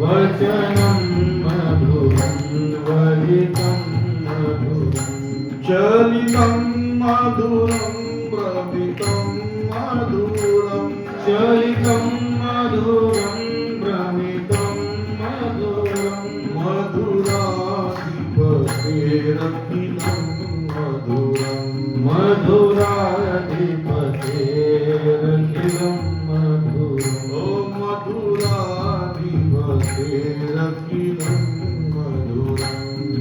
वचनं मधुरं वलितं मधुरं चलितं मधुरं भ्रमितं मधुरं चलितं मधुरं भ्रमितं मधुरं मधुराधिपतेरखिलं मधुरं मधुराधिपतेरखिलं मधुरम् ओ मधुराधिपतेरखिलं मधुरं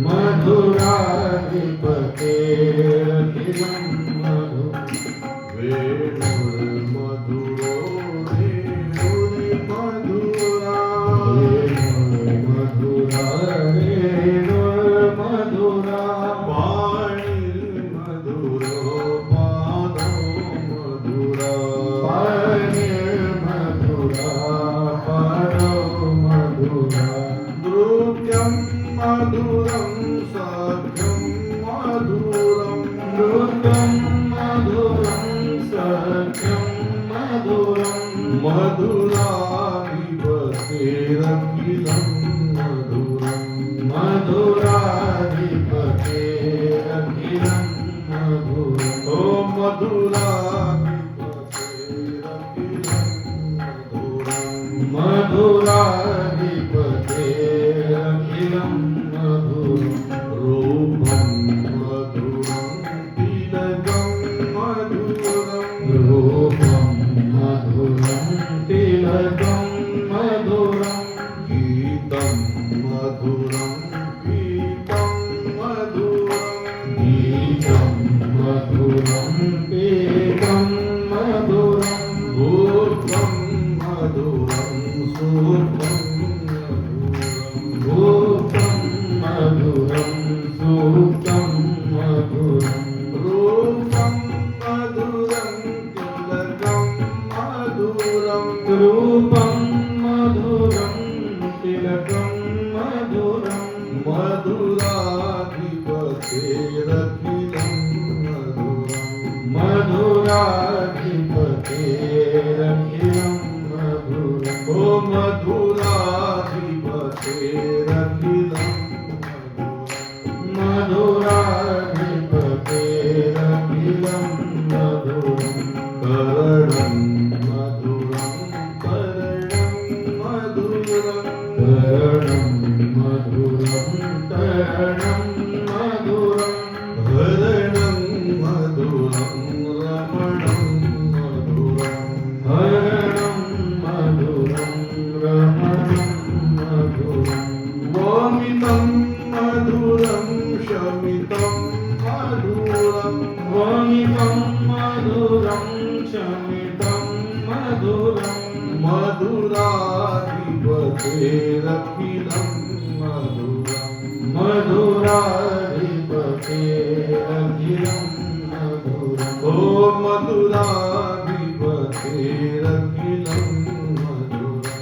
मधुराधिपतेरखिलं मधुरम् वेणुर्मधुरो वेणुर्मधुरा मधुरा वेणुर्मधुरा पाणिर्मधुरो पादो मधुरा पाणिर्मधुरा पादो मधुरा नृत्यं मधुरं सख्यं मधुरं नृत्यं मधुरं सख्यं मधुरं मधुराधिपतेरखिलं मधुरं मधुराधिपतेरखिलं मधुरम् ओ मधुराधिपतेरखिलं मधुरं मधुराधिपतेरखिलं मधुरम् रूपं मधुरं तिलकं मधुरं रूपं मधुरं तिलकं मधुरं गीतं मधुरं गीतं मधुरं गीतं मधुरं पीतं मधुरं रूपं मधुरं सूपं रूपं मधुरं सूक्तं मधुरं रूपं मधुरं तिलकं मधुरं रूपं मधुरं तिलकं मधुरं मधुराधिपतेरखिलं मधुरं मधुराधिपतेरखिलं मधुरम् ओ मधुराधिपतेरखिलं मधुराधिपतेरखिलं मधुरम् करणं मधुरं करणं मधुरं करणं मधुरं तरणं मधुरं हरणं मधुरं रमणं मधुरं हरणं मधुरं रमणं मधुरम् वमितं मधुरं शमितं मधुरं वमितं मधुरं शमितं मधुरं मधुराधिपतेरखिलं मधुरं मधुराधिपतेरखिलं मधुरम् ओ मधुराधिपतेरखिलं मधुरं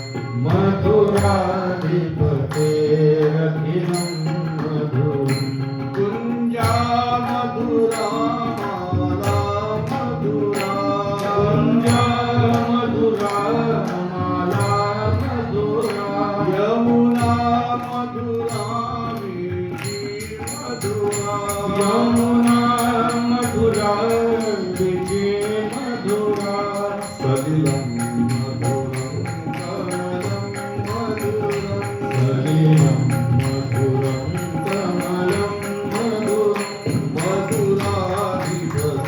मधुराधिपतेरखिलं मधुरम् कुञ्जा मधुरा माला मधुरा कुञ्जा मधुरा माला मधुरा यमुना मधुरा वीथी मधुरा यमुना मधुरा विजय मधुरा सलिलं मधुरं कमलं मधुरं सलिलं मधुरं कमलं मधुरं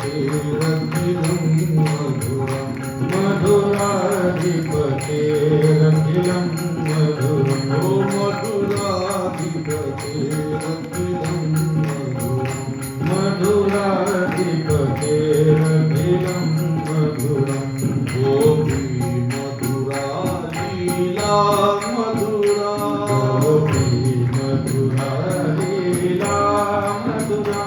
मधुराधिपतेरखिलं मधुरं मधुराधिपतेरखिलं मधुरम् ओ मधुराधिपतेरखिलं मधुरं मधुराधिपतेरखिलं मधुरम् गोपी मधुरा लीला मधुरा गोपी मधुरा लीला मधुरा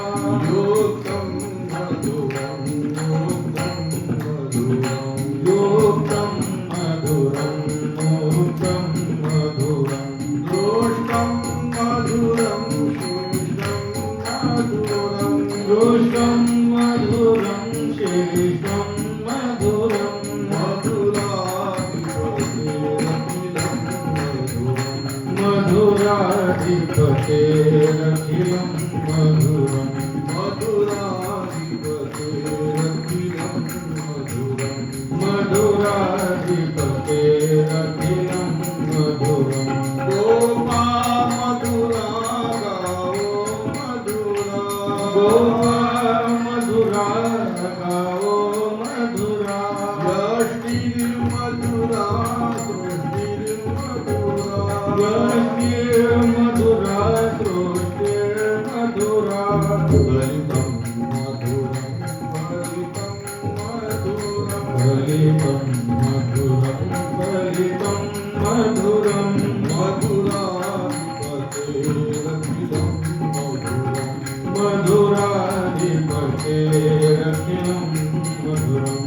योक्तं मधुरं योक्तं मधुरं योक्तं मधुरं मुक्तं मधुरम् मधुराधिपतेरखिलं मधुरम् मधुराधिपतेरखिलं मधुरम् मधुराधिपतेरखिलं मधुरम् गोपा मधुरा गाओ मधुरा गोवा मधुरा गाओ मधुरा यष्टिर्मधुरा सृष्टिर्मधुरा मधुरा मधुरा ललितं मधुरं ललितं मधुरं फलितं मधुरं मधुराधिपतेरखिलं मधुरम् मधुराधिपतेरखिलं मधुरम् मधुराधिपतेरखिलं मधुरम्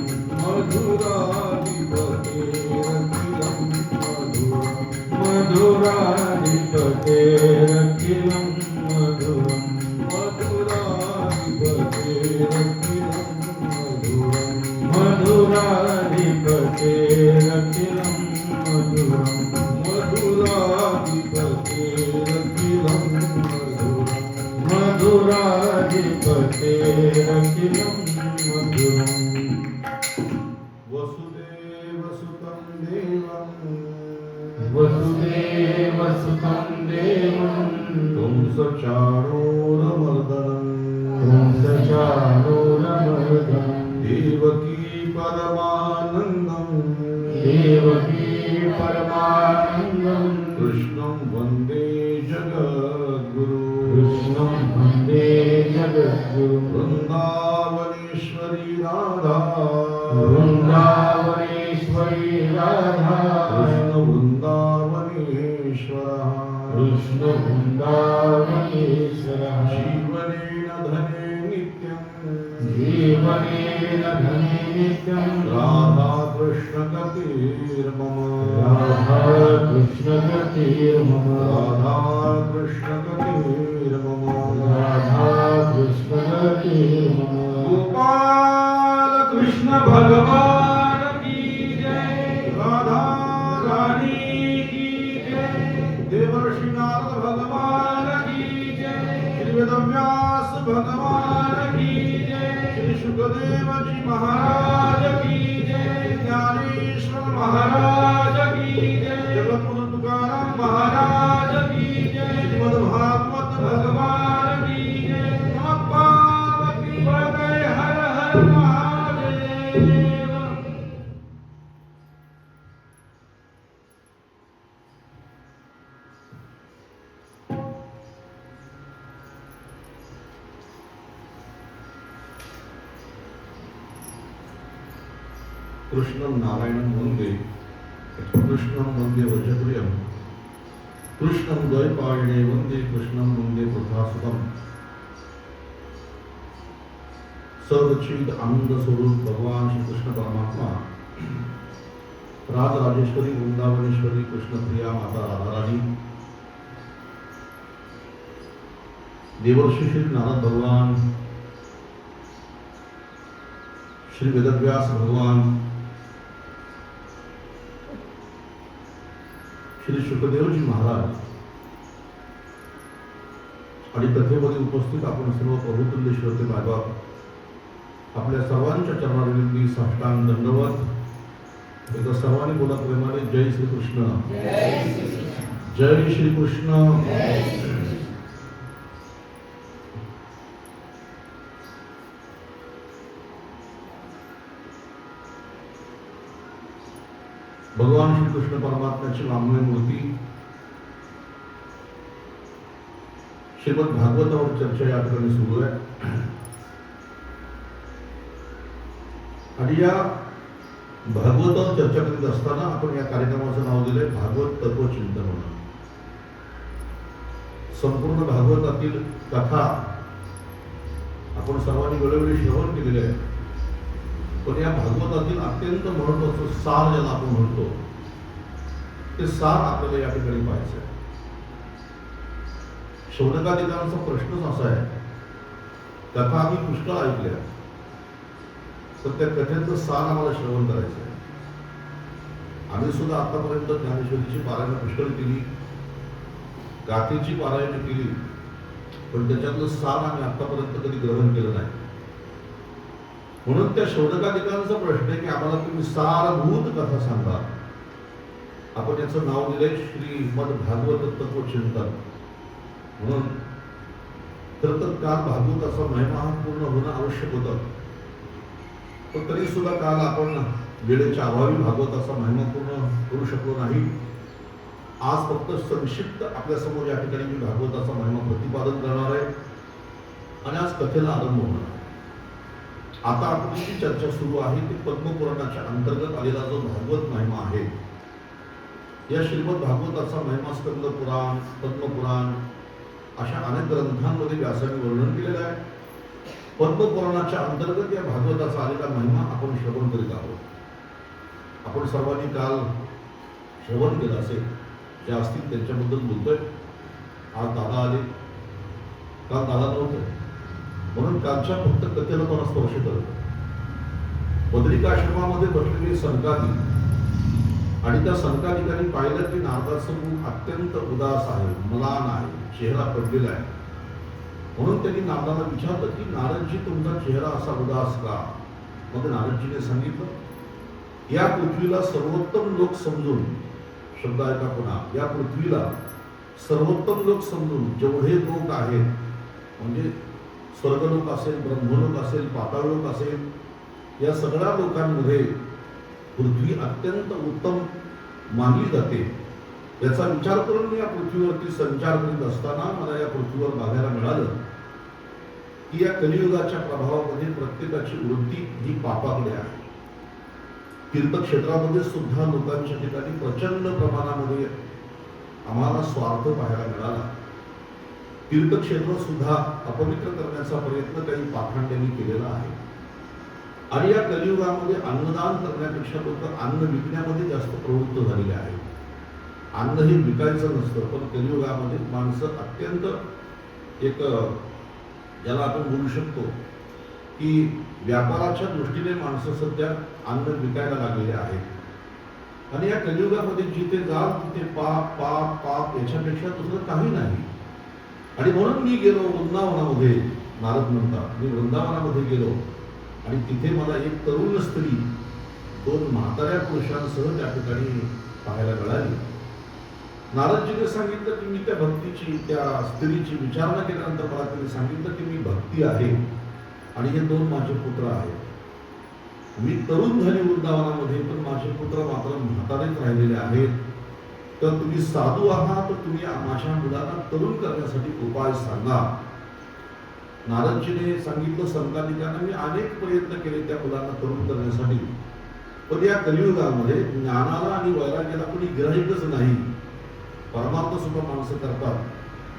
मधुराधिपतेरखिलं मधुरम् मधुराधिपतेरखिलं मधुरम् मधुराधिपतेरखिलं मधुरम् मधुराधिपतेरखिलं मधुरम् मधुराधिपतेरखिलं मधुरम् वसुदेवसुतं देवं वसुदेवसुतं देवं कंसचाणूरमर्दनं कंसचाणूरमर्दनं देवकी परमानन्दं देवकी परमानन्दं कृष्णं वन्दे जगद्गुरु कृष्णं वन्दे जगद्गुरुं वृन्दावनेश्वरी राधा वृन्दावनेश्वरी राधा कृष्ण वृन्दावनेश्वरः कृष्णवृन्दावनेश्वरः जीवनेन धने नित्यं जीवनेन धने नित्यं राधा कृष्णगतिर्मम राधा कृष्णगतिर्मम राधा कृष्णगतिर्मम राधा कृष्णगतिर्मम गोपाल कृष्ण भगवान की जय राधा रानी की जय देवर्षि नारद भगवान की जय श्री वेदव्यास भगवान की जय श्री शुकदेव जी महाराज की जय ज्ञानेश्वर महाराज की जय जगतगुरु तुकाराम महाराज की जय श्रीमद् भागवत भगवान की जय नमः पार्वती पते हर हर महादेव। कृष्णं नारायणं वन्दे कृष्णं वन्दे वज्रप्रियं कृष्णं द्वैपायने वन्दे कृष्णं वन्दे प्रभासुतं सर्वचिद आनंद स्वरूप भगवान श्री कृष्ण परमात्मा राजराजेश्वरी वृंदावनेश्वरी कृष्णप्रिया माता राधारानी देवर्षि श्री नारद भगवान श्री वेदव्यास भगवान श्री शुकदेवजी महाराज आणि कथेमध्ये उपस्थित आपण सर्व प्रभुतुल्य श्रोते मायबाप आपल्या सर्वांच्या चरणावरती साष्टांग दंडवत एकदा सर्वांनी बोला प्रेमाने जय श्रीकृष्ण जय श्रीकृष्ण भगवान श्री कृष्ण परमात्म्याची वाङ्मय मूर्ती श्रीमद भागवतावर चर्चा या ठिकाणी सुरू आहे आणि या भागवतावर चर्चा करीत असताना आपण या कार्यक्रमाचं नाव दिलंय भागवत तत्वचिंतन म्हणून. संपूर्ण भागवतातील कथा आपण सर्वांनी वेळोवेळी श्रवण केलेले आहे, पण या भागवतातील अत्यंत महत्त्वाचं सार ज्याला आपण म्हणतो ते सार आपल्याला या ठिकाणी पाहायचं आहे. शौनकादिकांचा प्रश्नच असा आहे, कथा आम्ही पुष्कळ ऐकल्या तर त्या कथेचं सार आम्हाला श्रवण करायचं आहे. आम्ही सुद्धा आतापर्यंत ज्ञानेश्वरीची पारायण पुष्कळ केली, गाथेची पारायण केली, पण त्याच्यातलं सार आम्ही आतापर्यंत कधी ग्रहण केलं नाही. म्हणून त्या शोधकाधिकांचा प्रश्न आहे की आम्हाला तुम्ही सारभूत कथा सांगा. आपण याचं नाव दिलंय श्रीमद भागवत तत्वचिंतन. म्हणून खरं तर काल भागवताचा महिमा हा पूर्ण होणं आवश्यक होतं, पण तरी सुद्धा काल आपण वेळेच्या अभावी भागवताचा महिमा पूर्ण करू शकलो नाही. आज फक्त संक्षिप्त आपल्यासमोर या ठिकाणी मी भागवताचा महिमा प्रतिपादन करणार आहे आणि आज कथेला आरंभ होणार आहे. आता आपली जी चर्चा सुरू आहे ती पद्मपुराणाच्या अंतर्गत आलेला जो भागवत महिमा आहे, या श्रीमद भागवताचा महिमा स्कंद पुराण, पद्मपुराण अशा अनेक ग्रंथांमध्ये व्यासाने वर्णन केलेलं आहे. पद्मपुराणाच्या अंतर्गत या भागवताचा आलेला महिमा आपण श्रवण करीत आहोत. आपण सर्वांनी काल श्रवण केलं असेल, जे असतील त्यांच्याबद्दल बोलतोय. आज दादा आले, काल दादा नव्हते, म्हणून कालच्या फक्त कथेला मला स्पर्श करतो. बद्रिकाश्रमामध्ये बसलेले सनकादिक आणि त्या सनकादिकांनी पाहिलं की नारदाचं मुख अत्यंत उदास आहे, म्लान आहे, चेहरा पडलेला आहे. म्हणून त्यांनी नारदाला विचारलं की नारदजी तुमचा चेहरा असा उदास का? मग नारदजीने सांगितलं, या पृथ्वीला सर्वोत्तम लोक समजून, शब्द ऐका पुन्हा, या पृथ्वीला सर्वोत्तम लोक समजून जेवढे लोक आहेत, म्हणजे स्वर्गलोक असेल, ब्रह्मलोक असेल, पाताळलोक असेल, या सगळ्या लोकांमध्ये पृथ्वी अत्यंत उत्तम मानली जाते. याचा विचार करून मी या पृथ्वीवरती संचार करीत असताना मला या पृथ्वीवर बघायला मिळालं की या कलियुगाच्या प्रभावामध्ये प्रत्येकाची वृत्ती ही पापाकडे आहे. तीर्थक्षेत्रामध्ये सुद्धा लोकांच्या ठिकाणी प्रचंड प्रमाणामध्ये आम्हाला स्वार्थ पाहायला मिळाला. तीर्थक्षेत्र सुद्धा अपवित्र करण्याचा प्रयत्न काही पाखंड्यांनी केलेला आहे. आणि या कलियुगामध्ये अन्नदान करण्यापेक्षा लोक अन्न विकण्यामध्ये जास्त प्रवृत्त झालेले आहेत. अन्न हे विकायचं नसतं, पण कलियुगामध्ये माणसं अत्यंत एक ज्याला आपण बोलू शकतो की व्यापाराच्या दृष्टीने माणसं सध्या अन्न विकायला लागलेले आहेत. आणि या कलियुगामध्ये जिथे जाल तिथे पाप पाप पाप, याच्यापेक्षा दुसरं काही नाही. आणि म्हणून मी गेलो वृंदावनामध्ये, नारद म्हणतात, मी वृंदावनामध्ये गेलो आणि तिथे मला एक तरुण स्त्री 2 म्हाताऱ्या पुरुषांसह त्या ठिकाणी पाहायला मिळाली. नारदजीने सांगितलं की मी त्या भक्तीची, त्या स्त्रीची विचारणा केल्यानंतर मला त्यांनी सांगितलं की मी भक्ती आहे आणि हे 2 माझे पुत्र आहेत. मी तरुण झाले वृंदावनामध्ये, पण माझे पुत्र मात्र म्हातारेच राहिलेले आहेत. तर तुम्ही साधू आहात, तर तुम्ही माझ्या मुलांना तरुण करण्यासाठी उपाय सांगा. नारदजीने सांगितलं संतानिकांना, मी अनेक प्रयत्न केले त्या मुलांना तरुण करण्यासाठी, पण या कलियुगामध्ये ज्ञानाला आणि वैराग्याला कोणी ग्राह्यच नाही. परमार्थ सुद्धा माणसं करतात,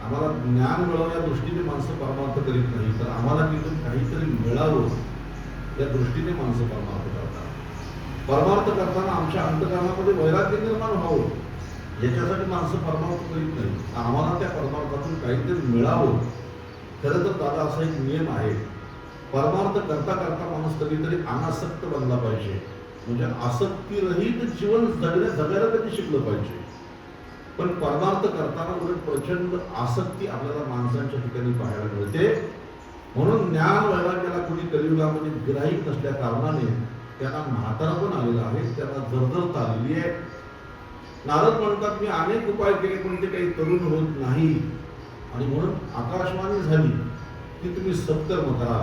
आम्हाला ज्ञान मिळावं या दृष्टीने माणसं परमार्थ करीत नाही, तर आम्हाला तिथून काहीतरी मिळावं या दृष्टीने माणसं परमार्थ करतात. परमार्थ करताना आमच्या अंतकरणामध्ये वैराग्य निर्माण व्हावं याच्यासाठी माणसं परमार्थ करीत नाही. आम्हाला त्या परमार्थातून काहीतरी मिळावं. खरं तर दादा असा एक नियम आहे, परमार्थ करता करता माणूस कधीतरी अनासक्त बनला पाहिजे, म्हणजे आसक्तीरहित जीवन जगायला कधी शिकलं पाहिजे. पण परमार्थ करताना उलट प्रचंड आसक्ती आपल्याला माणसांच्या ठिकाणी पाहायला मिळते. म्हणून ज्ञान वैराग्याला कोणी कलियुगामध्ये ग्राह्य नसल्या कारणाने त्यांना म्हातारा पण आलेला आहे, त्यांना जर्जरता आलेली आहे. नारद म्हणतात, मी अनेक उपाय केले पण ते काही तरुण होत नाही. आणि म्हणून आकाशवाणी झाली की तुम्ही सत्कर्म करा,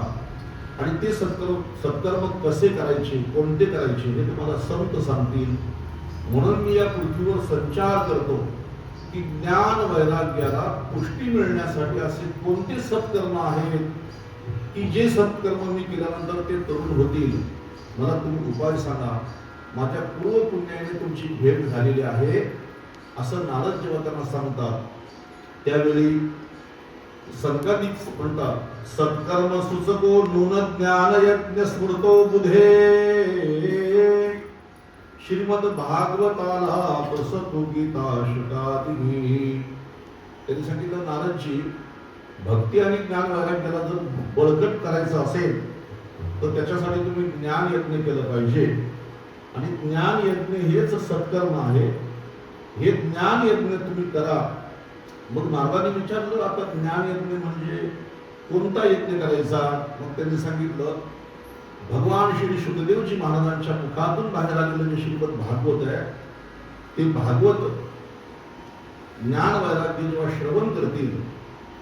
आणि ते सत्कर्म कसे करायचे, कोणते करायचे हे तुम्हाला संत सांगतील. म्हणून मी या पृथ्वीवर संचार करतो की ज्ञान वैराग्याला पुष्टी मिळण्यासाठी असे कोणते सत्कर्म आहेत की जे सत्कर्म मी केल्यानंतर ते तरुण होतील. मला तुम्ही उपाय सांगा, माझ्या पूर्व पुण्याने तुमची भेट झालेली आहे, असं नारद जेव्हा त्यांना सांगतात त्यावेळी संकादिक म्हणतात, सत्कर्म सुचको नून ज्ञान यज्ञ स्मृतो बुधे श्रीमद भागवताला प्रसतो गीता शकादिनी. त्यांनी सांगितलं, नारदजी, भक्ती आणि ज्ञान वैराग्याला जर बळकट करायचं असेल तर त्याच्यासाठी तुम्ही ज्ञान यज्ञ केलं पाहिजे. आणि ज्ञान यज्ञ हेच सत्कर्म आहे. हे ज्ञान यज्ञ तुम्ही करा. मग नारदाने विचारलं, आता ज्ञान यज्ञ म्हणजे कोणता यज्ञ करायचा? मग त्यांनी सांगितलं, भगवान श्री शुकदेवजी महाराजांच्या मुखातून बाहेर आलेलं जे श्रीमद भागवत आहे, ते भागवत ज्ञान वैराग्य जेव्हा श्रवण करतील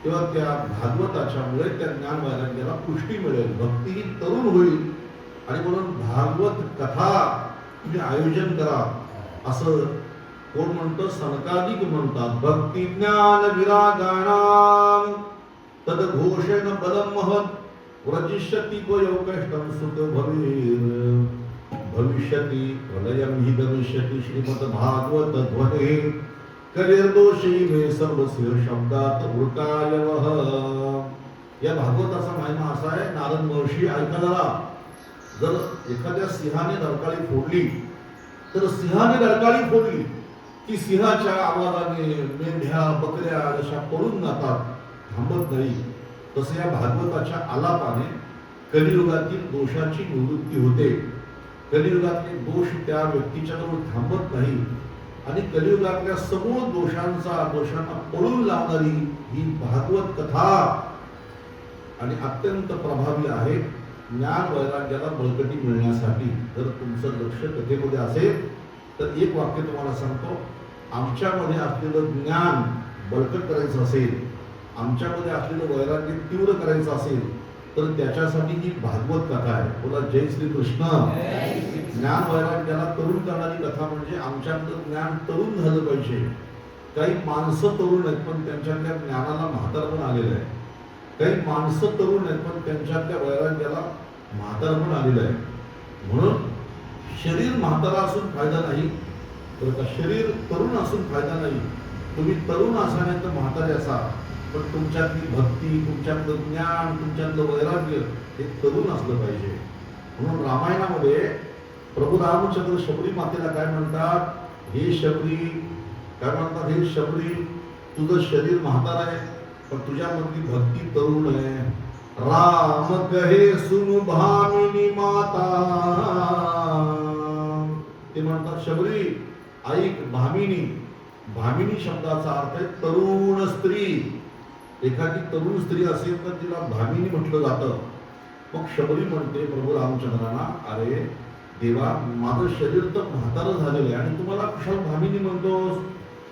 तेव्हा त्या भागवताच्यामुळे त्या ज्ञान वैराग्याला पुष्टी मिळेल, भक्ती ही तरुण होईल. आणि म्हणून भागवत कथा तुम्ही आयोजन करा, असं कोण म्हणतं? सनकादिक म्हणतात. भक्ती ज्ञान विरागाणाम तद घोषेण बलम महत् व्रजिष्यति गोयोकष्टम सुत भवेर भविष्यति प्रलयम हि गमिष्यति श्रीमद भागवत ध्वने कलिर्दोषी मे सर्वस्य शब्दात वृकायवः. या भागवताचा महिमा असा आहे, नारद महर्षी ऐका जरा, जर एखाद्या सिंहाने डरकाळी फोडली तर सिंहाने डरकाळी फोडली की सिंहाच्या आवाजाने मेंढ्या बकऱ्या जशा पळून जातात, थांबत नाही, तसे या भागवताच्या आलापाने कलियुगातील दोषाची निवृत्ती होते. कलियुगातले दोष त्या व्यक्तीच्या जवळ थांबत नाही आणि कलियुगातल्या समूळ दोषांना पळून लावणारी ही भागवत कथा आणि अत्यंत प्रभावी आहे ज्ञान वैराग्याला बळकटी मिळण्यासाठी. जर तुमचं लक्ष कथेमध्ये असेल तर एक वाक्य तुम्हाला सांगतो, आमच्यामध्ये असलेलं ज्ञान बळकट करायचं असेल, आमच्यामध्ये असलेलं वैराग्य तीव्र करायचं असेल तर त्याच्यासाठी ही भागवत कथा आहे. बोला जय श्री कृष्ण. ज्ञान वैराग्याला तरुण करणारी कथा म्हणजे आमच्यातलं ज्ञान तरुण झालं पाहिजे. काही माणसं तरुण आहेत पण त्यांच्यातल्या ज्ञानाला म्हातारपण आलेलं आहे. काही माणसं तरुण आहेत पण त्यांच्यातल्या वैराग्याला म्हातारपण आलेलं आहे. म्हणून शरीर म्हातारा असून फायदा नाही, तर का शरीर तरुण असून फायदा नाही. तुम्ही तरुण असा नाही तर म्हातारे असा, पण तुमच्यातली भक्ती, तुमच्यातलं ज्ञान, तुमच्यातलं वैराग्य हे तरुण असलं पाहिजे. म्हणून रामायणामध्ये प्रभू रामचंद्र शबरी मातेला काय म्हणतात? हे शबरी, काय म्हणतात? हे शबरी, तुझं शरीर म्हातार आहे पण तुझ्यामधली भक्ती तरुण आहे. राम कहे सुनु भामिनी माता, ते म्हणतात शबरी ऐक, भामिनी. भामिनी शब्दाचा अर्थ आहे तरुण स्त्री. एखादी तरुण स्त्री असेल तर तिला भामिनी म्हटलं जातं. मग शबरी म्हणते प्रभू रामचंद्रांना, अरे देवा, माझं शरीर तर म्हातारं झालेलं आहे आणि तुम्हाला कुशल भामिनी म्हणतोस?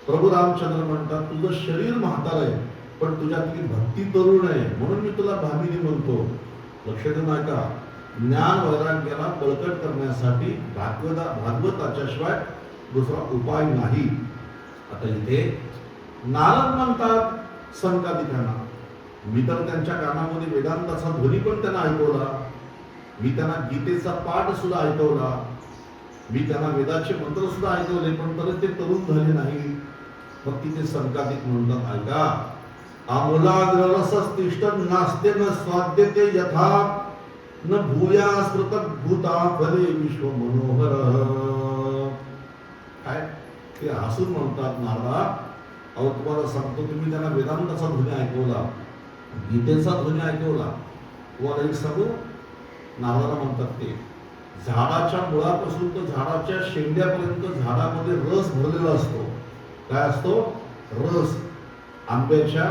प्रभू रामचंद्र म्हणतात, तुझं शरीर म्हातार आहे पण तुझ्यातली भक्ती तरुण आहे म्हणून मी तुला भामिनी म्हणतो. लक्ष देऊन ऐका, ज्ञान वैराग्याला बळकट करण्यासाठी भागवताच्या शिवाय दुसरा उपाय नाही. आता इथे नारद म्हणतात संकादिकांना, मी तर त्यांच्या कानामध्ये वेदांताचा ध्वनी पण त्यांना ऐकवला, मी त्यांना गीतेचा पाठ सुद्धा ऐकवला, मी त्यांना वेदाचे मंत्र सुद्धा ऐकवले, पण तरी ते तरुण झाले नाही. मग तिथे संकादिक म्हणतात, ऐका, आमूलाग्र रसस्तिष्ठ नास्ते न स्वाद्यते यथा न भूया स्मृत भूता फले विश्व मनोहर. काय ते हसून म्हणतात, नारदा, अहो तुम्हाला सांगतो, तुम्ही त्यांना वेदांताचा ध्वनी ऐकवला, गीतेचा ध्वनी ऐकवला. तुम्हाला एक सांगू, नारदाला म्हणतात ते झाडाच्या मुळापासून तर झाडाच्या शेंड्यापर्यंत झाडामध्ये रस भरलेला असतो. काय असतो? रस. आंब्याच्या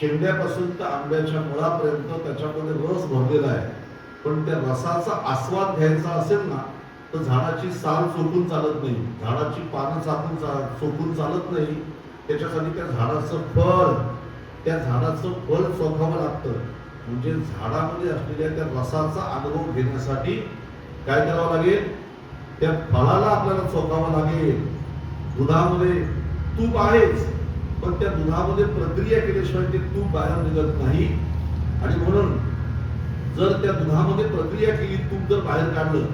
शेंड्यापासून तर आंब्याच्या मुळापर्यंत त्याच्यामध्ये रस भरलेला आहे. पण त्या रसाचा आस्वाद घ्यायचा असेल ना तर झाडाची साल चोखून चालत नाही, झाडाची पानं चोखून चालत नाही. त्याच्यासाठी त्या झाडाचं फळ चोखावं लागतं. म्हणजे झाडामध्ये असलेल्या त्या रसाचा अनुभव घेण्यासाठी काय करावं लागेल? त्या फळाला आपल्याला चोखावं लागेल. दुधामध्ये तूप आहेच पण त्या दुधामध्ये प्रक्रिया केल्याशिवाय ते तूप बाहेर निघत नाही. आणि म्हणून जर त्या दुधामध्ये प्रक्रिया केली, तूप जर बाहेर काढलं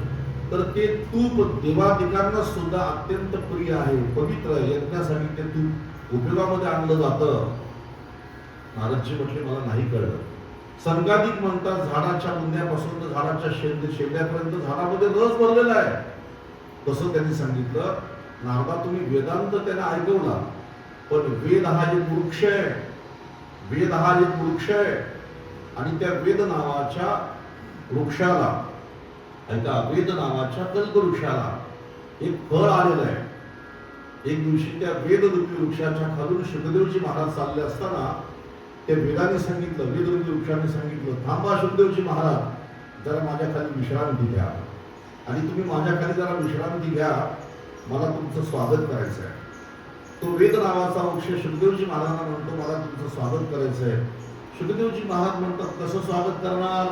तर ते तूप देवादिकांना सुद्धा अत्यंत प्रिय आहे, पवित्र आहे. यज्ञासाठी ते तूप उपयोगामध्ये आणलं जातं. नारदजी म्हटले, मला नाही कळलं. संकादिक म्हणतात, झाडाच्या बुंद्यापासून तर झाडाच्या शेंड्यापर्यंत झाडामध्ये रस भरलेला आहे. तसं त्यांनी सांगितलं, नारदा, तुम्ही वेदांत त्यांना ऐकवला, पण वेद हा एक वृक्ष आहे, वेद हा एक वृक्ष आहे. आणि त्या वेद नावाच्या वृक्षाला, ऐका, वेद नावाच्या कल्पवृक्षाला एक फळ आलेलं आहे. एक दिवशी त्या वेदरूपी वृक्षाच्या खालून शुकदेवजी महाराज चालले असताना त्या वेदाने सांगितलं, वेदरूपी वृक्षाने सांगितलं, थांबा शुकदेवजी महाराज, जरा माझ्या खाली विश्रांती घ्या आणि तुम्ही माझ्या खाली जरा विश्रांती घ्या, मला तुमचं स्वागत करायचं आहे. तो वेद नावाचा वृक्ष शुकदेवजी महाराजांना म्हणतो, मला तुमचं स्वागत करायचं आहे. शुकदेवजी महाराज म्हणतात, कसं स्वागत करणार?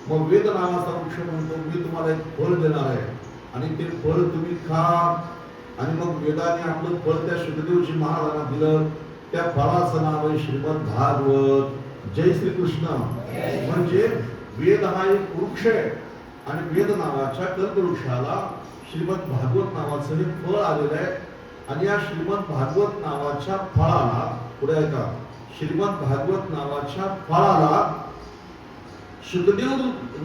मग वेद नावाचा वृक्ष म्हणतो, मी तुम्हाला एक फळ देणार आहे आणि ते फळ तुम्ही खा. आणि मग वेदाने आपलं फळ त्या शुकदेवजी महाराजांना दिलं. त्या फळाचं नाव आहे श्रीमद भागवत. जय श्री कृष्ण. म्हणजे वेद हा एक वृक्ष आहे आणि वेद नावाच्या कल्पवृक्षाला श्रीमद भागवत नावाचं हे फळ आलेलं आहे. आणि या श्रीमद भागवत नावाच्या फळाला, पुढे आहे का, श्रीमद भागवत नावाच्या फळाला शुकदेव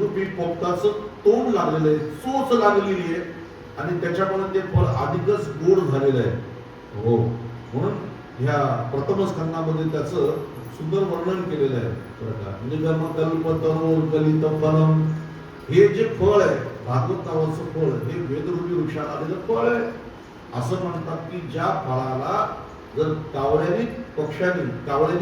रूपी पोपटाचं तोंड लागलेलं आहे, चोच लागलेली आहे आणि त्याच्यामुळे ते फळ अधिकच गोड झालेलं आहे. हो, म्हणून ह्या प्रथम स्कंदामध्ये त्याचं सुंदर वर्णन केलेलं आहे. निगम कल्प तरोर कलित फलम, हे जे फळ आहे भागवत नावाचं फळ, हे वेदरूपी वृक्षाला आलेलं फळ आहे. असं म्हणतात की ज्या फळाला जर कावळ्याने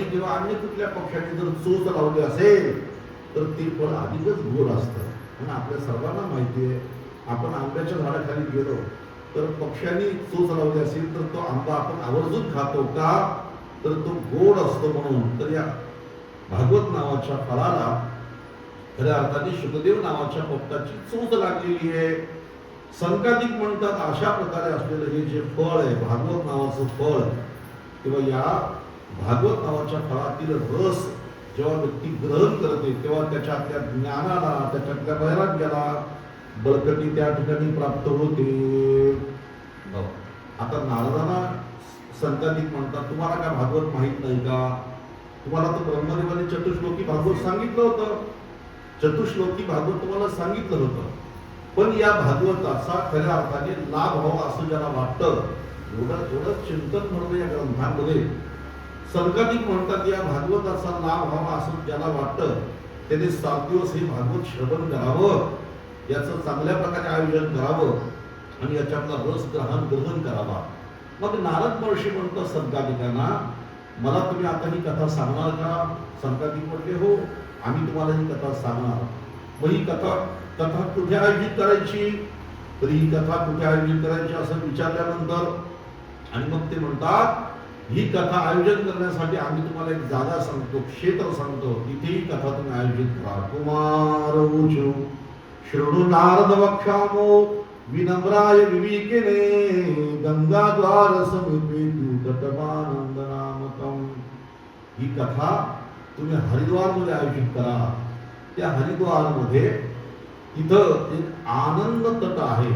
किंवा अन्य कुठल्या पक्ष्याने जर चोच लावली असेल तर ते फळ अधिकच गोड असतं. आणि आपल्या सर्वांना माहिती आहे, आपण आंब्याच्या झाडाखाली गेलो तर पक्ष्यांनी चोच लावली असेल तर तो आंबा आपण आवर्जून खातो का, तर तो गोड असतो म्हणून. तर या भागवत नावाच्या फळाला खऱ्या अर्थाने शुकदेव नावाच्या पोपटाची चोच लागलेली आहे. संकादिक म्हणतात अशा प्रकारे असलेलं हे जे फळ आहे भागवत नावाचं फळ, किंवा या भागवत नावाच्या फळातील रस जेव्हा व्यक्ती ग्रहण करते तेव्हा त्याच्यातल्या ज्ञानाला, त्याच्यातल्या वैराग्याला बळकटी त्या ठिकाणी प्राप्त होते. आता नारदांना संकादिक म्हणतात, तुम्हाला काय भागवत माहित नाही का? तुम्हाला तर ब्रह्मदेवाने चतुश्लोकी भागवत सांगितलं होतं, चतुश्लोकी भागवत तुम्हाला सांगितलं होतं. पण या भागवताचा खऱ्या अर्थाने लाभ व्हावा असं ज्याला वाटतं, थोडं चिंतन म्हणून या ग्रंथांमध्ये संकादिक म्हणतात या भागवताचा लाभ व्हावा असं ज्याला वाटतं त्याने 7 दिवस हे भागवत श्रवण करावं, याचं चांगल्या प्रकारे आयोजन करावं आणि याच्यातला रस ग्रहण करावा. मग नारद महर्षी म्हणतो संकादिकांना, मला तुम्ही आता ही कथा सांगणार का? संकादिक म्हटले, हो आम्ही तुम्हाला ही कथा सांगणार. मग ही कथा कुठे आयोजित करायची? तर ही कथा कुठे आयोजित करायची असं विचारल्यानंतर आणि मग ते म्हणतात, ही कथा आयोजन करण्यासाठी आम्ही तुम्हाला एक जागा सांगतो, क्षेत्र सांगतो, तिथे ही कथा तुम्ही आयोजित करा. कुमार ऊचू शृणु नारद वक्षामो विनम्राय विवेकिने गंगाद्वार समीपे तटमानंद नामकम. ही कथा तुम्ही हरिद्वार मध्ये आयोजित करा. त्या हरिद्वार मध्ये तिथं एक आनंद तट आहे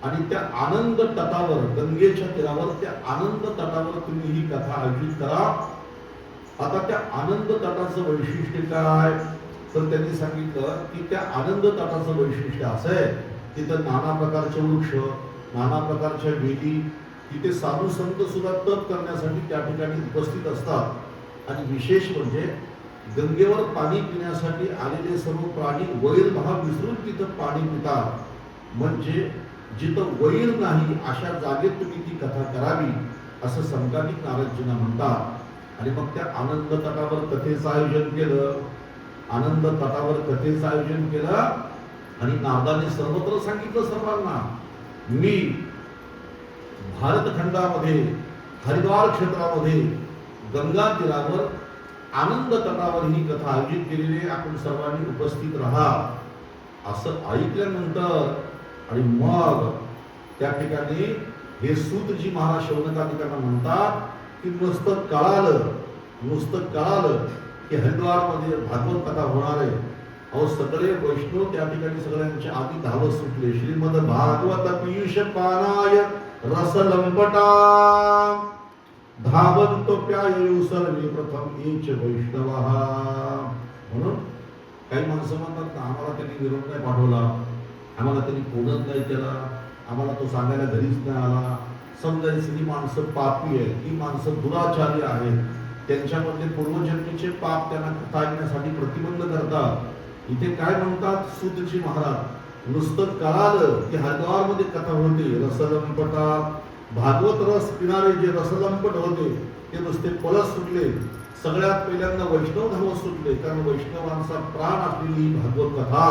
आणि त्या आनंद तटावर, गंगेच्या तीरावर, त्या आनंद तटावर तुम्ही ही कथा आयोजित करा. आता त्या आनंद तटाचं वैशिष्ट्य काय? तर त्यांनी सांगितलं की त्या आनंद तटाचं वैशिष्ट्य असं आहे, तिथं नाना प्रकारचे वृक्ष, नाना प्रकारच्या वेली, तिथे साधू संत सुद्धा तप करण्यासाठी त्या ठिकाणी उपस्थित असतात. आणि विशेष म्हणजे गंगेवर पाणी पिण्यासाठी आलेले सर्व प्राणी वैरभाव विसरून तिथं पाणी पितात. म्हणजे जिथं वैर नाही अशा जागेत तुम्ही ती कथा करावी असं संकादिक नारदजींना म्हणतात. आणि मग त्या आनंद तटावर कथेचं आयोजन केलं. आनंद तटावर कथेचं आयोजन केलं आणि नारदाने सर्वत्र सांगितलं सर्वांना, मी भारतखंडामध्ये हरिद्वार क्षेत्रामध्ये गंगा तीरावर आनंद तटावर ही कथा आयोजित केलेली आहे, आपण सर्वांनी उपस्थित राहा. असं ऐकल्यानंतर आणि मग त्या ठिकाणी हे सूतजी महाराज शौनकादिकांना म्हणतात की नुसतं कळालं की हरिद्वारमध्ये भागवत कथा होणार आहे. अहो सगळे वैष्णव त्या ठिकाणी सगळ्यांच्या आधी धावत सुटले. श्रीमद भागवत पीयूष पानाय रसलंपटा धावंतो प्यायु सर्वे प्रथम एच वैष्णवः. म्हणून काही माणसं म्हणतात ना, आम्हाला त्यांनी निरोप नाही पाठवला, आम्हाला त्यांनी कोणच नाही केला, आम्हाला तो सांगायला घरीच नाही आला. समजायचं ही माणसं पापी आहेत, ही माणसं दुराचारी आहेत, त्यांच्यामधले पूर्वजन्मीचे पाप त्यांना कथा ऐकण्यासाठी प्रतिबंध करतात. इथे काय म्हणतात सूतजी महाराज, नुसतं कळालं की हरिद्वारमध्ये कथा होते, रसलंपटा भागवत रस पिणारे जे रसलंपट होते ते नुसते पळस सुटले. सगळ्यात पहिल्यांदा वैष्णव धर्म सुटले, कारण वैष्णवांचा प्राण असलेली ही भागवत कथा.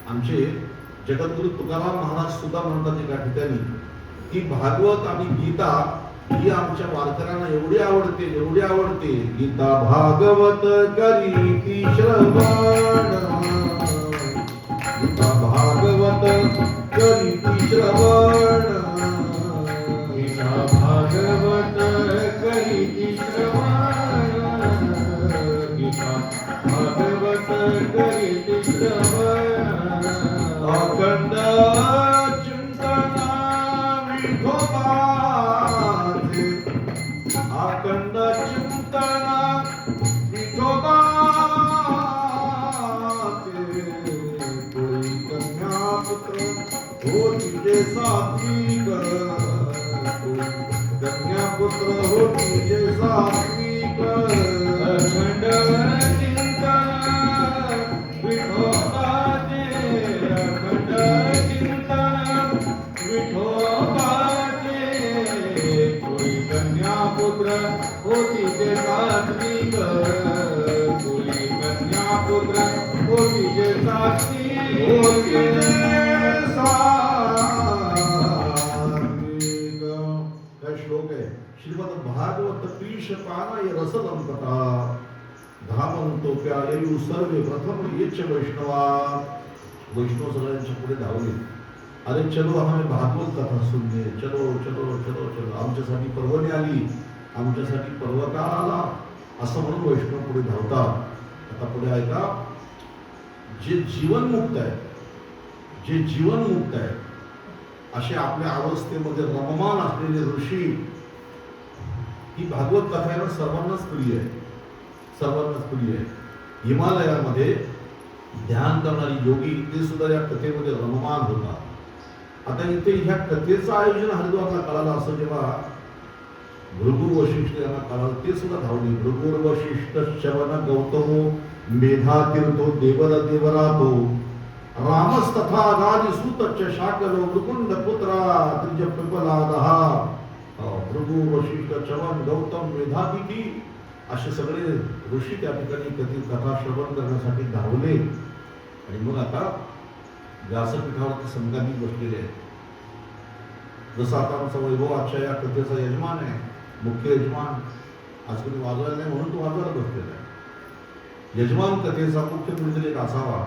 आमचे जगद्गुरु तुकाराम महाराज सुद्धा म्हणतात एका ठिकाणी की भागवत आणि गीता ही आमच्या वारकऱ्यांना एवढी आवडते. गीता भागवत करीती श्रवण, गीता भागवत करीती श्रवण, गीता भागवत करीती श्रवण, गीता भागवत करीती श्रवण. अखंड चिंतना विठोबाचे, अखंड चिंतना विठोबाचे. कोळी कन्यापुत्र हो तुझे सात्विक, कोळी कन्यापुत्र हो तुझे सात्विक. अखंड चिंतन विठोबाचे, अखंड चिंतन विठोबाचे. कोळी कन्यापुत्र होतीचे सात्विक, कोळी कन्यापुत्र होतीचे सात्विक. काय श्लोक आहे श्रीमद भागवत पीश पानाय रसलंपटा, धामंतो प्यायु सर्वे प्रथम येच वैष्णवा. वैष्णव सगळ्यांच्या पुढे धावले. अरे चलो हमें भागवत कथा सुनने, चलो चलो चलो चलो. आमच्यासाठी पर्वणी आली, आमच्यासाठी पर्वकाळ आला असं म्हणून वैष्णव पुढे धावतात. आता पुढे ऐका, जे जीवनमुक्त आहे, जे जीवनमुक्त आहे असे आपल्या अवस्थेमध्ये रममान असलेले ऋषी, ही भागवत कथा आहे ना सर्वांनाच प्रिय आहे, सर्वांनाच प्रिय आहे. हिमालयामध्ये ध्यान करणारी योगी ते सुद्धा या कथेमध्ये रममान होतात. आता इथे ह्या कथेचं आयोजन हरिद्वारला कळालं असं जेव्हा भृगु वशिष्ठ यांना कळालं, ते सुद्धा धावले. भृगुर वशिष्ठ श्रवण गौतमो मेधातीर्थो देवर देवरातो, रामस्तथा गादी सूत शाकलो मुकुंद पुत्रा त्रिज पिपलादहा. भृगु वशिष्ठ श्रवण गौतम मेधातिथी असे सगळे ऋषी त्या ठिकाणी कथा श्रवण करण्यासाठी धावले. आणि मग आता व्यासपीठावरती संगाती बसलेले आहेत. जसं आता आमचा वैभव आजच्या या कथेचा यजमान आहे, मुख्य यजमान. आज कोणी वाजवायला नाही म्हणून तो वाजवायला बसलेला आहे. यजमान कथेचा मुख्य म्हणजे एक असावा,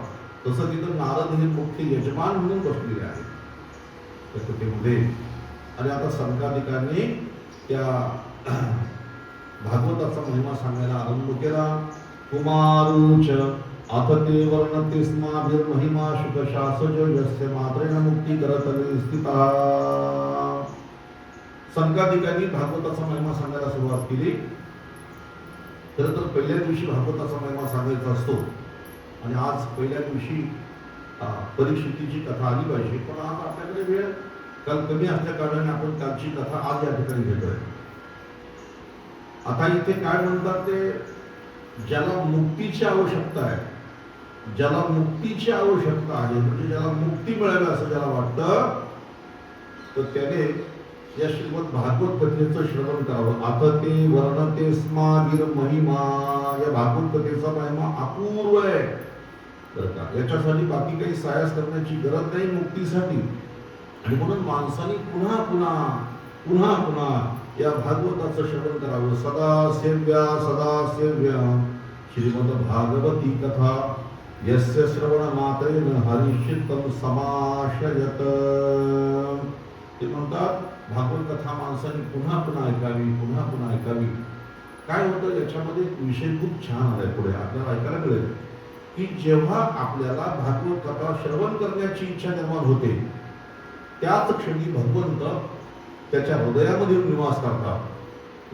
तसं तिथं नारद हे मुख्य यजमान म्हणून बसलेले आहेत त्या कथेमध्ये. आणि आता संगादिकांनी त्या भागवताचा महिमा सांगायला आरंभ केला. कुमारुच अथ ते वर्णते स्माभिर्महिमा शुकशासजो यस्य मात्रेण मुक्ती करतले स्थिता. संगादिकांनी भागवताचा महिमा सांगायला सुरुवात केली. खरं तर पहिल्या दिवशी भागवताचा महिमा सांगायचा असतो आणि आज पहिल्या दिवशी परीक्षितीची कथा आली पाहिजे, पण आज आपल्याकडे वेळ काल कमी असल्या कारणाने आपण कालची कथा आज या ठिकाणी घेतोय. आता इथे काय म्हणतात ते, ज्याला मुक्तीची आवश्यकता आहे, ज्याला मुक्तीची आवश्यकता आहे, म्हणजे ज्याला मुक्ती मिळावी असं ज्याला वाटतं, तर त्याने या श्रीमद भागवत कथेचं श्रवण करावं. आता ते वर्णते स्मागिर महिमा, या भागवत कथेचा महिमा अपूर्व आहे बरं का. याच्यासाठी बाकी काही सायास करण्याची गरज नाही मुक्तीसाठी. आणि म्हणून माणसाने पुन्हा पुन्हा पुन्हा पुन्हा या भागवताचं श्रवण करावं. सदा सेव्या श्रीमद भागवती कथा यस्य श्रवण मात्रेन हरिचित्तम समाशयत. ते म्हणतात भागवत कथा माणसाने पुन्हा पुन्हा ऐकावी, पुन्हा पुन्हा ऐकावी. काय होतं याच्यामध्ये विषय खूप छान आलाय, पुढे आपल्याला ऐकायला मिळेल की जेव्हा आपल्याला भागवत कथा श्रवण करण्याची इच्छा निर्माण होते, त्याच क्षणी भगवंत त्याच्या हृदयामध्ये निवास करतात.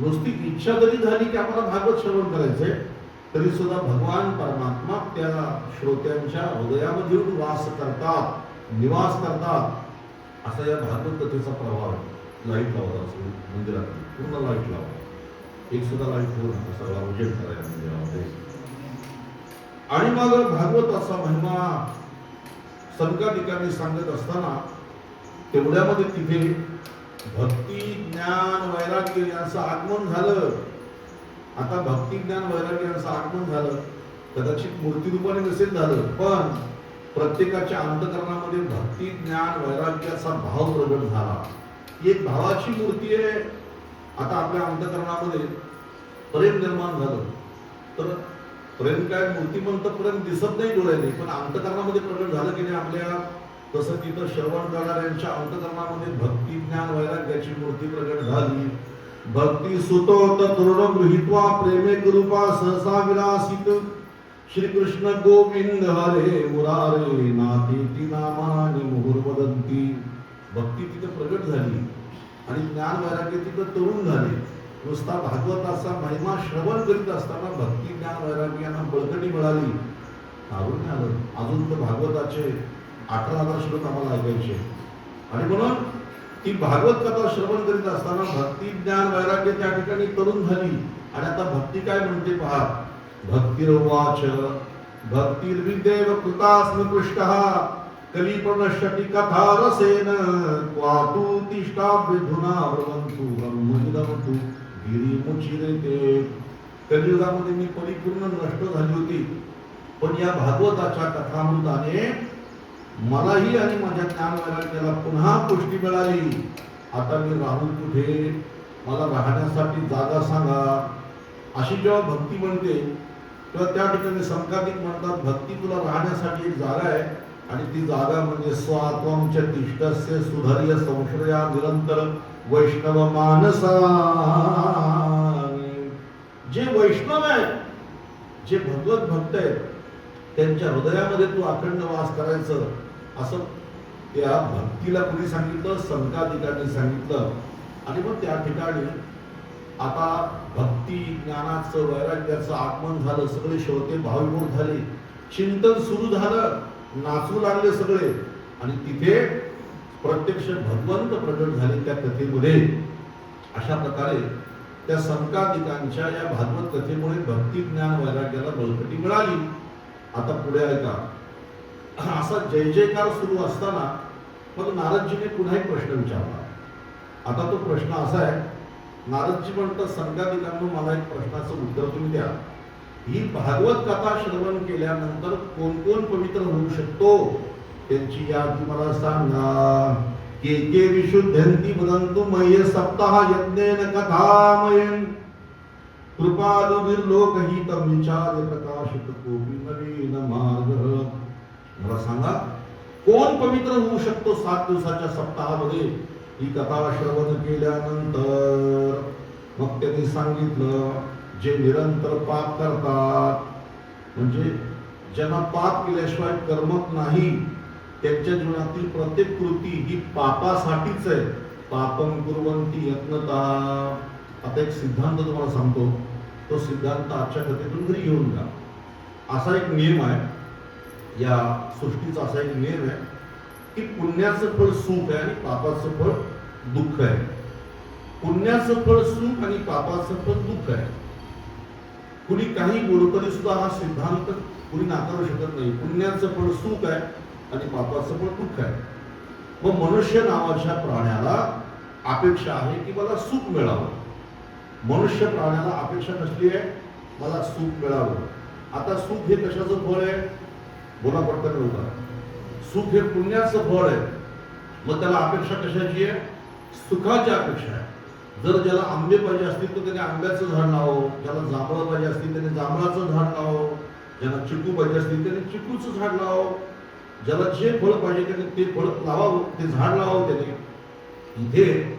नुसती इच्छा जरी झाली की आम्हाला भागवत श्रवण करायचंय, तरी सुद्धा भगवान परमात्मा त्या श्रोत्यांच्या हृदयामध्ये वास करतात, निवास करतात. असा या भागवत कथेचा प्रभाव आहे. लाईट लावला असं मंदिरात, पूर्ण लाईट लावा, एक सुद्धा लाईट ठेवू नका, सगळा उजेड करायला मंदिरामध्ये. आणि मग भागवताचा महिमा संगादिकांनी सांगत असताना तेवढ्यामध्ये तिथे भक्ती ज्ञान वैराग्य यांचं आगमन झालं. आता भक्ती ज्ञान वैराग्य यांचं आगमन झालं, कदाचित मूर्ती रूपाने नसेल झालं, पण प्रत्येकाच्या अंतकरणामध्ये भक्ती ज्ञान वैराग्याचा भाव प्रगट झाला. ही एक भावाची मूर्ती आहे. आता आपल्या अंतकरणामध्ये प्रेम निर्माण झालं, तर प्रेम काय मूर्तिमंत प्रेम दिसत नाही डोळ्याने, पण अंतकरणामध्ये प्रगट झालं की नाही आपल्या. तसं तिथं श्रवण करणाऱ्यांच्या अंतकरणामध्ये भक्ती ज्ञान वैराग्याची मूर्ती प्रगट झाली. भक्ती सुतोत तरुण गृहीत्वा प्रेमे कृपा सहसा विलासित श्रीकृष्ण गोविंद हरे मुरारे नाती नामानि मुहुर्वदंती. भक्ती तिथे प्रगट झाली आणि ज्ञान वैराग्य तिथं तरुण झाले. नुसता भागवताचा महिमा श्रवण करीत असताना भक्ती ज्ञान वैराग्यांना बळकटी मिळाली. आवडून आलं. अजून तर भागवताचे 18,000 श्लोक आम्हाला ऐकायचे आणि म्हणून ती भागवत कथा श्रवण करीत असताना भक्ती ज्ञान वैराग्य त्या ठिकाणी तरुण झाली. आणि आता भक्ती काय म्हणते पहा. भक्तिर्वाच भक्तिर्विदेव कृतास्म पृष्ठः कलिपनश्यति कथा रसेन क्वातु तिष्ठाभ्यधुना ब्रवन्तु ब्रह्मविदन्तु गिरिमुचिरेते. कलियुगामध्ये मी परिपूर्ण नष्ट झाली होती, पण या भागवताच्या कथामृताने मलाही आणि माझ्या ज्ञान वैराग्याला पुन्हा पुष्टी मिळाली. आता मी राहू कुठे, मला राहण्यासाठी जागा सांगा. अशी जेव्हा भक्ती म्हणते तेव्हा त्या ठिकाणी संकादिक म्हणतात भक्ती तुला राहण्यासाठी एक जागा आहे आणि ती जागा म्हणजे स्वात्वंच तिष्ठस्य सुधर्य संश्रया निरंतर वैष्णव मानसा. जे वैष्णव आहेत, जे भगवत भक्त आहेत, त्यांच्या हृदयामध्ये तू अखंड वास करायचं असं त्या भक्तीला कुणी सांगितलं, संकादिकांनी सांगितलं. आणि मग त्या ठिकाणी आता भक्ती ज्ञानाचं वैराग्याचं आगमन झालं. सगळे श्रोते भावविभोर झाले, चिंतन सुरू झालं, नाचू लागले सगळे. आणि तिथे प्रत्यक्ष भगवंत प्रगट झाले त्या कथेमध्ये. अशा प्रकारे त्या संकादिकांच्या या भागवत कथेमुळे भक्ती ज्ञान वैराग्याला बळकटी मिळाली. आता पुढे ऐका. असा जय जयकार सुरू असताना मग नारदजीने पुन्हा एक प्रश्न विचारला. आता तो प्रश्न असा आहे. नारदजी म्हणतात संकादिकांनो मला एक प्रश्नाचं उत्तर तुम्ही द्या. ही भागवत कथा श्रवण केल्यानंतर कोण कोण पवित्र होऊ शकतो त्यांची यादी मला सांगा. के के विशुद्धंती वदन्तु मय्य सप्ताह यज्ञेन कथामयेन कृपालुभिर्लोकहितं विचार्य प्रकाशित कोपि नवीन मार्ग. मला सांगा कोण पवित्र होऊ शकतो 7 दिवसाच्या सप्ताहामध्ये ही कथा श्रवण केल्यानंतर. मग त्यांनी सांगितलं जे निरंतर पाप करतात, म्हणजे ज्यांना पाप केल्याशिवाय करमत नाही, त्यांच्या जीवनातील प्रत्येक कृती ही पापासाठीच आहे. पापम कुर्वन्ति यत्नता. आता एक सिद्धांत तुम्हाला सांगतो, तो सिद्धांत आजच्या कथेतून घरी घेऊन जा. असा एक नियम आहे, या सृष्टीचा असा एक नियम आहे की पुण्याचं फळ सुख आहे आणि पापाचं फळ दुःख आहे. पुण्याचं फळ सुख आणि पापाचं फळ दुःख आहे. कुणी काही बोलू तरी सुद्धा हा सिद्धांत कुणी नाकारू शकत नाही. पुण्याचं फळ सुख आहे आणि पापाचं फळ दुःख आहे. मग मनुष्य नावाच्या प्राण्याला अपेक्षा आहे की मला सुख मिळावं. मनुष्य प्राण्याला अपेक्षा कसली आहे, मला सुख मिळावं. आता सुख हे कशाचं फळ आहे, बोला पटकन लवकर. सुख हे पुण्याचं फळ आहे. मग त्याला अपेक्षा कशाची आहे, सुखाची अपेक्षा आहे. जर ज्याला आंबे पाहिजे असतील तर त्याने आंब्याचं झाड लावावं, ज्याला जांभळं पाहिजे असतील त्याने जांभळाचं झाड लावावं, ज्याला चिकू पाहिजे असतील त्याने चिकूचं झाड लावावं, ज्याला जे फळ पाहिजे त्याने ते फळ लावावं, ते झाड लावावं त्याने. इथे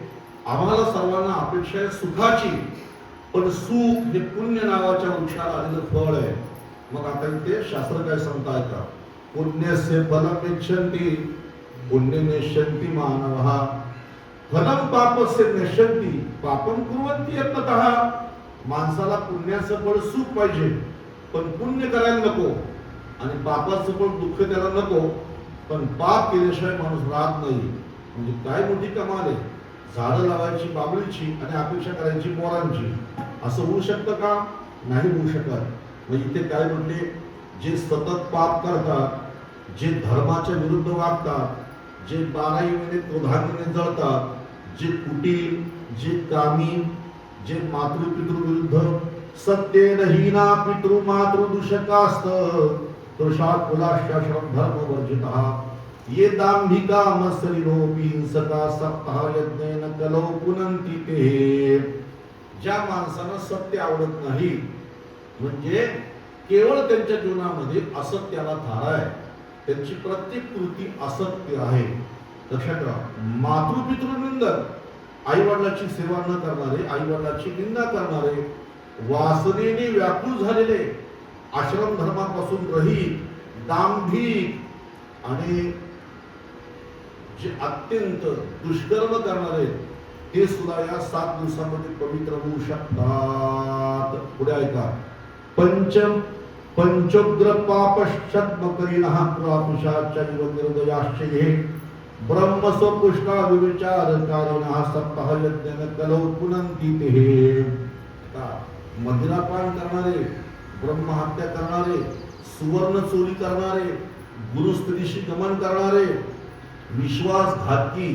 आम्हाला सर्वांना अपेक्षा आहे सुखाची, पण सुख हे पुण्य नावाच्या वृक्षाला आलेलं फळ आहे. मग आता इथे शास्त्र काय सांगताय का, पुण्यस्य फलम इच्छन्ति पुण्य नेष्यन्ति मानवः फलम पापस्य नेष्यन्ति पापम कुर्वन्ति यत्नतः. माणसाला पुण्याचं फळ सुख पाहिजे पण पुण्य करायला नको, आणि पापाचं फळ दुःख त्याला नको, पण पाप केल्याशिवाय माणूस राहत नाही. म्हणजे काय मोठी कमाल आहे, झाडं लावायची बाबळीची आणि अपेक्षा करायची मोरांची. असं होऊ शकतं का, नाही होऊ शकत. मग इथे काय म्हटले, जे सतत पाप करतात, जे धर्माच्या विरुद्ध वागतात, जे 12 महिने क्रोधाग्नीने जळतात, जे कुटील, जे कामी, जे मातृपितृ विरुद्ध सत्येन हीना पितृ मातृ दूषकास्त दोषात कुलाश्च धर्म वर्जितः ये दांभिका मत्सरिनोपि हिंसका सप्ताह यज्ञेन कलौ पुनंती ते. ज्या माणसांना सत्य आवडत नाही, म्हणजे केवळ त्यांच्या जीवनामध्ये असत्याला थारा आहे, त्यांची प्रत्येक कृती असत्य आहे. लक्षात ठेवा, मातृपितृनिंदक, आई वडिलांची सेवा न करणारे, आई वडिलांची निंदा करणारे, वासनेने व्याकुळ झालेले, आश्रम धर्मापासून रहित, दांभिक आणि जे अत्यंत दुष्कर्म करणारे, ते सुद्धा या 7 दिवसांमध्ये पवित्र होऊ शकतात. पुढे ऐका, पंचोग्र पापश्चत्मकरिणः पुरापुषाच्चैव निर्दयाश्चये ब्रह्मस्वपुष्टा विविचारकारिणः सप्ताह यज्ञेन कलौ पुनन्ति ते. मदिरापान करणारे, ब्रह्महत्या करणारे, सुवर्ण चोरी करणारे, गुरुस्त्रीशी गमन करणारे, विश्वासघातकी,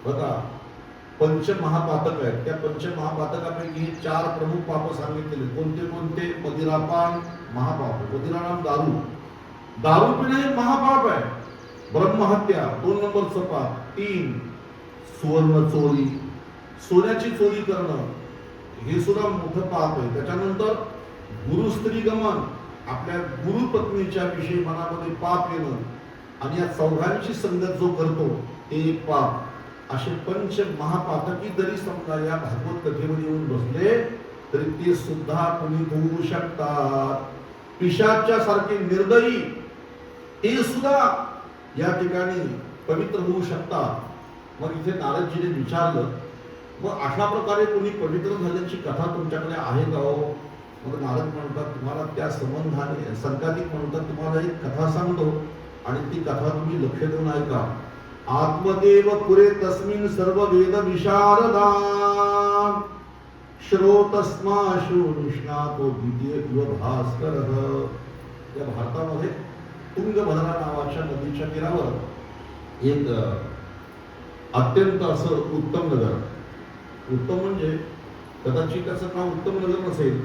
बघा पंचमहापातक आहेत. त्या पंचमहापातकापैकी 4 प्रमुख पाप सांगितलेले. कोणते कोणते? मदिरापान महापाप, मदिरानाम दारू, दारू पिणे हे महापाप आहे. ब्रह्महत्या 2 नंबरचं पाप. 3 सुवर्ण चोरी, सोन्याची चोरी करणं, हे सुद्धा मोठं पाप आहे. त्याच्यानंतर गुरुस्त्री गमन, आपल्या गुरुपत्नीच्या विषयी मनामध्ये पाप येणं, आणि या चौघांची संगत जो करतो ते एक पाप. असे पंच महापातकी जरी समजा या भागवत कथेमध्ये येऊन बसले तरी ते सुद्धा पुनीत होऊ शकतात. पिशाच्या सारखे निर्दयी ते सुद्धा या ठिकाणी पवित्र होऊ शकतात. मग इथे नारदजीने विचारलं, मग अशा प्रकारे कोणी पवित्र झाल्याची कथा तुमच्याकडे आहे का हो? मग नारद म्हणतात, तुम्हाला त्या संबंधाने संकादिक म्हणतात, तुम्हाला एक कथा सांगतो आणि ती कथा तुम्ही लक्ष देऊन ऐका. आत्मदेव पुरे तस्मिन् सर्व वेद विशारदा श्रोतस्माशु निष्णातो द्वितीय इव भास्करः. या भारतामध्ये तुंगभद्रा नावाच्या नदीच्या तीरावर एक अत्यंत असं उत्तम नगर, उत्तम म्हणजे कदाचित त्याचं नाव उत्तम नगर नसेल,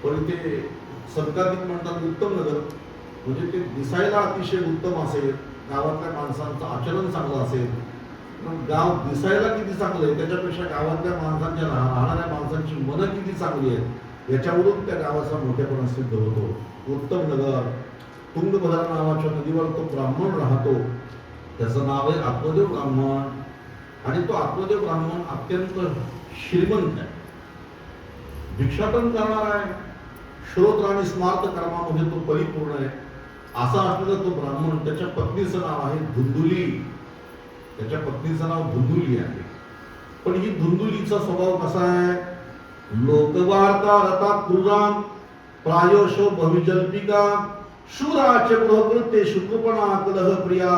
पण ते संकादिक म्हणतात उत्तम नगर, म्हणजे ते दिसायला अतिशय उत्तम असेल, गावातल्या माणसांचं आचरण चांगलं असेल. पण गाव दिसायला किती चांगलं आहे त्याच्यापेक्षा गावातल्या माणसांच्या राहणाऱ्या माणसांची मनं किती चांगली आहेत याच्यावरून त्या गावाचा मोठेपणा सिद्ध होतो. उत्तम नगर, तुंगभद्रा नावाच्या नदीवर तो ब्राह्मण राहतो, त्याचं नाव आहे आत्मदेव ब्राह्मण. आणि तो आत्मदेव ब्राह्मण अत्यंत श्रीमंत आहे, भिक्षाटन करणार आहे, श्रोत्र आणि स्मार्त कर्मामध्ये तो परिपूर्ण आहे. असा असलेला तो ब्राह्मण, त्याच्या पत्नीचं नाव आहे धुंदुली, त्याच्या पत्नीचं नाव धुंदुली आहे. पण ही धुंदुलीचा स्वभाव कसा आहे? लोकवार्ता रता क्रूराम प्रायोशो भविजल्पिका शूराचे गृहकृत्ये शुक्रपणा कलह प्रिया.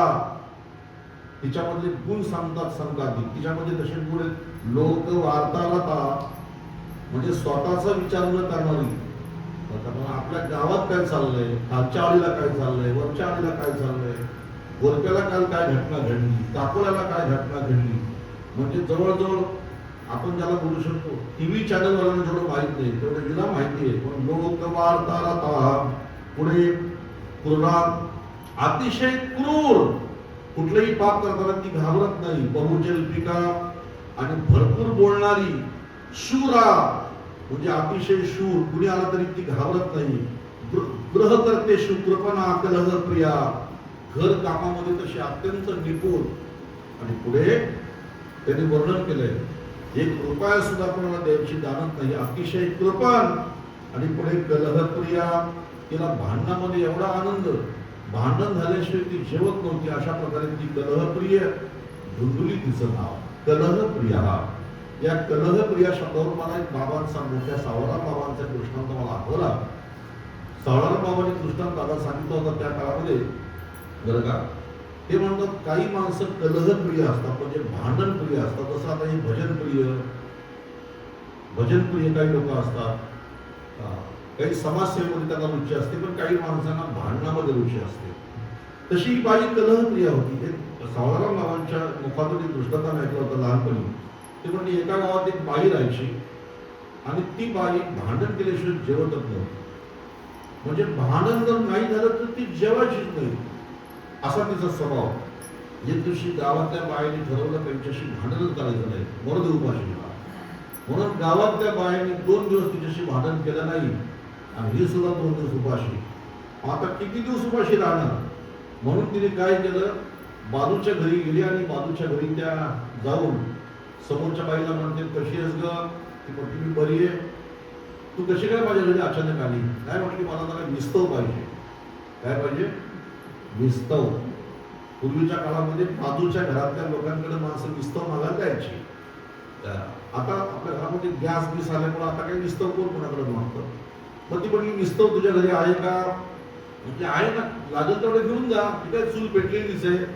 तिच्यामधले गुण सांगतात संकादिक, तिच्यामध्ये तसे गुण आहेत. लोकवार्ता रता म्हणजे स्वतःचा विचार न करणारी, आपल्या गावात काय चाललंय, खालच्या आळीला काय चाललंय, वरच्या आळीला काय चाललंय, गोरक्याला काल काय घटना घडली, काकोल्याला काय घटना घडली, म्हणजे जवळजवळ आपण ज्याला बोलू शकतो टीव्ही चॅनल वाल्यांना जेवढं माहित नाही तेवढं हिला माहिती आहे. पण लोकवार्ता पुढे क्रूरात, अतिशय क्रूर, कुठलंही पाप करताना ती घाबरत नाही. बहुजल्पिका आणि भरपूर बोलणारी. शूरा म्हणजे अतिशय शूर, कुणी आला तरी ती घाबरत नाही. ग्रह करते शुक्रपणा कलह प्रिया, घर कामामध्ये तशी अत्यंत निपुण. आणि पुढे त्यांनी वर्णन केलंय, एक रुपया सुद्धा कोणाला द्यायची दानत नाही, अतिशय कृपण. आणि पुढे कलह प्रिया, तिला भांडणामध्ये एवढा आनंद, भांडण झाल्याशिवाय ती जेवत नव्हती, अशा प्रकारे ती कलहप्रिय. धुंदुली तिचं नाव, कलहप्रिया. या कलहप्रिया शब्दावर मला एक बाबांचा, मोठ्या सावळाराम बाबांचा दृष्टांत मला आठवला. सावळाराम बाबांनी दृष्टांत दादा सांगितलं होतं त्या काळामध्ये, बरं का, ते म्हणतात काही माणसं कलहप्रिय असतात, म्हणजे भांडणप्रिय असतात. तसं आता हे भजनप्रिय काही लोक असतात, काही समाजसेवेमध्ये त्यांना रुची असते, पण काही माणसांना भांडणामध्ये रुची असते. तशी ही बाई कलहप्रिय होती. हे सावळाराम बाबांच्या मुखातून एक दृष्टांत ऐकलं होतं लहानपणी. ते म्हणजे एका गावात एक बाई राहायची आणि ती बाई भांडण केल्याशिवाय जेवतच नव्हती. म्हणजे भांडण जर नाही झालं तर ती जेवायचीच नाही, असा तिचा स्वभाव. एक दिवशी गावातल्या बाईने ठरवलं त्यांच्याशी भांडणच करायचं नाही, मरद उपाशीला. म्हणून गावातल्या बाईने 2 दिवस तिच्याशी भांडण केलं नाही आणि ही सुद्धा 2 दिवस उपाशी. आता किती दिवस उपाशी राहणार, म्हणून तिने काय केलं, बाजूच्या घरी गेली आणि बाजूच्या घरी त्या जाऊन समोरच्या बाईला म्हणते, कशी आहेस ग? ती म्हटली, मी बरी आहे. तू कशी काय माझ्या घरी अचानक आली? काय म्हटली, मला जरा विस्तव पाहिजे. काय पाहिजे? विस्तव. पूर्वीच्या काळामध्ये बाजूच्या घरातल्या लोकांकडे माणसं विस्तव मागायला जायची. आता आपल्या घरामध्ये गॅस बीस आल्यामुळे आता काही विस्तव कोण कोणाकडे मागतं. मग ती म्हटली, विस्तव तुझ्या घरी आहे का? म्हणजे आहे ना, लागेल तेवढे घेऊन जा, ती काय चूल पेटलेलीच आहे.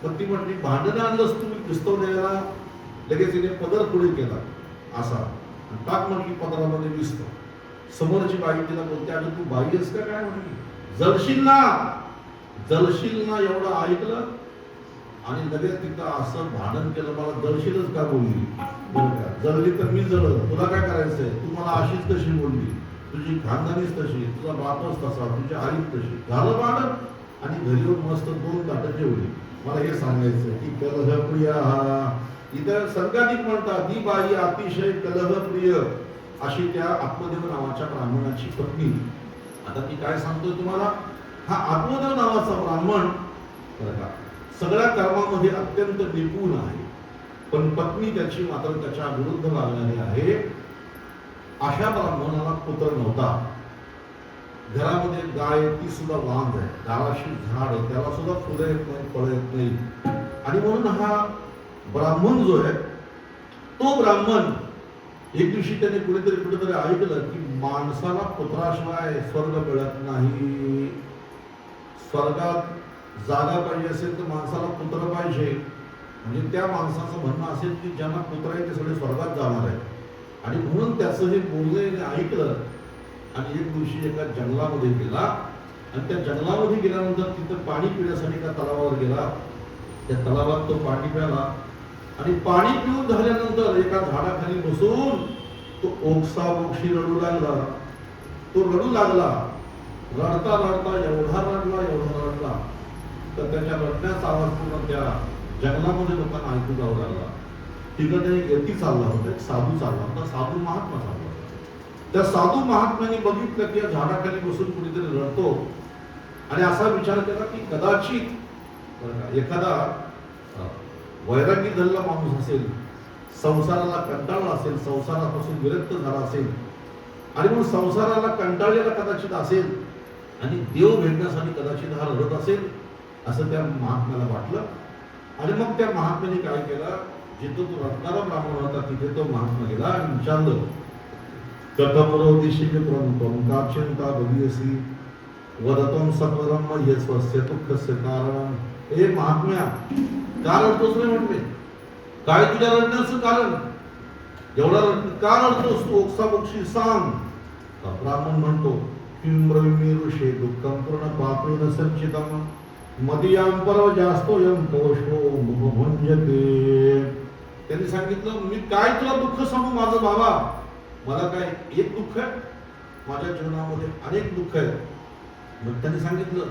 मग ती म्हटली, भांडणं आणलंच तुम्ही विस्तव द्यायला? लगेच तिने पदर पुढे केला असा, टाक म्हटली पदरामध्ये विस्तव. समोरची बाई तिला बोलते, अगं तू बाई आहेस का काय? म्हटली, जळशील ना, जळशील ना, एवढं ऐकलं आणि लगेच तिथं असं भांडण केलं, मला जळशीलच का बोलली? बरं का, जळली तर मी जळलं, तुला काय करायचंय? तू मला अशीच कशी बोलली? तुझी खानदानीच तशी, तुझा बापच तसा, तुझी आईच तशी. झालं भांडण आणि घरी येऊन मस्त 2 ताटं जेवली. मला हे सांगायचं की कलहप्रिय इथं संघाधिक म्हणतात, ही बाई अतिशय कलहप्रिय अशी त्या आत्मदेव नावाच्या ब्राह्मणाची पत्नी. आता ती काय सांगतोय तुम्हाला, हा आत्मदेव नावाचा ब्राह्मण बरं का सगळ्या कर्मामध्ये अत्यंत निपुण आहे, पण पत्नी त्याची मात्र त्याच्या विरुद्ध वागणारी आहे. अशा ब्राह्मणाला पुत्र नव्हता. घरामध्ये गाय, ती सुद्धा वांग आहे, दाराशी झाड आहे, त्याला सुद्धा फुलं येत नाही, फळं येत नाही. आणि म्हणून हा ब्राह्मण जो आहे, तो ब्राह्मण एक दिवशी त्याने कुठेतरी ऐकलं की माणसाला पुत्राशिवाय स्वर्ग मिळत नाही. स्वर्गात जागा पाहिजे असेल तर माणसाला पुत्र पाहिजे. म्हणजे त्या माणसाचं म्हणणं असेल की ज्यांना पुत्र आहे ते सगळे स्वर्गात जाणार आहे. आणि म्हणून त्याचं हे बोलणं ऐकलं आणि एक दिवशी एका जंगलामध्ये गेला आणि त्या जंगलामध्ये गेल्यानंतर तिथं पाणी पिण्यासाठी एका तलावावर गेला. त्या तलावात तो पाणी प्याला आणि पाणी पिऊन झाल्यानंतर एका झाडाखाली बसून तो ओक्साबोक्षी रडू लागला. तो रडू लागला, रडता रडता एवढा रडला तर त्याच्या रडण्याचा आवाज पूर्ण त्या जंगलामध्ये लोकांना ऐकू जाऊ लागला. तिकडे एक यती चालला होता, एक साधू चालला होता, साधू महात्मा चालला होता. त्या साधू महात्म्याने बघितलं की या झाडाखाली बसून कुणीतरी रडतो आणि असा विचार केला की कदाचित एखादा वैरागी झालेला माणूस असेल, संसाराला कंटाळला असेल, संसारापासून विरक्त झाला असेल आणि मग संसाराला कंटाळलेला कदाचित असेल आणि देव भेटण्यासाठी कदाचित हा रडत असेल असं त्या महात्म्याला वाटलं. आणि मग त्या महात्म्याने काय केलं, जिथं तो रत्नारा ब्राह्मण होता तिथे तो महात्मा गेला आणि विचारलं, कथमरो दिशिमित्रम त्वं का चिंता भवियसी वदतं सत्वरम यस्वस्य दुःखस्य कारण. हे महात्म्या, का रडतोस रे? म्हटले, काय तुझ्या रडण्याचं कारण? एवढा का रडतोस तू? ओक्साबोक्षी सांग. ब्राह्मण म्हणतो, किं ऋषे दुःखं पूर्ण पापेन संचितम मदीयां परव जास्तो यं कोशो मुभुंजते. त्यांनी सांगितलं, मी काय तुला दुःख सांगू माझं बाबा? मला काय एक दुःख आहे? माझ्या जीवनामध्ये अनेक दुःख आहेत. मग त्यांनी सांगितलं,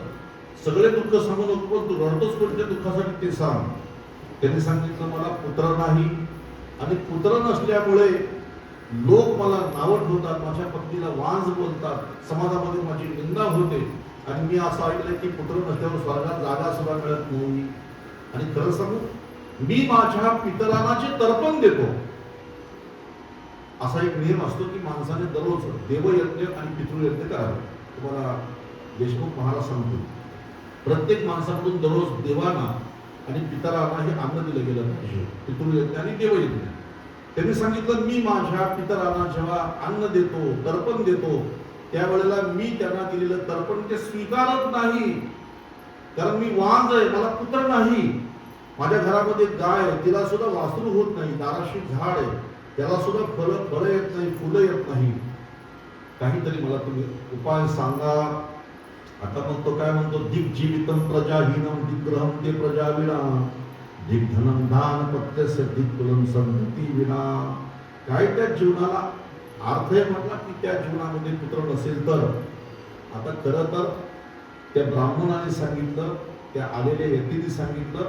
सगळे दुःख सांगू नको, तू रडतोस कोणत्या दुःखासाठी ते सांग. त्यांनी सांगितलं, मला पुत्र नाही आणि पुत्र नसल्यामुळे लोक मला नावं ठेवतात, माझ्या पत्नीला वांज बोलतात, समाजामध्ये माझी निंदा होते आणि मी असं ऐकलंय की पुत्र नसल्यावर स्वर्गात जागा सुद्धा मिळत नाही. आणि खरं सांगू, मी माझ्या पितरांचे तर्पण देतो. असा एक नियम असतो की माणसाने दररोज देवयज्ञ आणि पितृयज्ञ करावे. तुम्हाला देशमुख महाराज सांगतो, प्रत्येक माणसाकडून दररोज देवांना आणि पितरांना हे अन्न दिलं गेलं पाहिजे, पितृयज्ञ आणि देवयज्ञ. त्यांनी सांगितलं, मी माझ्या पितरांना जेव्हा अन्न देतो, तर्पण देतो, त्यावेळेला मी त्यांना दिलेलं तर्पण ते स्वीकारत नाही, कारण मी वांज आहे, मला पुत्र नाही. माझ्या घरामध्ये गाय आहे, तिला सुद्धा वासरू होत नाही, दाराशी झाड आहे, त्याला सुद्धा फळं येत नाही, फुलं येत नाही. काहीतरी मला तुम्ही उपाय सांगा. आता मग तो काय म्हणतो, दिग्जीवितम प्रजाहीनम दिग्रहम ते प्रजाविना दिग्धनं दान पत्यस्य दिक्कुलं संतती विना. काय त्या जीवनाला अर्थ आहे म्हटला की त्या जीवनामध्ये पुत्र नसेल तर. आता खरं तर त्या ब्राह्मणाने सांगितलं, त्या आलेल्या व्यक्तीने सांगितलं,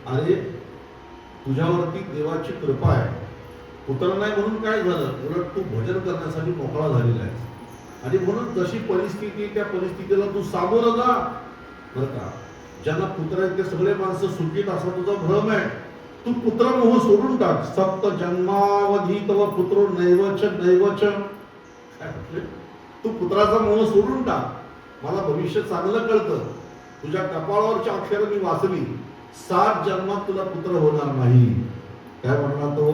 अरे तुझ्यावरती देवाची कृपा आहे, पुत्र नाही म्हणून काय झालं, उलट तू भजन करण्यासाठी मोकळा झालेला आहेस. आणि म्हणून जशी परिस्थिती त्या परिस्थितीला तू सामोरं जा. बरं का, ज्यांना पुत्र आहेत ते सगळे माणसं सुखीत असा तुझा भ्रम आहे. तू पुत्र मोह सोडून टाक. सप्त जन्मावधी तव पुत्रो नैवच नैवच. काय म्हटले? तू पुत्राचा मोह सोडून टाक. मला भविष्य चांगलं कळतं. तुझ्या कपाळावरची अक्षरं मी वाचली. 7 जन्मात तुला पुत्र होणार नाही. काय म्हणला तो?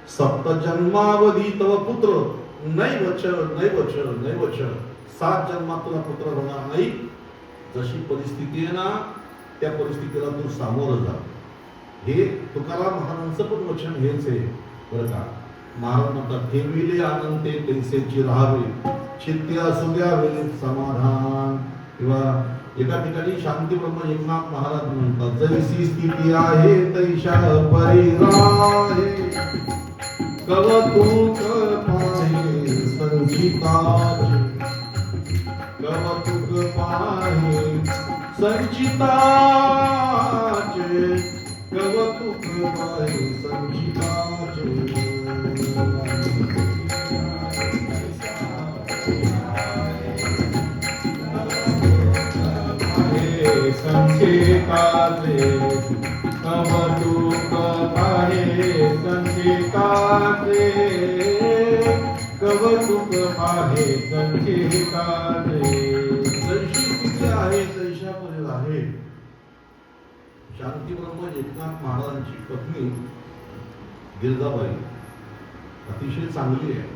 सप्त जन्मावधी तव पुत्र नैवच नैवच नैवच. 7 जन्मात तुला पुत्र होणार नाही. जशी परिस्थिती आहे ना, त्या परिस्थितीला तू सामोरं जा. हे तुकाराम महाराजांचं पण वचन हेच आहे. बरं का, महाराज म्हणतात, ठेविले आनंदे तैसेची राहावे, चित्ती असू द्यावे समाधान. किंवा एका ठिकाणी शांती ब्रह्म एकनाथ महाराज म्हणतात, जैसी स्थिती आहे तैशा परिराहे, कवतुक पाहे संचिताचे, कवतुक पाहे संचिताचे, कवतुक पाहे संचिताचे. संचिताचे कवतुक पाहे संचिताचे, कवतुक पाहे संचिताचे. जशी स्थिती आहे तैशा परी आहे. शांती ब्रह्म एकनाथ महाराजांची पत्नी गिरजाबाई अतिशय चांगली आहे.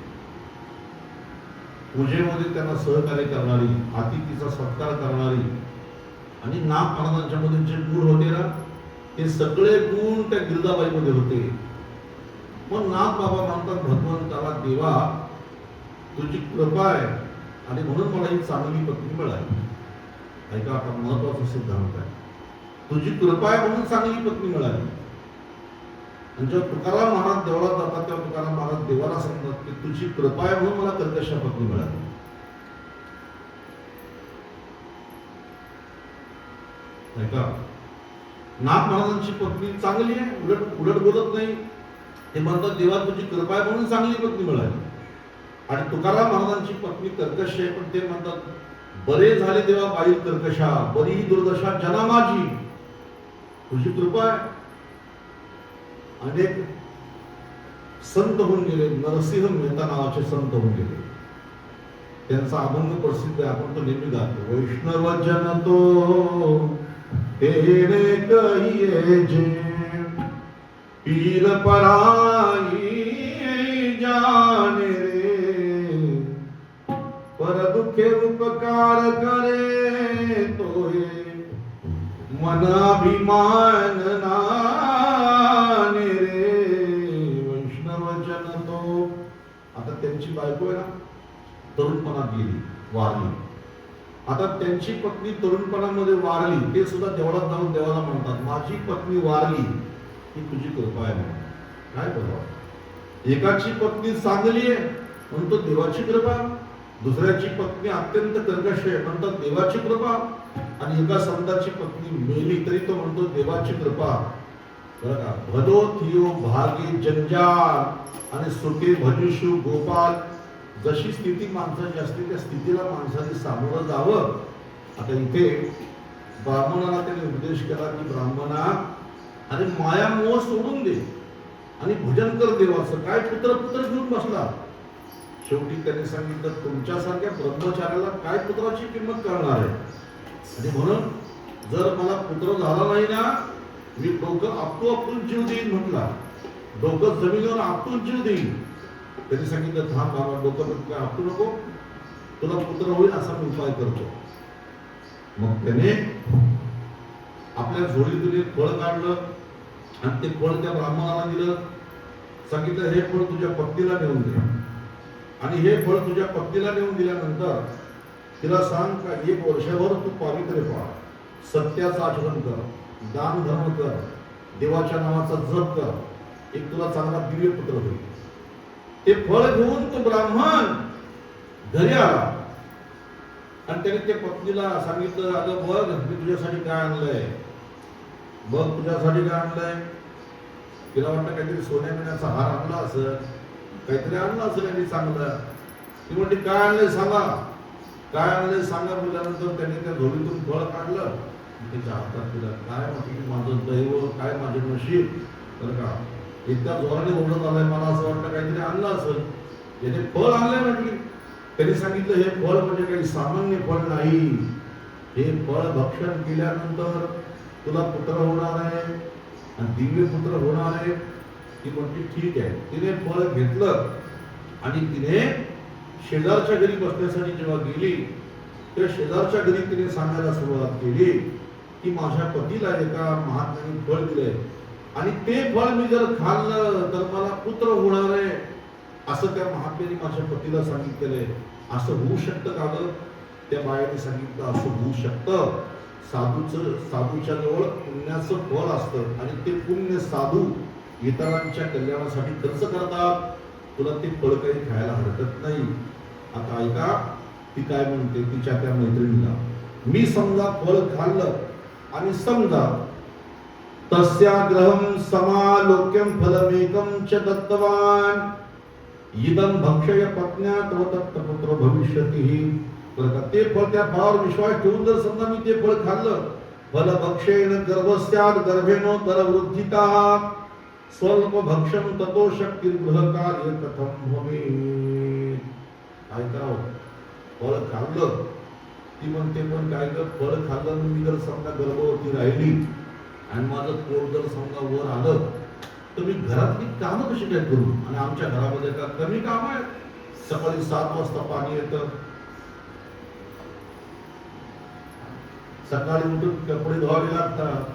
पूजेमध्ये त्यांना सहकार्य करणारी, अतिथीचा सत्कार करणारी, आणि नाथ महाराजांच्या मध्ये जे गुण होते ना, ते सगळे गुण त्या गिरजाबाईमध्ये होते. मग नाथ बाबा म्हणतात भगवंताला, देवा तुझी कृपा आहे आणि म्हणून मला ही चांगली पत्नी मिळाली. ऐका, आता महत्वाचा सिद्धांत आहे. तुझी कृपा आहे म्हणून चांगली पत्नी मिळाली. आणि जेव्हा तुकाराम महाराज देवळात जातात तेव्हा तुकाराम महाराज देवाला सांगतात की तुझी कृपा आहे म्हणून मला कर्कश पत्नी मिळाली. ऐका, नाथ महाराजांची पत्नी चांगली आहे, उलट उलट बोलत नाही. ते म्हणतात देवा तुझी कृपा आहे म्हणून चांगली पत्नी मिळाली. आणि तुकाराम महाराजांची पत्नी कर्कश आहे, पण ते म्हणतात बरे झाले देवा बाई कर्कशा, बरी ही दुर्दशा जना माझी, तुझी कृपा आहे. अनेक संत होऊन गेले. नरसिंह मेहता नावाचे संत होऊन गेले. त्यांचा अभंग प्रसिद्ध आहे, आपण तो नेहमी गातो. वैष्णव जन तो तेरे कहिए जे, पीर पराई जाने रे, पर दुखे उपकार करे तोहे, मनाभिमान नाने रे. वैष्णव जन तो. आता त्यांची बायको आहे ना, तरुणपणात गेली, वारली. आता त्यांची पत्नी तरुणपणामध्ये वारली. ते सुद्धा देवळात जाऊन देवाला म्हणतात, माझी पत्नी वारली, ही तुझी कृपा आहे म्हणून. काय बघा, एकाची पत्नी चांगली आहे म्हणतो देवाची कृपा, दुसऱ्याची पत्नी अत्यंत कर्कश आहे म्हणतात देवाची कृपा, आणि एका संताची पत्नी मेली तरी तो म्हणतो देवाची कृपा. बरं का, भदो थियो भागी जंजाळ आणि सुखे भजुषु गोपाल. जशी स्थिती माणसाची असते त्या स्थितीला माणसाने सामोरं जावं. आता इथे ब्राह्मणाला त्याने उपदेश केला की ब्राह्मणा, अरे माया मोह सोडून दे आणि भजन कर देवाचं. काय पुत्र पुत्र घेऊन बसला. शेवटी त्याने सांगितलं तुमच्यासारख्या ब्रह्मचार्याला काय पुत्राची किंमत कळणार आहे. आणि म्हणून जर मला पुत्र झाला नाही ना, मी डोकं आपटून जीव देईन म्हटला. डोकं जमिनीवर आपटून जीव देईन. त्यांनी सांगितलं थांब बाबा, डोकं काय आपटू नको, तुला पुत्र होईल असा मी उपाय करतो. मग त्याने आपल्या झोळीतून एक फळ काढलं आणि ते फळ त्या ब्राह्मणाला दिलं. सांगितलं हे फळ तुझ्या पत्नीला नेऊन दे. आणि हे फळ तुझ्या पत्नीला नेऊन दिल्यानंतर तिला सांग का 1 वर्षभर तू पावित्र्य पाळ, सत्याचं आचरण कर, दान धर्म कर, देवाच्या नावाचा जप कर, एक तुला चांगला दिव्य पुत्र होईल. ते फळ घेऊन तो ब्राह्मण घरी आला आणि त्याने त्या पत्नीला सांगितलं, अगं बघ मी तुझ्यासाठी काय आणलंय, बघ तुझ्यासाठी काय आणलंय. तिला वाटलं काहीतरी सोन्या बिण्याचा हार आणला असेल, काहीतरी आणलं असेल यांनी चांगलं. ती म्हणते काय आणलंय सांगा, काय आणलंय सांगा. बोलल्यानंतर त्याने त्या झोळीतून फळ काढलं, त्याच्या हातात दिलं. काय म्हटलं, माझं दैव, काय माझे नशीब. बरं का, इतक्या जोराने ओढत आलाय, मला असं वाटलं काहीतरी आणलं असेल. याने फळ आणलंय म्हटली. त्यांनी सांगितलं हे फळ म्हणजे काही सामान्य फळ नाही, हे फळ भक्षण केल्यानंतर तुला पुत्र होणार आहे आणि दिव्य पुत्र होणार आहे. ती म्हणते ठीक आहे. तिने फळ घेतलं आणि तिने शेजारच्या घरी बसण्यासाठी जेव्हा गेली, त्या शेजारच्या घरी तिने सांगायला सुरुवात केली की माझ्या पतीला एका महात्म्याने फळ दिलंय आणि ते फळ मी जर खाल्लं तर मला पुत्र होणार आहे, असं त्या महात्म्याने माझ्या पतीला सांगितलेलं आहे. असं होऊ शकतं का गं? त्या बायाने सांगितलं असं होऊ शकतं. साधूच्या जवळ पुण्याचं फळ असतं आणि ते पुण्य साधू इतरांच्या कल्याणासाठी खर्च करतात. तुला ते फळ काही खायला हरकत नाही. आता ऐका ती काय म्हणते तिच्या त्या मैत्रिणीला, मी समजा फळ खाल्लं आणि समजा तस्याग्रहं समालोक्यं फलमेकं च दत्तवान इदं भक्षय पत्न्या तव दत्तपुत्र भविष्यति. ते फळ, त्या फळावर विश्वास ठेवून जर समजा मी ते फळ खाल्लं, फल भक्षेन गर्भस्यात् गर्भेनो तरवृद्धिता स्वल्प भक्षण ततो शक्ती गृहकार्य कथम भवेत्. ऐका, फळ खाल्लं, ती म्हणते पण काय ग, फळ खाल्लं मी जर समजा गर्भवती राहिली आणि माझं पोट जर समजा वर आलं तर मी घरातली कामं कशी काय करू? आणि आमच्या घरामध्ये का कमी काम आहे? सकाळी 7 वाजता पाणी येतं, सकाळी उठून कपडे धुवावे लागतात,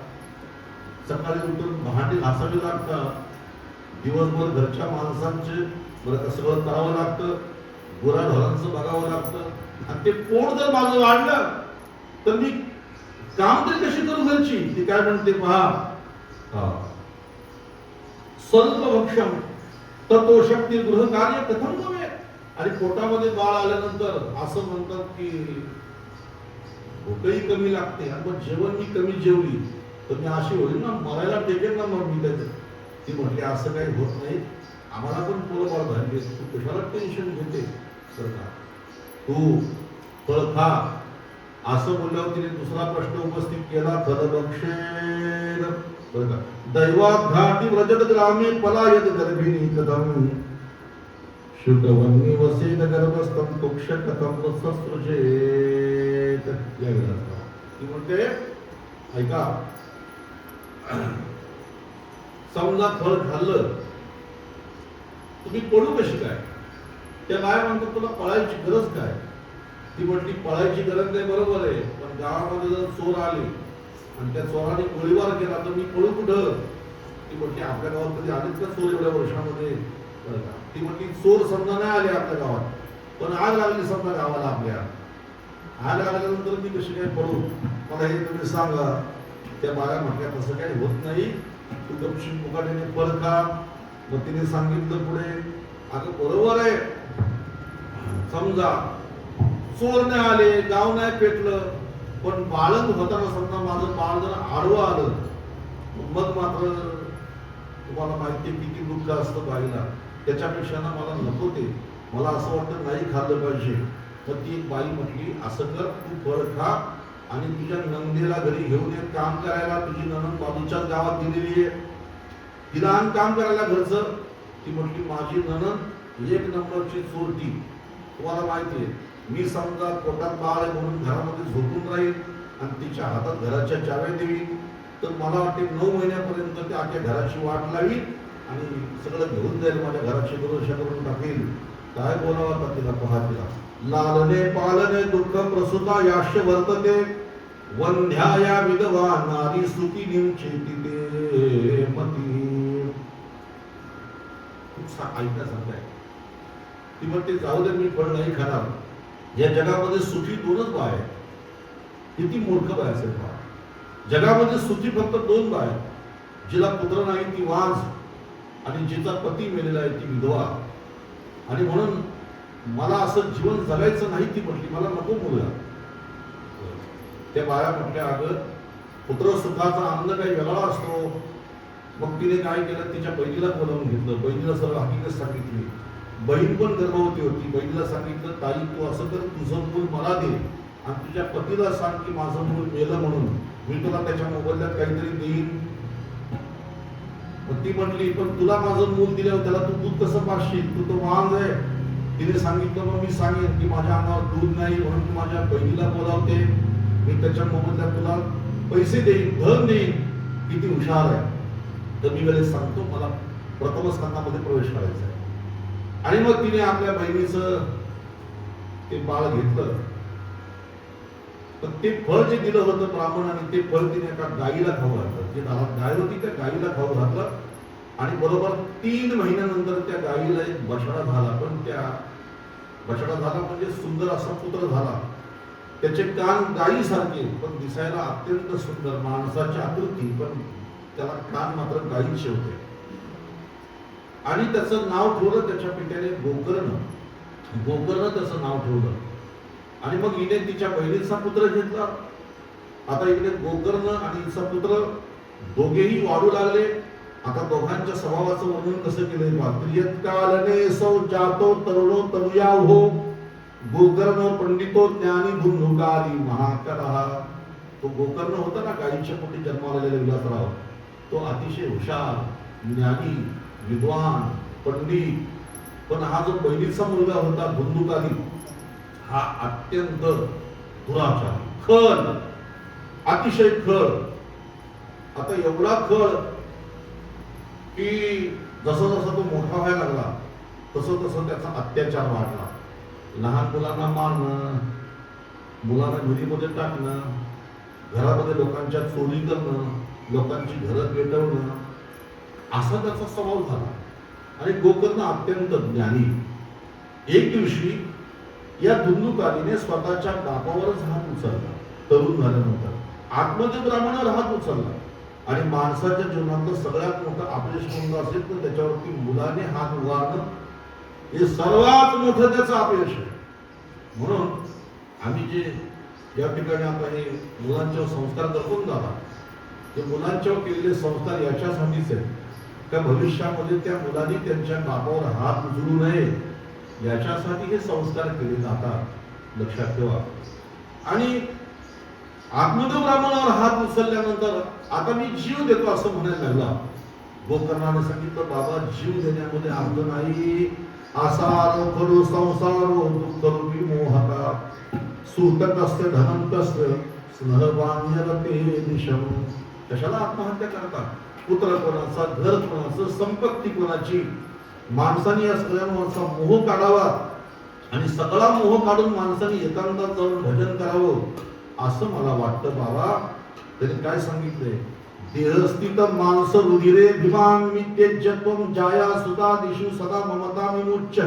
सकाळी उठून भांडी घासावी लागतात, दिवसभर घरच्या माणसांचे बरं सगळं करावं लागतं, गुराढोरांचं बघावं लागतं. आणि ते पोट जर माझं वाढलं तर मी काम तरी कशी करू घरची? ती काय म्हणते पहा, स्वल्प भक्षण ततो शक्ती गृहकार्य कथम भवेत्. आणि पोटामध्ये बाळ आल्यानंतर असं म्हणतात की भूकही कमी लागते आणि मग जेवण मी कमी जेवली तर मी अशी होईल ना, मरायला टेकेल ना मग मी त्याचं. ती म्हटली असं काही होत नाही, आम्हाला पण पोरं बाळ झाली, तू कशाला टेन्शन घेते, तर का तू फळ खा. असं बोलल्यावर तिने दुसरा प्रश्न उपस्थित केला, फलभक्षेन बरं का, दैवाघाटी व्रजत ग्रामे पलायत गर्भिणी कथम शुकवन्नी वसेत गर्भस्थं तुक्ष कथम ससृजेत. या विधानाला ती म्हणते ऐका, समजा फळ खाल्लं तुम्ही पळू कशी काय? त्या बाय म्हणतात तुला पळायची गरज काय? ती म्हटली पळायची गरज नाही, बरोबर आहे, पण गावामध्ये जर चोर आले आणि त्या चोराने गोळीबार केला तर मी पळू कुठं? ती म्हटली आपल्या गावात कधी आलेच का चोर एवढ्या वर्षामध्ये? ती म्हटली चोर समजा नाही आले आपल्या गावात, पण आग लागली समजा गावाला आपल्या, आग लागल्यानंतर मी कशी काय पळू? मला हे तुम्ही सांगा. त्या बाया म्हटल्या तसं काही होत नाही, तू गपशीप मुकाट्याने फळ खा. मग तिने सांगितलं पुढे, अगं बरोबर आहे, समजा चोर नाही आले, गाव नाही पेटलं, पण बाळक होताना समजा माझं बाळ जर आडवं आलं मग मात्र तुम्हाला माहिती किती दुःख असतं बाईला. त्याच्यापेक्षा ना मला नको ते, मला असं वाटतं नाही खाल्लं पाहिजे. मग ती एक बाई म्हटली असं कर, तू फळ खा आणि तुझ्या नंदेला घरी घेऊन एक काम करायला. तुझी नणंद बाजूच्याच गावात दिलेली आहे, तिला आण काम करायला घरचं. ती म्हटली माझी नणंद 1 नंबरची चोरटी. तुम्हाला माहिती आहे, मी समजा पोटात बाळ आहे म्हणून घरामध्ये झोपून राहील आणि तिच्या हातात घराच्या चाव्या देवी तर मला वाटते 9 महिन्यापर्यंत त्या आख्या घराची वाट लावी आणि सगळं घेऊन जाईल, माझ्या घराची दुर्दशा करून टाकेल. काय बोलावं आता तिला, पहा तिला. लालने पालने दुःख प्रसूता याश्य वर्तते वंध्याया विधवा नारी सुखी निंचेतिते मती. ऐकण्यासारखं आहे. ती म्हणते जाऊ दे मी फळ नाही खाणार, या जगामध्ये सुखी 2च बाय आहेत. किती मूर्ख बाय असेल पहा, जगामध्ये सुखी फक्त 2 बाय, जिला पुत्र नाही ती वांझ, आणि जिचा पती मेलेला आहे ती विधवा. आणि म्हणून मला असं जीवन जगायचं नाही ती म्हटली, मला नको मुलगा. त्या बाया म्हटल्या, अगं पुत्र सुखाचा आनंद काही वेगळा असतो. मग तिने काय केलं, तिच्या बहिणीला बोलावून घेतलं, बहिणीला सर्व हकीकत सांगितली. बहीण पण गर्भवती होती. बहिणीला सांगितलं, ताई तू असं कर, तुझं मूल मला दे आणि तुझ्या पतीला सांग की माझं मूल मेलं म्हणून मी तुला त्याच्या मोबदल्यात काहीतरी देईन. मग ती म्हटली, पण तुला माझं मूल दिल्यावर त्याला तू दूध कसं पाजशील, तू तो वांझ आहे. तिने सांगितलं, मग मी सांगेन की माझ्या अंगावर दूध नाही म्हणून तू माझ्या बहिणीला बोलावते, मी त्याच्या मोबदल्यात तुला पैसे देईन, धन देईन. किती हुशार आहे. तर मी वेळेस सांगतो, मला प्रथम स्थानामध्ये प्रवेश करायचा आहे. आणि मग तिने आपल्या बहिणीचं ते बाळ घेतलं. तर ते फळ जे दिलं होतं ब्राह्मणाने, ते फळ तिने एका गाईला खाऊ घातलं. जे दारात गाय होती त्या गाईला खाऊ घातलं. आणि बरोबर 3 महिन्यानंतर त्या गाईला एक बछडा झाला. पण त्या बछडा झाला म्हणजे सुंदर असा पुत्र झाला. त्याचे कान गायीसारखे पण दिसायला अत्यंत सुंदर, माणसाची आकृती, पण त्याला कान मात्र गायीचे होते. आणि त्याचं नाव ठेवलं त्याच्या पित्याने गोकर्ण. गोकर्ण त्याचं नाव ठेवलं. आणि मग हिने तिच्या बहिणीचा पुत्र घेतला. आता इकडे गोकर्ण आणि हिचा पुत्र दोघेही वाढू लागले. आता दोघांच्या स्वभावाचं वर्णन कसं केलंय पहा. प्रियत्कालने सौ जातो तरुणो तरुया हो, गोकर्ण पंडितो ज्ञानी धुंधुकारी महाकरहा. तो गोकर्ण होता ना, गायीच्या पोटी जन्माला आलेला विलासराव, तो अतिशय हुशार, ज्ञानी, विद्वान, पंडित. पण हा जो बहिणीचा मुलगा होता धुंधुकारी, हा अत्यंत दुराचारी, खळ, अतिशय खळ. आता एवढा खळ की जसं जसं तो मोठा व्हायला लागला तसं तसं त्याचा अत्याचार वाढला. लहान मुलांना मारणं, मुलांना विहिरीमध्ये टाकणं, घरामध्ये लोकांच्या चोरी करणं, लोकांची घरं पेटवणं, असा त्याचा स्वभाव झाला. आणि गोकर्ण अत्यंत ज्ञानी. एक दिवशी या धुंधुकारीने स्वतःच्या बापावरच हात उचलला. तरुण झाल्यानंतर आत्महत्या ब्राह्मणावर हात उचलला. आणि माणसाच्या जीवनातलं सगळ्यात मोठं अपयश कोणतं असेल तर त्याच्यावरती मुलाने हात उगारणं हे सर्वात मोठं त्याचं अपयश आहे. म्हणून आम्ही जे या ठिकाणी आता हे मुलांच्यावर संस्कार करतो ना, ते मुलांच्यावर केलेले संस्कार याच्यासाठीच आहेत का भविष्यामध्ये त्या मुलांनी त्यांच्या बापावर हात उचलू नये, याच्यासाठी हे संस्कार केले जातात. लक्षात ठेवा. आणि आत्मदेव ब्राह्मणावर हात उचलल्यानंतर आता मी जीव देतो असं म्हणायला लागला. गोकर्णाने सांगितलं, बाबा जीव देण्यामध्ये अर्थ नाही. आसारो खलु संसारो दुःखरूपी मोहका, सूतकस्य धनंतस्य स्नेहवान्यरते दिशम. कशाला आत्महत्या करतात? पुत्र कोणाचा, घर कोणाचं, संपत्ती कोणाची. माणसाने या सगळ्यांवरचा मोह काढावा आणि सगळा मोह काढून माणसाने एकांतात जाऊन भजन करावं असं मला वाटतं बाबा. त्यांनी काय सांगितलंय? देहस्थित मानस रुधिरे भिमान मित्यज्यत्वं जाया सुता दिशु सदा ममता विमुच्य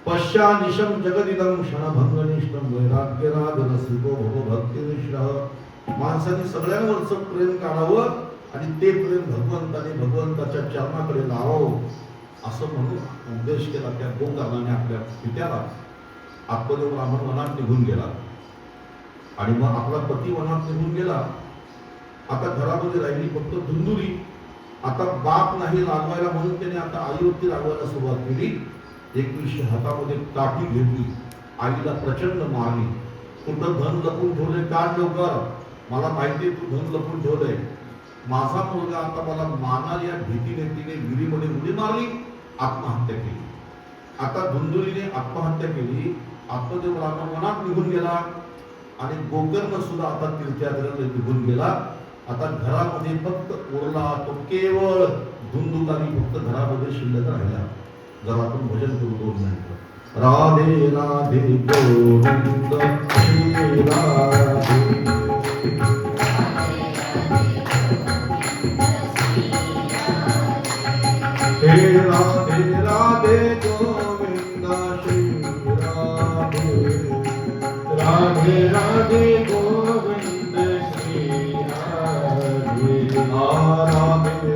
पश्या निशम जगदिदं क्षणभंगनिष्ठं वैराग्य रागरसिको भवभक्तिनिष्ठः. माणसाने सगळ्यांवरचं प्रेम काढावं आणि ते प्रेम भगवंताच्या चरणाकडे लावावं असं म्हणून उपदेश केला. त्या गोकर्णाने आपल्या पित्याला. आत्मदेव ब्राह्मण वनात निघून गेला आणि मग आपला पती वनात निघून गेला. आता घरामध्ये राहिली फक्त धुंदुरी. आता बाप नाही रागवायला म्हणून त्याने आता आईवरती रागवायला सुरुवात केली. एक दिवशी हातामध्ये काठी घेतली, आईला प्रचंड मारली. कुठं धन लपून ठेवले, काढ लवकर, मला माहिती तू धन लपून ठेवलंय. माझा मुलगा आता मला मारणार या भीतीने तिने विहिरीमध्ये उडी मारली, आत्महत्या केली. आता धुंदुरीने आत्महत्या केली. आत्मदेव ब्राह्मण वनात निघून गेला आणि गोकर्ण सुद्धा आता तीर्थयात्रेला निघून गेला. आता घरामध्ये फक्त उरला तो केवळ धुंदुकारी फक्त घरामध्ये शिल्लक राहिला. जरा आपण भजन करू 2 मिनिटं. राधे राधे गोविंद श्री राधे. हे राधे राधे गोविंद श्री राधे. राधे राधे गोविंद श्री राधे. राधे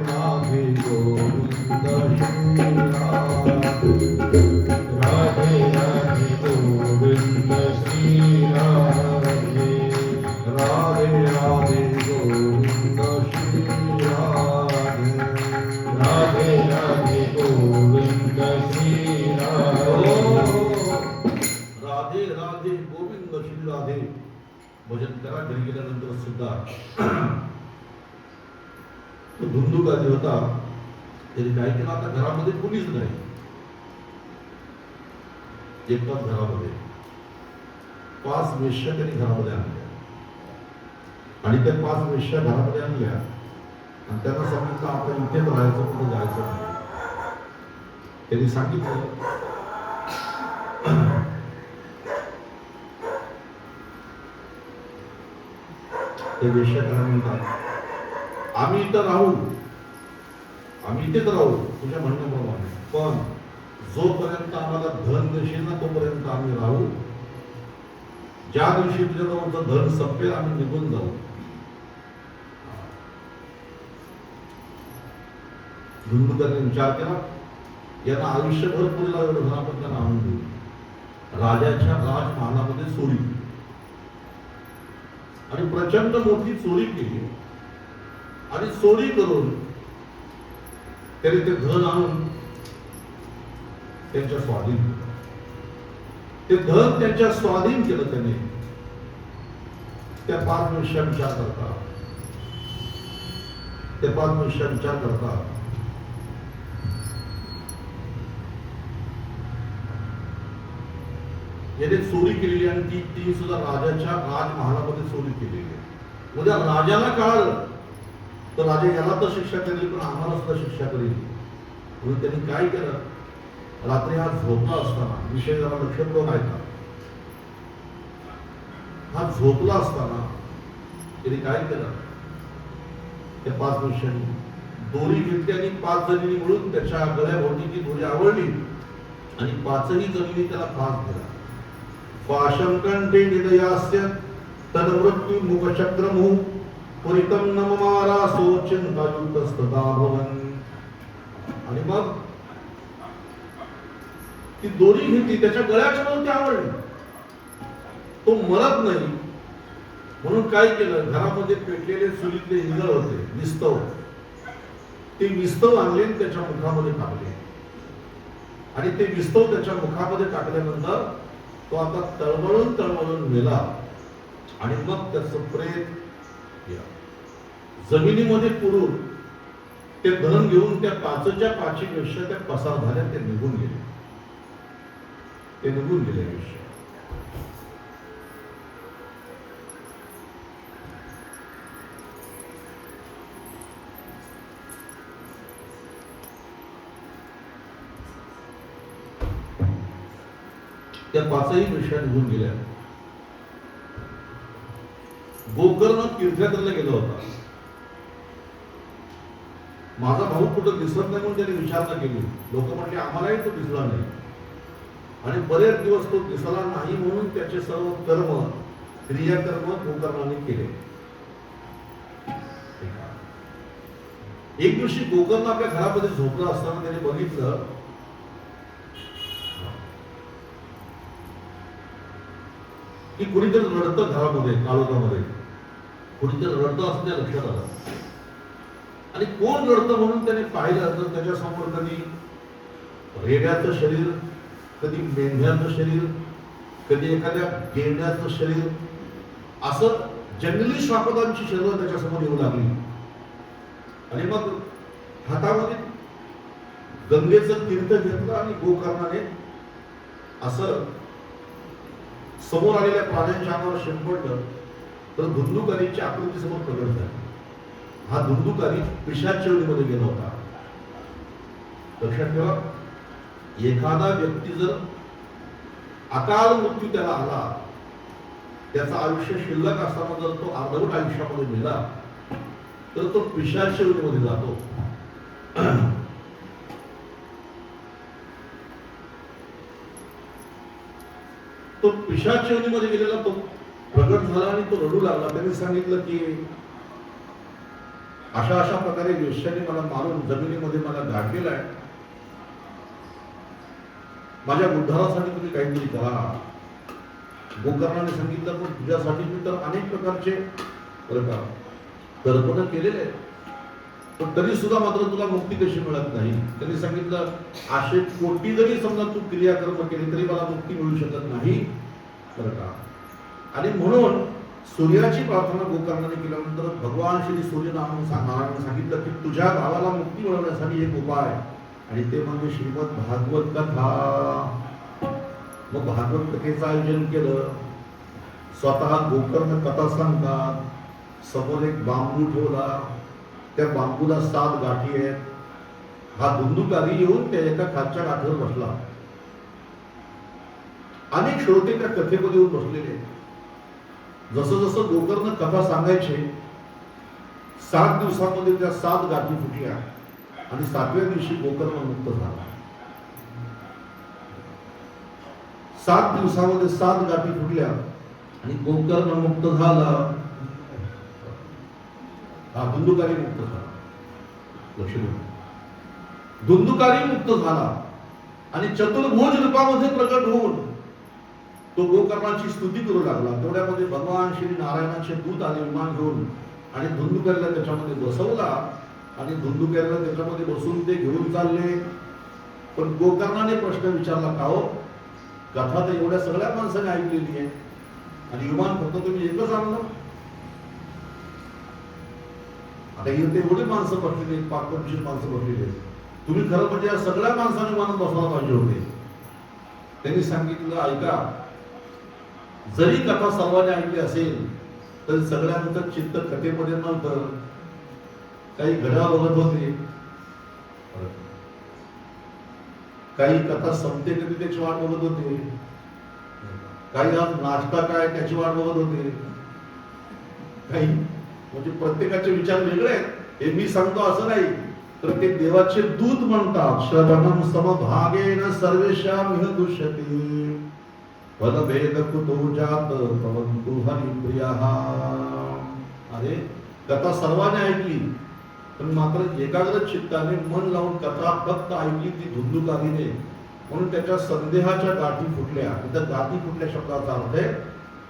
भजन करा. घरी गेल्यानंतर सुद्धा तो धुंदुकारी होता. त्याने काय केलं, आता घरामध्ये कोणीच नाही, एकटाच घरामध्ये 5 वेश्या त्यांनी घरामध्ये आणल्या आणि त्या 5 वेश्या घरामध्ये आणल्या आणि त्यांना सांगितलं आता इथेच राहायचं, कुठं जायचं नाही. त्यांनी सांगितलं ते वेश्या काय म्हणतात, आम्ही इथं राहू, आम्ही इथेच राहू तुझ्या म्हणण्याप्रमाणे, पण जोपर्यंत आम्हाला धन देशील ना तोपर्यंत आम्ही राहू. ज्या दिवशी तुझ्याजवळचं धन संपेल आम्ही निघून जाऊ. धुंदुकाने विचार केला, यांना आयुष्यभर पुरेला एवढं धन आपण त्यांना आणून देऊ. राजाच्या राजमहालामध्ये चोरी आणि प्रचंड मोठी चोरी केली आणि चोरी करून त्याने ते धन आणून त्यांच्या स्वाधीन केलं. ते धन त्यांच्या स्वाधीन केलं त्याने. त्या 5 वेश्या विचार करतात, त्या 5 वेश्या विचार करतात, याने चोरी केलेली आणि ती सुद्धा राजाच्या राजमहालामध्ये चोरी केलेली आहे. उद्या राजाला कळालं तर राजा याला तर शिक्षा करेल, पण आम्हाला सुद्धा शिक्षा करेल. म्हणून त्यांनी काय केलं, रात्री हा झोपला असताना, विषय जरा लक्षपूर्वक ऐका, हा झोपला असताना त्यांनी काय केलं, त्या 5 वेश्यांनी दोरी घेतली आणि 5 जणींनी मिळून त्याच्या गळ्याभोवती ती दोरी आवळली आणि 5ही जणींनी त्याला फास दिला. पाशं कंठे निदयास्य तदमृत्यू मुखचक्रमु पुरितं नममारासो चिंतायुक्तस्तदा भवन. आणि मग ती दोरी घेतली, त्याच्या गळ्याच्या भोवती आवळली. तो मरत नाही म्हणून काय केलं, घरामध्ये पेटलेले चुलीतले इंगळ होते, विस्तव, ते विस्तव आणले त्याच्या मुखामध्ये टाकले आणि ते विस्तव त्याच्या मुखामध्ये टाकल्यानंतर तो आता तळमळून तळमळून मेला. आणि मग त्याचं प्रेत जमिनीमध्ये पुरून ते धन घेऊन त्या 5च्या 5 वेश्या त्या पसार झाल्या, ते निघून गेले, ते निघून गेले वेश्या. त्या 5ही वेश्या निघून गेल्या. गोकर्ण तीर्थयात्रेला गेला होता. माझा भाऊ कुठं दिसत नाही म्हणून त्याने विचारणा केली. लोक म्हटले आम्हालाही तो दिसला नाही आणि बरेच दिवस तो दिसला नाही म्हणून त्याचे सर्व कर्म, क्रियाकर्म गोकर्णाने केले. एक दिवशी गोकर्ण आपल्या घरामध्ये झोपला असताना त्याने बघितलं की कुणीतरी रडतं घरामध्ये, काळोखामध्ये कुणीतरी रडतं असं त्या लक्षात आलं. आणि कोण रडतं म्हणून त्याने पाहिलं तर त्याच्या समोर कधी रेड्याचं शरीर, कधी मेंढ्याचं शरीर, कधी एखाद्या गेंड्याचं शरीर, असं जंगली श्वापदांची शरीर त्याच्यासमोर येऊ लागली. आणि मग हातामध्ये गंगेचं तीर्थ घेतलं आणि गोकर्णाने असं समोर आलेल्या प्राण्यांच्या अंगावर शिंपडलं तर धुंदुकारीची आकृती समोर प्रगट झाली. हा धुंदुकारी पिशाच चेवणीमध्ये गेला होता. लक्षात ठेवा, एखादा व्यक्ती जर अकाल मृत्यू त्याला आला, त्याचं आयुष्य शिल्लक असताना जर तो अर्धवट आयुष्यामध्ये गेला तर तो पिशाच चेवणीमध्ये जातो. तो पिशाच योनीमध्ये गेलेला तो प्रगट झाला आणि तो रडू लागला. त्यांनी सांगितलं की अशा अशा प्रकारे वेश्याने मला मारून जमिनीमध्ये मला गाडलेला आहे, माझ्या उद्धारासाठी तुम्ही काहीतरी करा. गोकर्णाने सांगितलं पण तुझ्यासाठी मी तर अनेक प्रकारचे कर्म केलेले आहेत, पण तरी सुद्धा मात्र तुला मुक्ती कशी मिळत नाही. त्यांनी सांगितलं 800 कोटी जरी समजा तू क्रियाकर्म केली तरी मला मुक्ती मिळू शकत नाही बरं का. आणि म्हणून सूर्याची प्रार्थना गोकर्णाने केल्यानंतर भगवान श्री सूर्यनारायण सांगितलं की तुझ्या भावाला मुक्ती मिळवण्यासाठी एक उपाय, आणि ते म्हणजे श्रीमद भागवत कथा. मग भागवत कथेचं आयोजन केलं. स्वतः गोकर्ण कथा सांगतात. समोर एक बांबू ठेवला, त्या बांबूला 7 गाठी आहेत. हा धुंदुकारी येऊन त्या एका खालच्या गाठीवर बसला. अनेक श्रोते त्या कथेमध्ये येऊन बसलेले. जसं जसं गोकर्ण कथा सांगायचे, 7 दिवसांमध्ये त्या 7 गाठी फुटल्या आणि 7व्या दिवशी गोकर्ण मुक्त झाला. 7 दिवसामध्ये 7 गाठी फुटल्या आणि गोकर्ण मुक्त झाला. हा धुंदुकारी मुक्त झाला. लक्ष द्या, धुंदुकारी मुक्त झाला आणि चतुर्भुज रूपामध्ये प्रकट होऊन तो गोकर्णाची स्तुती करू लागला. तेवढ्यामध्ये भगवान श्री नारायणाचे दूत आले विमान घेऊन आणि धुंदुकारीला त्याच्यामध्ये बसवला आणि धुंदुकारीला त्याच्यामध्ये बसून ते घेऊन चालले. पण गोकर्णाने प्रश्न विचारला, का हो, कथा तर एवढ्या सगळ्या माणसाने ऐकलेली आहे आणि विमान फक्त तुम्ही एकच आणलं. आता इथे एवढी माणसं बसलेली आहेत, 5-25 माणसं बसलेली आहेत. तुम्ही खरं म्हणजे या सगळ्या माणसांनी विमानात बसवायला पाहिजे होते. त्यांनी सांगितलं, ऐका, जरी कथा सर्वांनी ऐकली असेल तरी सगळ्यांचं चित्त कथेमध्ये नव्हतं. काही घड्याळ बघत होते, काही कथा संपते कधी त्याची वाट बघत होते, काही आज नाश्ता काय त्याची वाट बघत होते, काही म्हणजे प्रत्येकाचे विचार वेगळे आहेत. हे मी सांगतो असं नाही, तर ते देवाचे दूत म्हणतात, श्रवणम समभागेन सर्वेषां इह दुष्यते फलभेद कुतो जात भवन्तु हरिप्रियः. अरे, कथा सर्वांनी ऐकली, पण मात्र एकाग्र चित्ताने मन लावून कथा फक्त ऐकली ती धुंदुकारीने, म्हणून त्याच्या संदेहाच्या गाठी फुटल्या. इथं गाठी फुटल्या शब्दाचा अर्थ आहे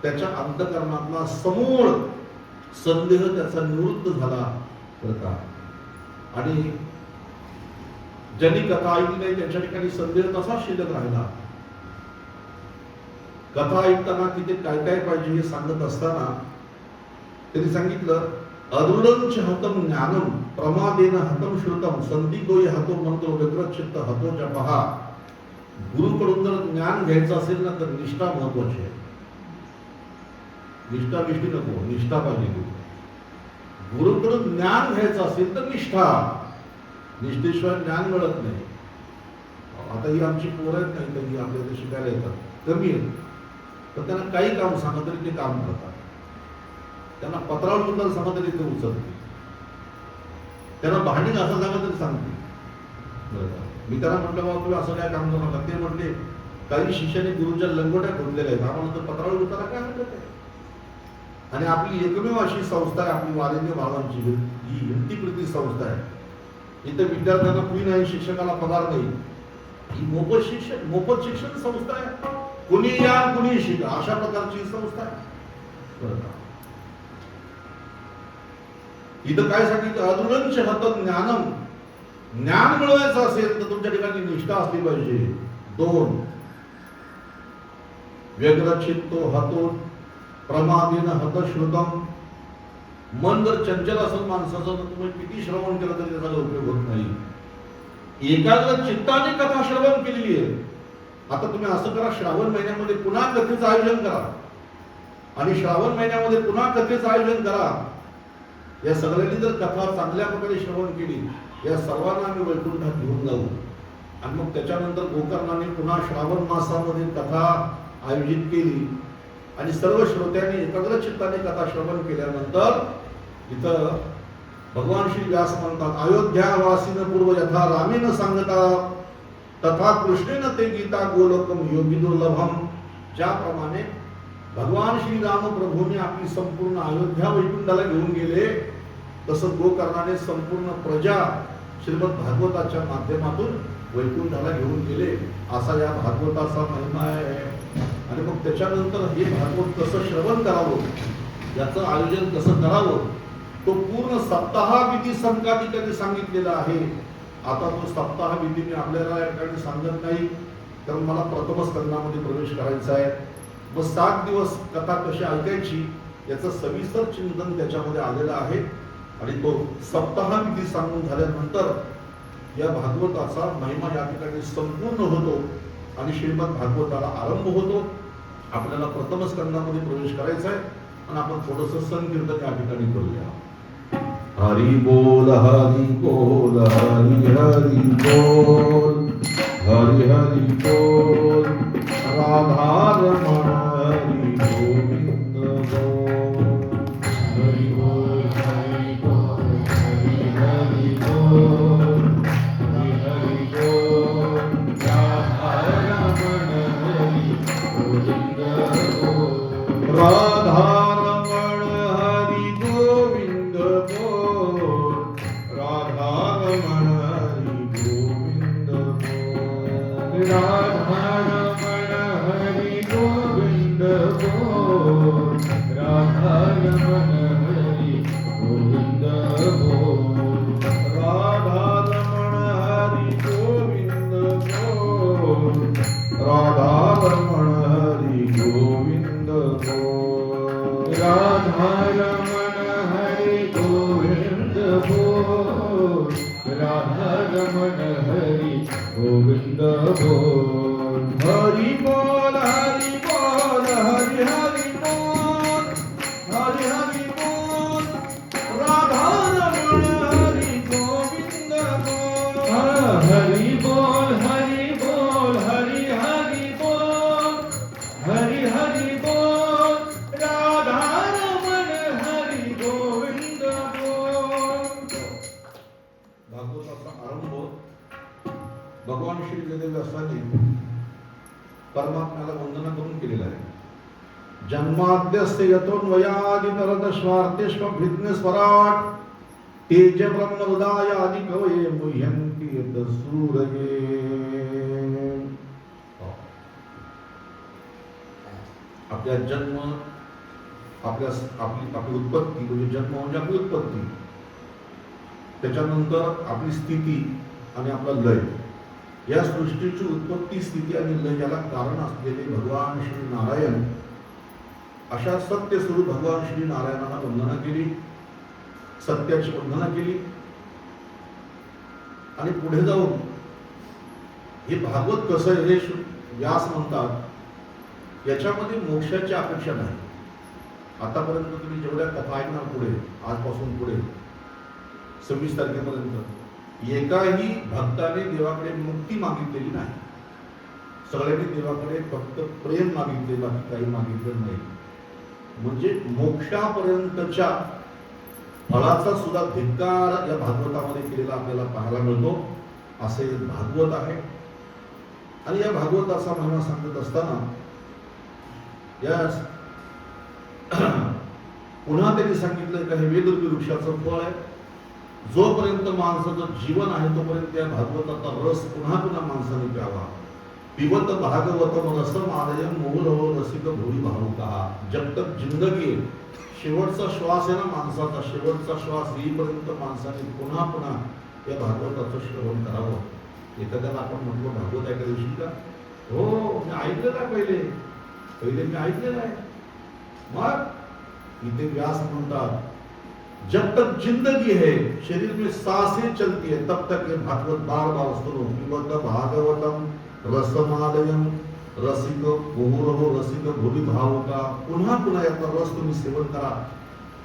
त्याच्या अंतःकरणातला समूळ संदेह त्याचा निवृत्त झाला. बरं का? आणि ज्यांनी कथा ऐकली नाही त्यांच्या ठिकाणी संदेह तसा शिल्लक राहिला. कथा ऐकताना तिथे काय काय पाहिजे हे सांगत असताना त्यांनी सांगितलं, अदृढंच हतम ज्ञानम प्रमादेन हतम श्रुतम संदिग्धोय हतो मंत्रो व्यग्रचित्त हतो जपः. गुरुकडून जर ज्ञान घ्यायचं असेल ना तर निष्ठा महत्वाची आहे. निष्ठा निष्ठी नको, निष्ठा पाहिजे. गुरुकडून ज्ञान घ्यायचं असेल तर निष्ठा, निष्ठेशिवाय ज्ञान मिळत नाही. आता ही आमची पोरं आहेत नाही, तरी आपल्या इथे शिकायला येतात, कमी आहेत, तर त्यांना काही काम सांगा तरी ते काम करतात. त्यांना पत्रावर उचल सांगा तरी ते उचलते. त्यांना भांडी असं सांगा तरी सांगते. मी त्यांना म्हटलं, बाबा तुम्ही असं काय काम करू नका. ते म्हटले, काही शिष्याने गुरुच्या लंगोट्या खोदलेल्या आहेत, आम्हाला तर पत्रावर उतारा काय म्हणत आहे. आणि आपली एकमेव अशी संस्था आहे आपली वालेंद्र भावांची, ही हिमतीकृती संस्था आहे. इथे विद्यार्थ्यांना फी नाही, शिक्षकाला पगार नाही, ही मोफत शिक्षण संस्था आहे. कुणी या कुणी शिका, अशा प्रकारची संस्था आहे. इथं काय सांगितलं, अदृढंच हतं ज्ञानम. ज्ञान मिळवायचं असेल तर तुमच्या ठिकाणी निष्ठा असली पाहिजे. 2 व्यग्रचित्तो हतो प्रमादेन हत श्रुतम. मन जर चंचल असेल माणसाचं तर तुम्ही किती श्रवण केलं तरी त्याचा उपयोग होत नाही. एकाग्र चित्ताने कथा श्रवण केलेली आहे. आता तुम्ही असं करा, श्रावण महिन्यामध्ये पुन्हा कथेचं आयोजन करा आणि श्रावण महिन्यामध्ये पुन्हा कथेचं आयोजन करा. या सगळ्यांनी जर कथा चांगल्या प्रकारे श्रवण केली, या सर्वांना आम्ही वैकुंठात घेऊन जाऊ. आणि मग त्याच्यानंतर गोकर्णाने पुन्हा श्रावण मासामध्ये कथा आयोजित केली आणि सर्व श्रोत्यांनी एकाग्र चित्ताने कथा श्रवण केल्यानंतर इथं भगवान श्री व्यास म्हणतात, अयोध्यावासीन पूर्व यथा रामेन सांगता तथा कृष्णेन ते गीता गोलोकम योगी दुर्लभम. ज्याप्रमाणे भगवान श्री राम प्रभूने आपली संपूर्ण अयोध्या वैकुंठाला घेऊन गेले, तसं गोकर्णाने संपूर्ण प्रजा श्रीमद भागवताच्या माध्यमातून वैकुंठाला घेऊन गेले. असा या भागवताचा महिमा आहे. आणि मग त्याच्यानंतर हे भागवत कसं श्रवण करावं, याचं आयोजन कसं करावं, तो पूर्ण सप्ताह विधी संकादिकाने सांगितलेला आहे. आता तो सप्ताह विधी मी आपल्याला या ठिकाणी सांगत नाही, कारण मला प्रथम स्कंदामध्ये प्रवेश करायचा आहे. मग 7 दिवस कथा कशी ऐकायची याचं सविस्तर चिंतन त्याच्यामध्ये आलेलं आहे. आणि तो सप्ताह विधी सांगून झाल्यानंतर या भागवताचा महिमा या ठिकाणी संपूर्ण होतो आणि श्रीमद भागवताला आरंभ होतो. आपल्याला प्रथम स्कंदामध्ये प्रवेश करायचा आहे आणि आपण थोडंसं संकीर्तन या ठिकाणी करूया. हरि बोल हरि बोल हरि हरि बोल हरि हरि बोल राधा रमण हरि गोविंद बोल हरि बोल हरि बोल हरि हरि बोल हरि हरि बोल राधा रमण हरि गोविंद बोल राधा रमण हरि गोविंद बोल राधा रमण हरि गोविंद बोल राधा रमण हरि गोविंद बोल राधा रमण हरि गोविंद बोल राधा रमण हरि गोविंद बोल राधा रमण हरि गोविंद बोल राधा रमण हरि गोविंद बोल राधा रमण हरि गोविंद बोल हरि बोल हरि बोल हरि हरि बोल हरि हरि बोल राधा रमण हरि गोविंद बोल हरि बोल हरि बोल हरि हरि बोल हरि हरि बोल राधा रमण हरि गोविंद बोल. भागवताचा आरंभ भगवान श्री वेदव्यासांनी परमात्म्याला वंदना करून केलेला आहे. जन्माद्यस्य यतोन्वयादितरतस्वार्थेष्वभिज्ञ स्वराट तेज ब्रह्म हृदय आदि कवये मुह्यन्ति यतसूरये. आपल्या जन्म आपली उत्पत्ती म्हणजे जन्म म्हणजे आपली उत्पत्ती, त्याच्यानंतर आपली स्थिती आणि आपला लय, या सृष्टीची उत्पत्ती स्थिती आणि लय याला कारण असलेले भगवान श्री नारायण, अशा सत्य स्वरूप भगवान श्री नारायणाला वंदना केली, सत्याची वंदना केली. आणि पुढे जाऊन हे भागवत कसं आहे हे व्यास म्हणतात, याच्यामध्ये मोक्षाची अपेक्षा नाही. आतापर्यंत तुम्ही जेवढ्या कथा ऐकणार पुढे, आजपासून पुढे 26 तारखेपर्यंत, एकाही भक्ताने देवाकडे मुक्ती मागितलेली नाही. सगळ्यांनी देवाकडे फक्त प्रेम मागितले, बाकी काही मागितलं नाही. म्हणजे मोक्षापर्यंतच्या फळाचा सुद्धा धिक्कार या भागवतामध्ये केलेला आपल्याला पाहायला मिळतो. असे भागवत आहे. आणि या भागवताचा महिमा सांगत असताना या पुन्हा त्यांनी सांगितलं का हे वेदरूपी वृक्षाचं फळ आहे. जोपर्यंत माणसाचं जीवन आहे तोपर्यंत या भागवताचा रस पुन्हा पुन्हा माणसाने प्यावा. पिबत भागवतम रसमालयम मोहरहो रसिक भोळी भावुका. जब तक जिंदगी आहे, शेवटचा श्वास आहे ना माणसाचा, शेवटचा श्वास येईपर्यंत माणसाने पुन्हा पुन्हा या भागवताचं श्रवण करावं. एखाद्याला आपण म्हटलं भागवत एका दिवशी का, हो मी ऐकलेलं आहे, पहिले मी ऐकलेलं आहे. मग इथे व्यास म्हणतात जब तक जिंदगी है, शरीर में सांसें चलती है, तब तक ये भागवत बार बार सुनो. पिबत भागवतम रसमालयम रसिक मुहुरहो रसिक भुवि भावुका. पुन्हा पुन्हा याचा रस तुम्ही सेवन करा.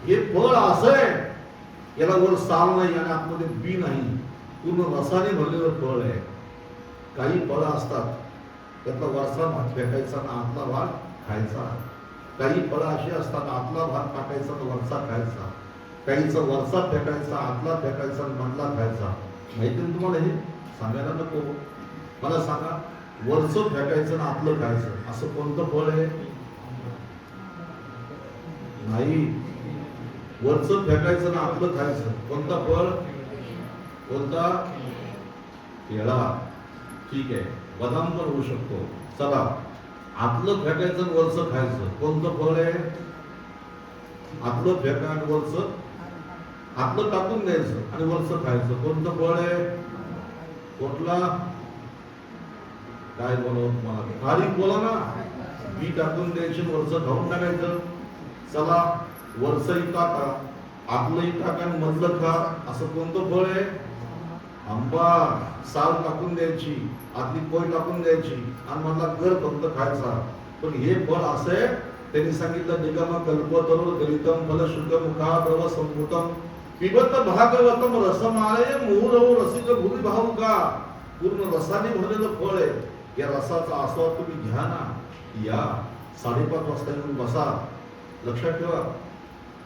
हे फळ असं आहे, याला वर साल नाही आणि आतमध्ये बी नाही, पूर्ण रसाने भरलेलं फळ आहे. काही फळं असतात त्यातला वरचा भाग फेकायचा आणि आतला भाग खायचा. काही फळं अशी असतात आतला भाग टाकायचा आणि वरचा खायचा. काहीचा वरचा फेकायचा, आतला फेकायचा आणि मधला खायचा. माहिती ना तुम्हाला? हे सांगायला नको. मला सांगा, वरचं फेकायचं आणि आतलं खायचं असं कोणतं फळ आहे? नाही. वरचं फेकायचं आणि आतलं खायचं कोणतं फळ? कोणता? केळा. ठीक आहे, बदाम पण होऊ शकतो. चला, आतलं फेकायचं आणि वरचं खायचं कोणतं फळ आहे? आतलं फेका आणि वरचं, आतलं टाकून द्यायचं आणि वरचं खायचं कोणतं फळ आहे? कुठला? काय बोलावं तुम्हाला? खाली बोला ना. बी टाकून द्यायचं, वरचं खाऊन टाकायचं. चला, वरचंही टाका, आतलंही टाका आणि मधलं खा, असं कोणतं फळ आहे? आंबा. साल टाकून द्यायची, आतली पोय टाकून द्यायची आणि मधला गर फक्त खायचा. पण हे फळ असं आहे, त्यांनी सांगितलं निगम कल्पतरू दलितम फल शुद्ध मुखा द्रव संभूतम पिबत भागवतम रसमालय मुहुरव रसिक भूमी भावुका. पूर्ण रसाने भरलेलं फळ आहे. या रसाचा आस्वाद तुम्ही घ्या ना. या 5:30 वाजता येऊन बसा. लक्षात ठेवा,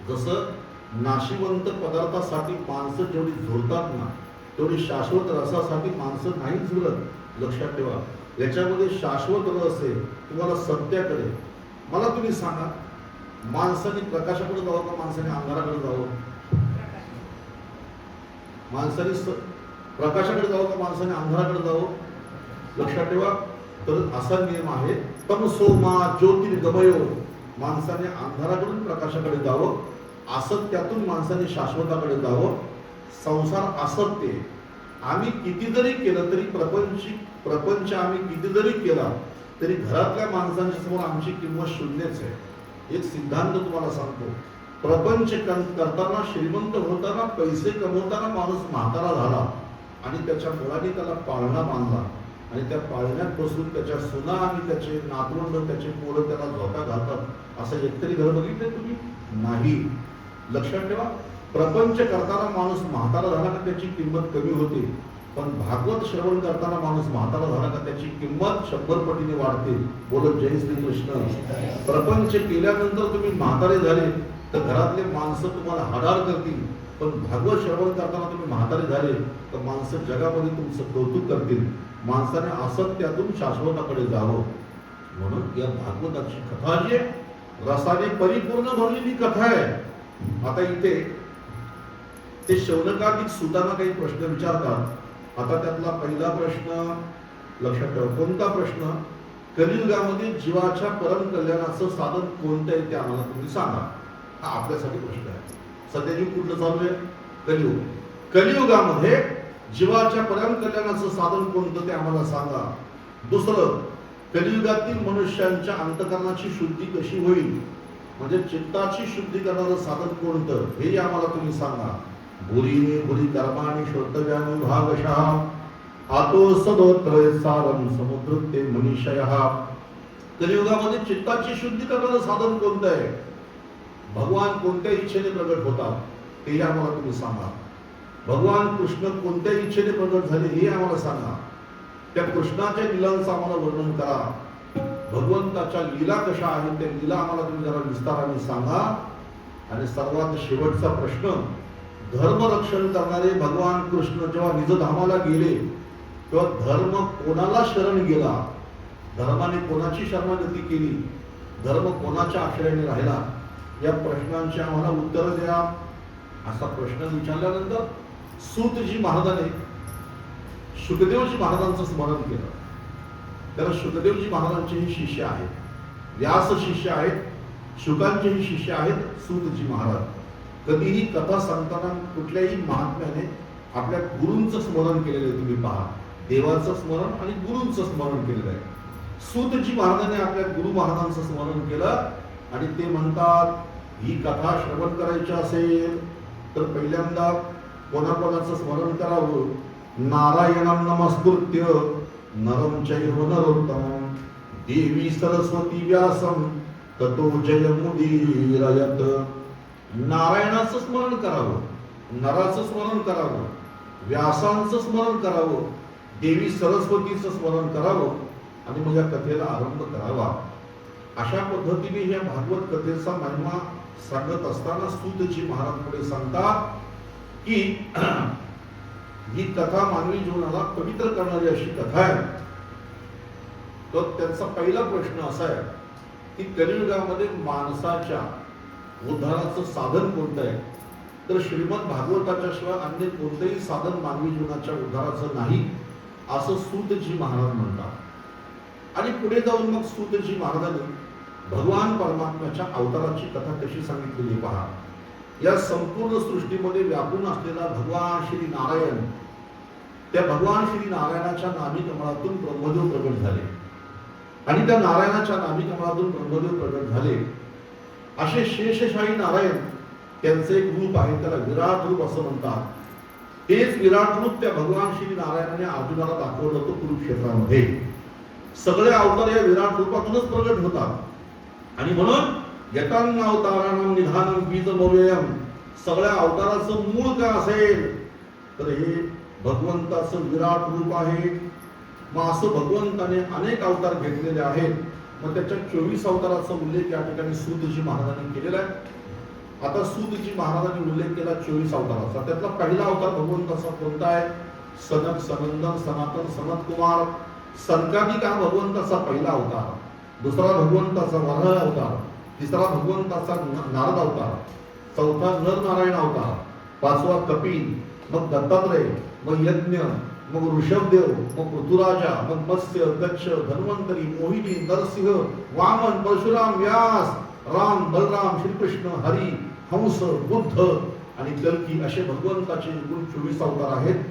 जसं नाशिवंत पदार्थासाठी माणसं जेवढी झुरतात ना, तेवढी शाश्वत रसासाठी माणसं नाही झुरत. लक्षात ठेवा, याच्यामध्ये शाश्वत रस आहे. तुम्हाला सत्याकडे, मला तुम्ही सांगा, माणसाने प्रकाशाकडे जावं का माणसाने अंधाराकडे जावं? माणसाने प्रकाशाकडे जावं का माणसाने अंधाराकडे जावं? लक्षात ठेवा. तर असा नियम आहे, तमसो मा ज्योतिर्गमयो. माणसाने अंधाराकडून प्रकाशाकडे जावं, असत्यातून माणसाने शाश्वताकडे जावं. संसार असत्य आहे. आम्ही किती जरी केलं तरी प्रपंच आम्ही किती जरी केला तरी घरातल्या माणसांच्या समोर आमची किंमत शून्यच आहे. एक सिद्धांत तुम्हाला सांगतो, प्रपंच करताना, श्रीमंत होताना, पैसे कमवताना माणूस म्हातारा झाला आणि त्याच्या मुलाने त्याला पाळणा बांधला आणि त्या पाळण्यात बसून त्याच्या सुना आणि त्याचे नातवंड, त्याचे पोरं त्याला झोका घालतात. असं एकतरी घर बघितलंय तुम्ही? नाही. लक्षात ठेवा, प्रपंच करताना माणूस म्हातारा झाला का त्याची किंमत कमी होते, पण भागवत श्रवण करताना माणूस म्हातारा झाला का त्याची किंमत 100 पटीने वाढते. बोलत जय श्री कृष्ण. प्रपंच केल्यानंतर तुम्ही म्हातारे झाले तर घरातले माणसं तुम्हाला हाडाळ करतील, पण भागवत श्रवण करताना तुम्ही म्हातारे झाले तर माणसं जगामध्ये तुमचं कौतुक करतील. माणसाने असत्यातून शाश्वताकडे जावं. म्हणून या भागवताची कथा जी आहे, रसाने परिपूर्ण भरलेली कथा आहे. आता इथे ते शौनकादिक सुतांना काही प्रश्न विचारतात. आता त्यातला पहिला प्रश्न लक्षात ठेवा. कोणता प्रश्न? कलियुगामध्ये जीवाच्या परम कल्याणाचं साधन कोणतं आहे ते आम्हाला तुम्ही सांगा. हा आपल्यासाठी प्रश्न आहे. सध्या युग कुठलं चालू आहे? कलियुग. कलियुगामध्ये जीवाच्या परम कल्याणाचं साधन कोणतं ते आम्हाला सांगा. दुसरं, कलियुगातील मनुष्यांच्या अंतकरणाची शुद्धी कशी होईल, म्हणजे चित्ताची शुद्धी करणारं साधन कोणतं हे आम्हाला तुम्ही सांगा. भुरीने भुरी कर्माणी श्रोतव्यानु भागशः आतो सदोत्र सारम समुद्रते मनीषयः. कलियुगामध्ये चित्ताची शुद्धी करणारं साधन कोणतं आहे? भगवान कोणत्या इच्छेने प्रगट होतात ते आम्हाला तुम्ही सांगा. भगवान कृष्ण कोणत्या इच्छेने प्रगट झाले हे आम्हाला सांगा. त्या कृष्णाच्या लीलांचं आम्हाला वर्णन करा. भगवंताच्या लीला कशा आहेत त्या लीला आम्हाला तुम्ही जरा विस्ताराने सांगा. आणि सर्वात शेवटचा प्रश्न, धर्मरक्षण करणारे भगवान कृष्ण जेव्हा निजधामाला गेले तेव्हा धर्म कोणाला शरण गेला, धर्माने कोणाची शरणागती केली, धर्म कोणाच्या आश्रयाने राहिला, या प्रश्नांची आम्हाला उत्तर द्या. असा प्रश्न विचारल्यानंतर सूतजी महाराजांनी शुकदेवजी महाराजांचं स्मरण केलं. तर शुकदेवजी महाराजांचेही शिष्य आहेत, व्यास शिष्य आहेत, शुकांचेही शिष्य आहेत सूतजी महाराज. कधीही कथा सांगताना कुठल्याही महात्म्याने आपल्या गुरूंचं स्मरण केलेलं आहे. तुम्ही पहा, देवाचं स्मरण आणि गुरूंचं स्मरण केलेलं आहे. सूतजी महाराजांनी आपल्या गुरु महाराजांचं स्मरण केलं आणि ते म्हणतात, ही कथा श्रवण करायची असेल तर पहिल्यांदा कोणाकोणाचं स्मरण करावं. नारायणं नमस्कृत्य नरं चैव नरोत्तमं देवी सरस्वती व्यासं ततो जयमुदीरयत. नारायणाचं स्मरण करावं, नराचं स्मरण करावं, व्यासांचं स्मरण करावं, देवी सरस्वतीचं स्मरण करावं आणि मग या कथेला आरंभ करावा. अशा पद्धतीने या भागवत कथेचा महिमा सांगत असताना सूतजी महाराज पुढे सांगतात की ही कथा मानवी जीवनाला पवित्र करणारी अशी कथा आहे. तर त्यांचा पहिला प्रश्न असा आहे की कलियुगामध्ये माणसाच्या उद्धाराचं साधन कोणतं आहे? तर श्रीमद भागवताच्या शिवाय अन्य कोणतेही साधन मानवी जीवनाच्या उद्धाराचं नाही असं सूतजी महाराज म्हणतात. आणि पुढे जाऊन मग सूतजी महाराजांनी भगवान परमात्म्याच्या अवताराची कथा कशी सांगितलेली पहा. या संपूर्ण सृष्टीमध्ये व्यापून असलेला भगवान श्री नारायण, त्या भगवान श्री नारायणाच्या नाभी कमळातून ब्रह्मदेव प्रगट झाले आणि त्या नारायणाच्या नाभी कमळातून ब्रह्मदेव प्रगट झाले असे शेषशाही नारायण त्यांचे एक रूप आहे, त्याला विराट रूप असं म्हणतात. तेच विराट रूप त्या भगवान श्री नारायणाने अर्जुनाला दाखवलं होतं कुरुक्षेत्रामध्ये. सगळे अवतार या विराट रूपातूनच प्रगट होतात आणि म्हणून यतान अवतारानं निधानं बीजमव्ययम, सगळ्या अवताराचं मूळ काय असेल तर हे भगवंताचं विराट रूप आहे. मग असं भगवंताने अनेक अवतार घेतलेले आहेत. मग त्याच्या 24 अवताराचा उल्लेख या ठिकाणी सूतजी महाराजांनी केलेला आहे. आता सूतजी महाराजांनी उल्लेख केला 24 अवताराचा. त्यातला पहिला अवतार भगवंताचा कोणता आहे? सनक सनंदन सनातन सनत कुमार. सनकादिक हा भगवंताचा पहिला अवतार. दुसरा भगवंताचा वराह अवतार. तिसरा भगवंताचा नारद अवतार. चौथा नर नारायण अवतार. पाचवा कपिल, मग दत्तात्रय, मग यज्ञ, मग ऋषभदेव, मग पृथुराजा, मग मत्स्य, दक्ष, धन्वंतरी, मोहिनी, नरसिंह, वामन, परशुराम, व्यास, राम, बलराम, श्रीकृष्ण, हरी, हंस, बुद्ध आणि कल्की असे भगवंताचे एकूण 24 अवतार आहेत.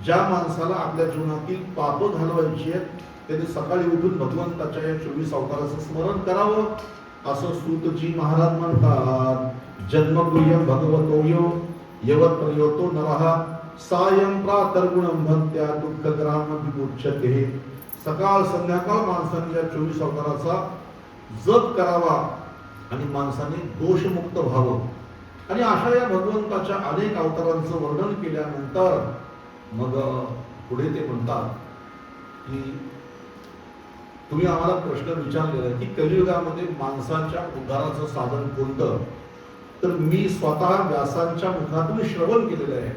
ज्या माणसाला आपल्या जीवनातील पाप घालवायची आहेत त्याने सकाळी उठून भगवंताच्या या 24 अवताराचं स्मरण करावं असं सूतजी महाराज म्हणतात. जन्मगुह्यम भगवतोयो यवत प्रयोतो नरः सायं प्रातर्गुणं भक्त्या दुःखग्राम विमुच्यते. सकाळ संध्याकाळ माणसाने या 24 अवताराचा जप करावा आणि माणसाने दोषमुक्त व्हावं. आणि अशा या भगवंताच्या अनेक अवतारांचं वर्णन केल्यानंतर मग पुढे ते म्हणतात की तुम्ही आम्हाला प्रश्न विचारलेला आहे की कलियुगामध्ये माणसाच्या उद्धाराचं साधन कोणतं? तर मी स्वतः व्यासांच्या मुखातून श्रवण केलेलं आहे.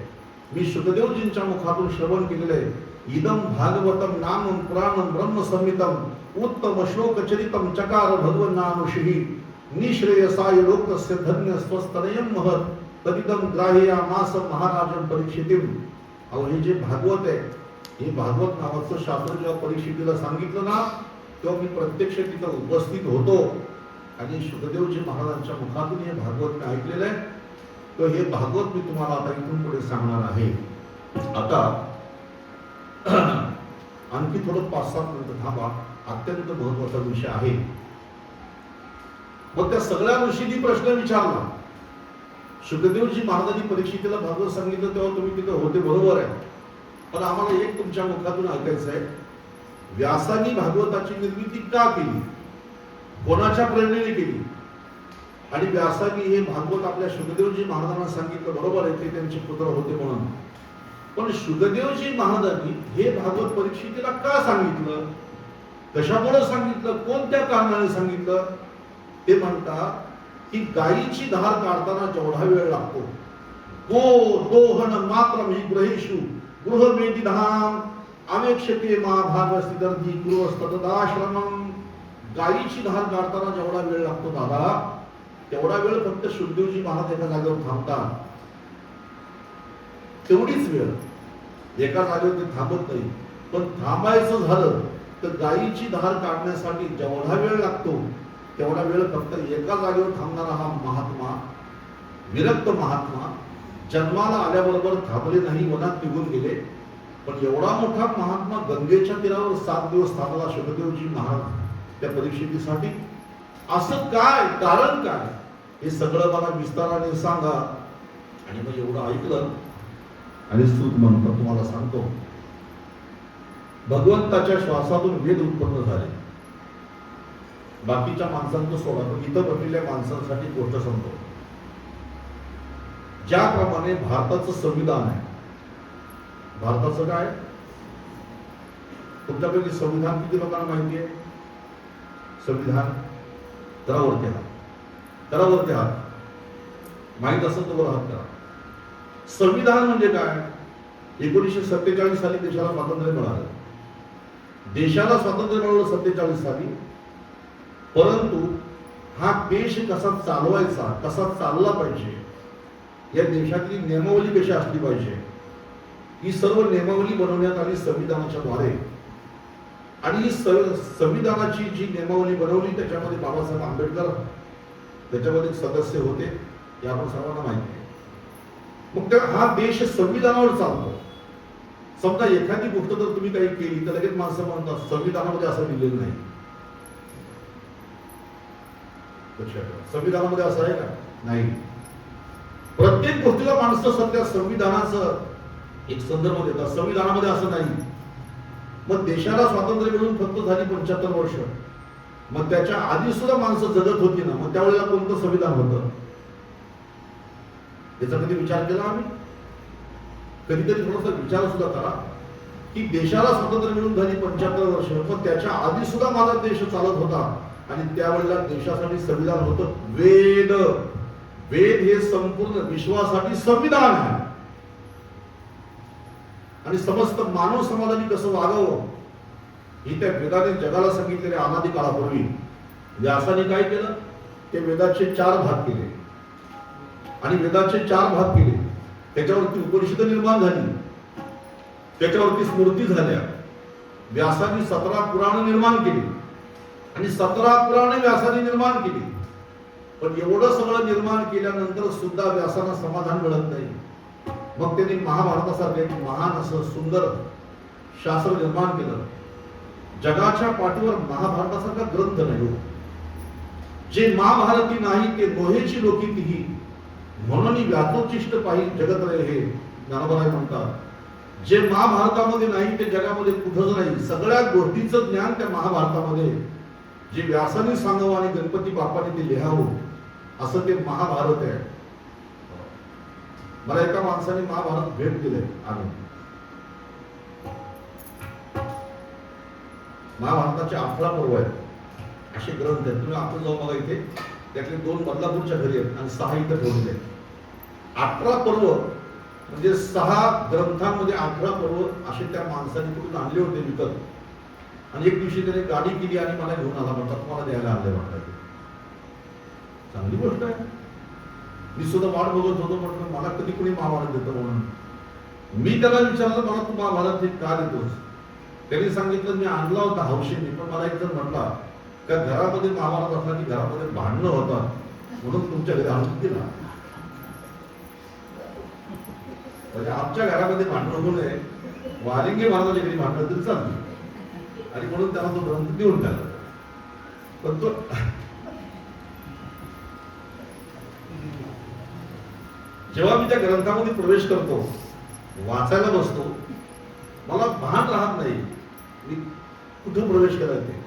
मी शुकदेवजींच्या मुखातून श्रवण केलेलं आहे. इदम भागवतम नामं पुराणं ब्रह्मसंहितं उत्तम श्लोकचरितं चकार भगवन्नानुषिः निश्रेयसाय लोकस्य धन्य स्वस्तनयं महत् तदिदं ग्राह्या मास महाराजं परीक्षितीं. अहो हे जे भागवत आहे, हे भागवत नावाचं शास्त्र जेव्हा परीक्षितीला सांगितलं ना तेव्हा मी प्रत्यक्ष तिथं उपस्थित होतो आणि शुकदेवजी महाराजांच्या मुखातून हे भागवत मी ऐकलेलं आहे. तर हे भागवत मी तुम्हाला आता इथून पुढे सांगणार आहे. आता आणखी थोडं 5-7 मिनिटं थांबा. अत्यंत महत्वाचा विषय आहे. मग त्या सगळ्या ऋषींनी प्रश्न विचारला. शुकदेवजी महाराजांनी परीक्षितीला भागवत सांगितलं तेव्हा तुम्ही तिथे होते, बरोबर आहे. पण आम्हाला एक तुमच्या मुखातून ऐकायचं आहे, व्यासांनी भागवताची निर्मिती का केली, कोणाच्या प्रेरणेने केली? आणि व्यासांनी हे भागवत आपल्या शुकदेवजी महाराजांना सांगितलं, बरोबर आहे, ते त्यांचे पुत्र होते म्हणून. पण शुकदेवजी महाराजांनी हे भागवत परीक्षितीला का सांगितलं, कशामुळे सांगितलं, कोणत्या कारणाने सांगितलं? ते म्हणतात की गायीची धार काढताना जेवढा वेळ लागतो, गो दोहन मात्रम हि ग्रहेषु गृहमेधिधाम अवेक्षते मा भागस्तिदर्धी गृहस्तदाश्रमम. गायीची धार काढताना जेवढा वेळ लागतो दादा, तेवढा वेळ फक्त शुकदेवजी महाराज एका जागेवर थांबतात. तेवढीच वेळ एका जागेवर ते थांबत नाही. पण थांबायचं झालं तर गायीची धार काढण्यासाठी जेवढा वेळ लागतो तेवढा वेळ फक्त एका जागेवर थांबणारा हा महात्मा, विरक्त महात्मा, जन्माला आल्याबरोबर थांबले नाही, वनात निघून गेले. पण एवढा मोठा महात्मा गंगेच्या तीरावर 7 दिवस थांबला शुकदेवजी महाराज त्या परीक्षेसाठी. असं काय, कारण काय, हे सगळं मला विस्ताराने सांगा. आणि मग एवढं ऐकलं आणि सूत म्हणतो तुम्हाला सांगतो, भगवंताच्या श्वासातून वेद उत्पन्न झाले. बाकीच्या माणसांचं सोडा, पण इथं बसलेल्या माणसांसाठी गोष्ट सांगतो. ज्याप्रमाणे भारताचं संविधान आहे, भारताचं काय, तुमच्यापैकी संविधान किती लोकांना माहिती आहे? संविधान जरा वरती हात, जरा वरती हात, माहित असेल तर वर हात करा. संविधान म्हणजे काय? 1947 साली देशाला स्वातंत्र्य मिळालं. देशाला स्वातंत्र्य मिळालं 47 साली. परंतु हा देश कसा चालवायचा, कसा चालला पाहिजे, या देशातली नियमावली कशी असली पाहिजे, ही सर्व नियमावली बनवण्यात आली संविधानाच्या द्वारे. आणि ही संविधानाची जी नियमावली बनवली त्याच्यामध्ये बाबासाहेब आंबेडकर त्याच्यामध्ये सदस्य होते, हे आपण सर्वांना माहिती आहे. मग हा देश संविधानावर चालतो. समजा एखादी गोष्ट जर तुम्ही काही केली तर लगेच माणसं म्हणतात संविधानामध्ये असं लिहिलेलं नाही. लक्षात ठेवा. संविधानामध्ये असं आहे का? नाही. प्रत्येक गोष्टीला माणसं सध्या संविधानाचं एक संदर्भ देतात. संविधानामध्ये असं नाही. मग देशाला स्वातंत्र्य मिळून फक्त झाली 75 वर्ष. मग त्याच्या आधी सुद्धा माणसं जगत होती ना, मग त्यावेळेला कोणतं संविधान होतं? याचा कधी विचार केला आम्ही? कधीतरी थोडासा विचार सुद्धा करा की देशाला स्वातंत्र्य मिळून झाली 75 वर्ष, पण त्याच्या आधी सुद्धा माझा देश चालत होता आणि त्यावेळेला देशासाठी संविधान होतं. वेद. वेद हे संपूर्ण विश्वासाठी संविधान आहे. आणि समस्त मानव समाजाने कसं वागावं ही त्या वेदाने जगाला सांगितलेल्या अनादी काळापूर्वी व्यासाने काय केलं? ते वेदाचे 4 भाग केले आणि वेदाचे 4 भाग केले. त्याच्यावरती उपनिषद निर्माण झाली, त्याच्यावरती स्मृती झाल्या. व्यासाने 17 पुराण निर्माण केली आणि 17 पुराणे व्यासाने निर्माण केली. पण एवढं सगळं निर्माण केल्यानंतर सुद्धा व्यासाला समाधान मिळत नाही. मग त्यांनी महाभारतासारखे एक महान असं सुंदर शास्त्र निर्माण केलं. जगाच्या पाठीवर महाभारतासारखा ग्रंथ नाही. जे महाभारती नाही ते नोहेची लोकी तिही, म्हणून व्यासोचिष्ट पाहि जगत रहे हे ज्ञानोबा म्हणतात. जे महाभारतामध्ये नाही ते जगामध्ये कुठंच नाही. सगळ्या गोष्टीचं ज्ञान त्या महाभारतामध्ये जे व्यासाने सांगावं आणि गणपती बाप्पाने ते लिहावं असं ते महाभारत आहे. मला एका माणसाने महाभारत भेट दिलंय. आम्ही महाभारताचे 18 पर्व आहेत असे ग्रंथ आहेत. तुम्ही आपण जाऊ बघा इथे. त्यातले 2 बदलापूरच्या घरी आहेत आणि 6 इथं ठेवलेले आहेत. 18 पर्व म्हणजे 6 ग्रंथांमध्ये 18 पर्व असे त्या माणसाने कुठून आणले होते विकत. आणि एक दिवशी त्याने गाडी केली आणि मला घेऊन आला. म्हणतात तुम्हाला द्यायला आणले म्हणतात. चांगली गोष्ट आहे. मी सुद्धा वाट बघत होतो. म्हटलं मला कधी कोणी महाभारत देतं म्हणून. मी त्याला विचारलं मला तू महाभारत हे का देतोस? त्यांनी सांगितलं मी आणला होता हौशीने, पण मला एक जण म्हटला का घरामध्ये महाभारत असला की घरामध्ये भांडणं होतात म्हणून तुमच्या घरी आणून दिला. म्हणजे आमच्या घरामध्ये भांडण होऊ नये, वालिंगे महाराजाच्या घरी भांडण तरी चालली आणि म्हणून त्याला तो ग्रंथ देऊन टाकला. पण तो जेव्हा मी त्या ग्रंथामध्ये प्रवेश करतो, वाचायला बसतो, मला भान राहत नाही मी कुठं प्रवेश करायचे.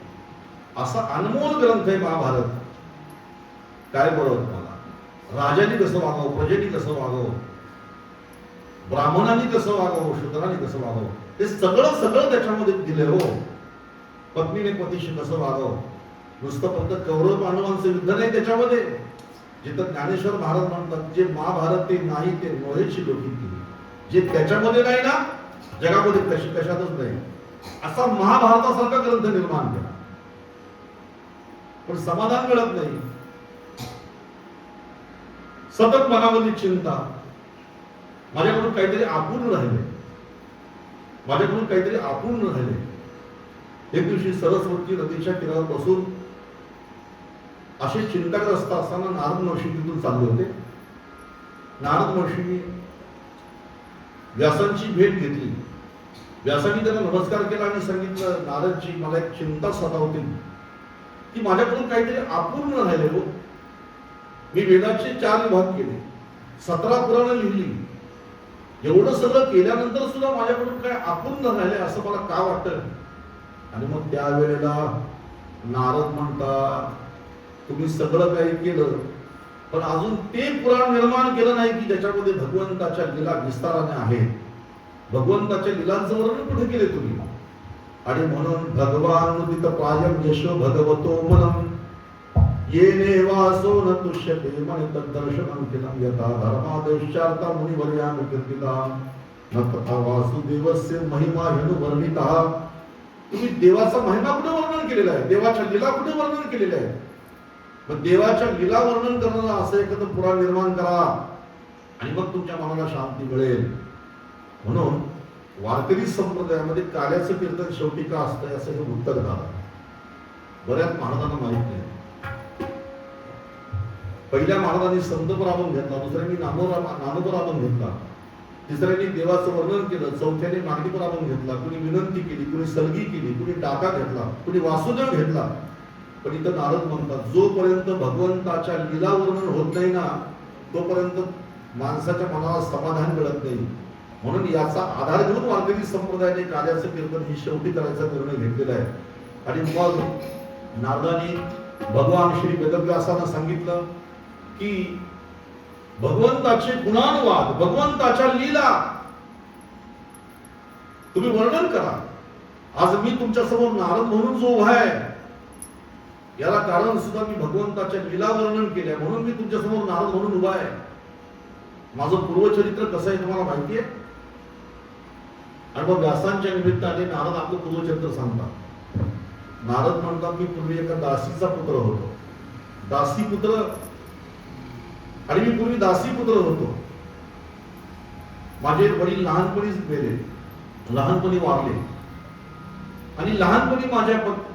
असा अनमोल ग्रंथ आहे महाभारत. काय बरोबर मला राजाने कसं वागावं, प्रजेने कसं वागावं, ब्राह्मणांनी कसं वागावं, शूद्रांनी कसं वागावं, ते सगळं सगळं त्याच्यामध्ये दिले. हो, पत्नीने पतीशी कसं वागावं. नुसतं फक्त कौरव पांडवांचं युद्ध नाही त्याच्यामध्ये. जिथं ज्ञानेश्वर महाराज म्हणतात जे महाभारत ते नाही ते नोहेची लोकी केली. जे त्याच्यामध्ये नाही ना जगामध्ये कशातच नाही असा महाभारतासारखा ग्रंथ निर्माण केला. पण समाधान मिळत नाही. सतत मनामध्ये चिंता, माझ्याकडून काहीतरी अपूर्ण राहिले, माझ्याकडून काहीतरी अपूर्ण राहिले. एक दिवशी सरस्वती नदीच्या तीरावर बसून असे चिंताग्रस्त असताना नारद महर्षी तिथून चालले होते. नारद महर्षींनी व्यासांची भेट घेतली. व्यासांनी त्यांना नमस्कार केला आणि सांगितलं नारदजी मला एक चिंता सतावते की माझ्याकडून काहीतरी अपूर्ण राहिले. हो, मी वेदाचे 4 विभाग केले, 17 पुराण लिहिली, एवढं सगळं केल्यानंतर सुद्धा माझ्याकडून काय अपूर्ण राहिले असं मला का वाटतं. आणि मग त्यावेळेला नारद म्हणतात तुम्ही सगळं काही केलं पण अजून ते पुराण निर्माण केलं नाही की ज्याच्यामध्ये भगवंताच्या लीला विस्ताराने आहेत. भगवंताच्या लीलांचं वर्णन कुठे केले तुम्ही? आणि म्हणून भगवान उदित प्रायम यशो भगवतो मनम येने वासो न तुष्यते मन तद्दर्शनं केलं यथा धर्मादेशार्था मुनिवर्यान कीर्तिता न तथा वासुदेवस्य महिमा ह्यनु वर्णिता. तुम्ही देवाचा महिमा कुठे वर्णन केलेला आहे? देवाच्या लीला कुठे वर्णन केलेल्या आहे? मग देवाच्या लीला वर्णन करणारा असं एखादं पुराण निर्माण करा आणि मग तुमच्या मनाला शांती मिळेल. म्हणून वारकरी संप्रदायामध्ये काल्याचं कीर्तन शेवटी का असतंय असं हे उत्तर झालं. बऱ्याच महाराजांना माहित नाही. पहिल्या महाराजांनी संत पराभव घेतला, दुसऱ्यांनी नामपराभव घेतला, तिसऱ्यांनी देवाचं वर्णन केलं, चौथ्याने मागणी पराभव घेतला, कुणी विनंती केली, कुणी सलगी केली, कुणी टाका घेतला, कुणी वासुदेव घेतला. पण इथं नारद म्हणतात जोपर्यंत भगवंताच्या लीला वर्णन होत नाही ना तोपर्यंत माणसाच्या मनाला समाधान मिळत नाही. म्हणून याचा आधार घेऊन वारकरी संप्रदायाने कार्याचं कीर्तन ही शेवटी करायचा निर्णय घेतलेला आहे. आणि मग नारदाने भगवान श्री वेदव्यासांना सांगितलं की भगवंताचे गुणानुवाद, भगवंताच्या लीला तुम्ही वर्णन करा. आज मी तुमच्या समोर नारद म्हणून जो उभा आहे याला कारण सुद्धा मी भगवंताच्या लीला वर्णन केल्या म्हणून मी तुमच्या समोर नारद म्हणून उभा आहे. माझं पूर्वचरित्र कसं आहे तुम्हाला माहिती आहे. आणि मग व्यासांच्या निमित्ताने नारद आपलं पूर्वचरित्र सांगतात. नारद म्हणतात मी पूर्वी एका दासीचा पुत्र होतो. दासी पुत्र आणि मी पूर्वी दासी पुत्र होतो. माझे वडील लहानपणीच गेले, लहानपणी वारले. आणि लहानपणी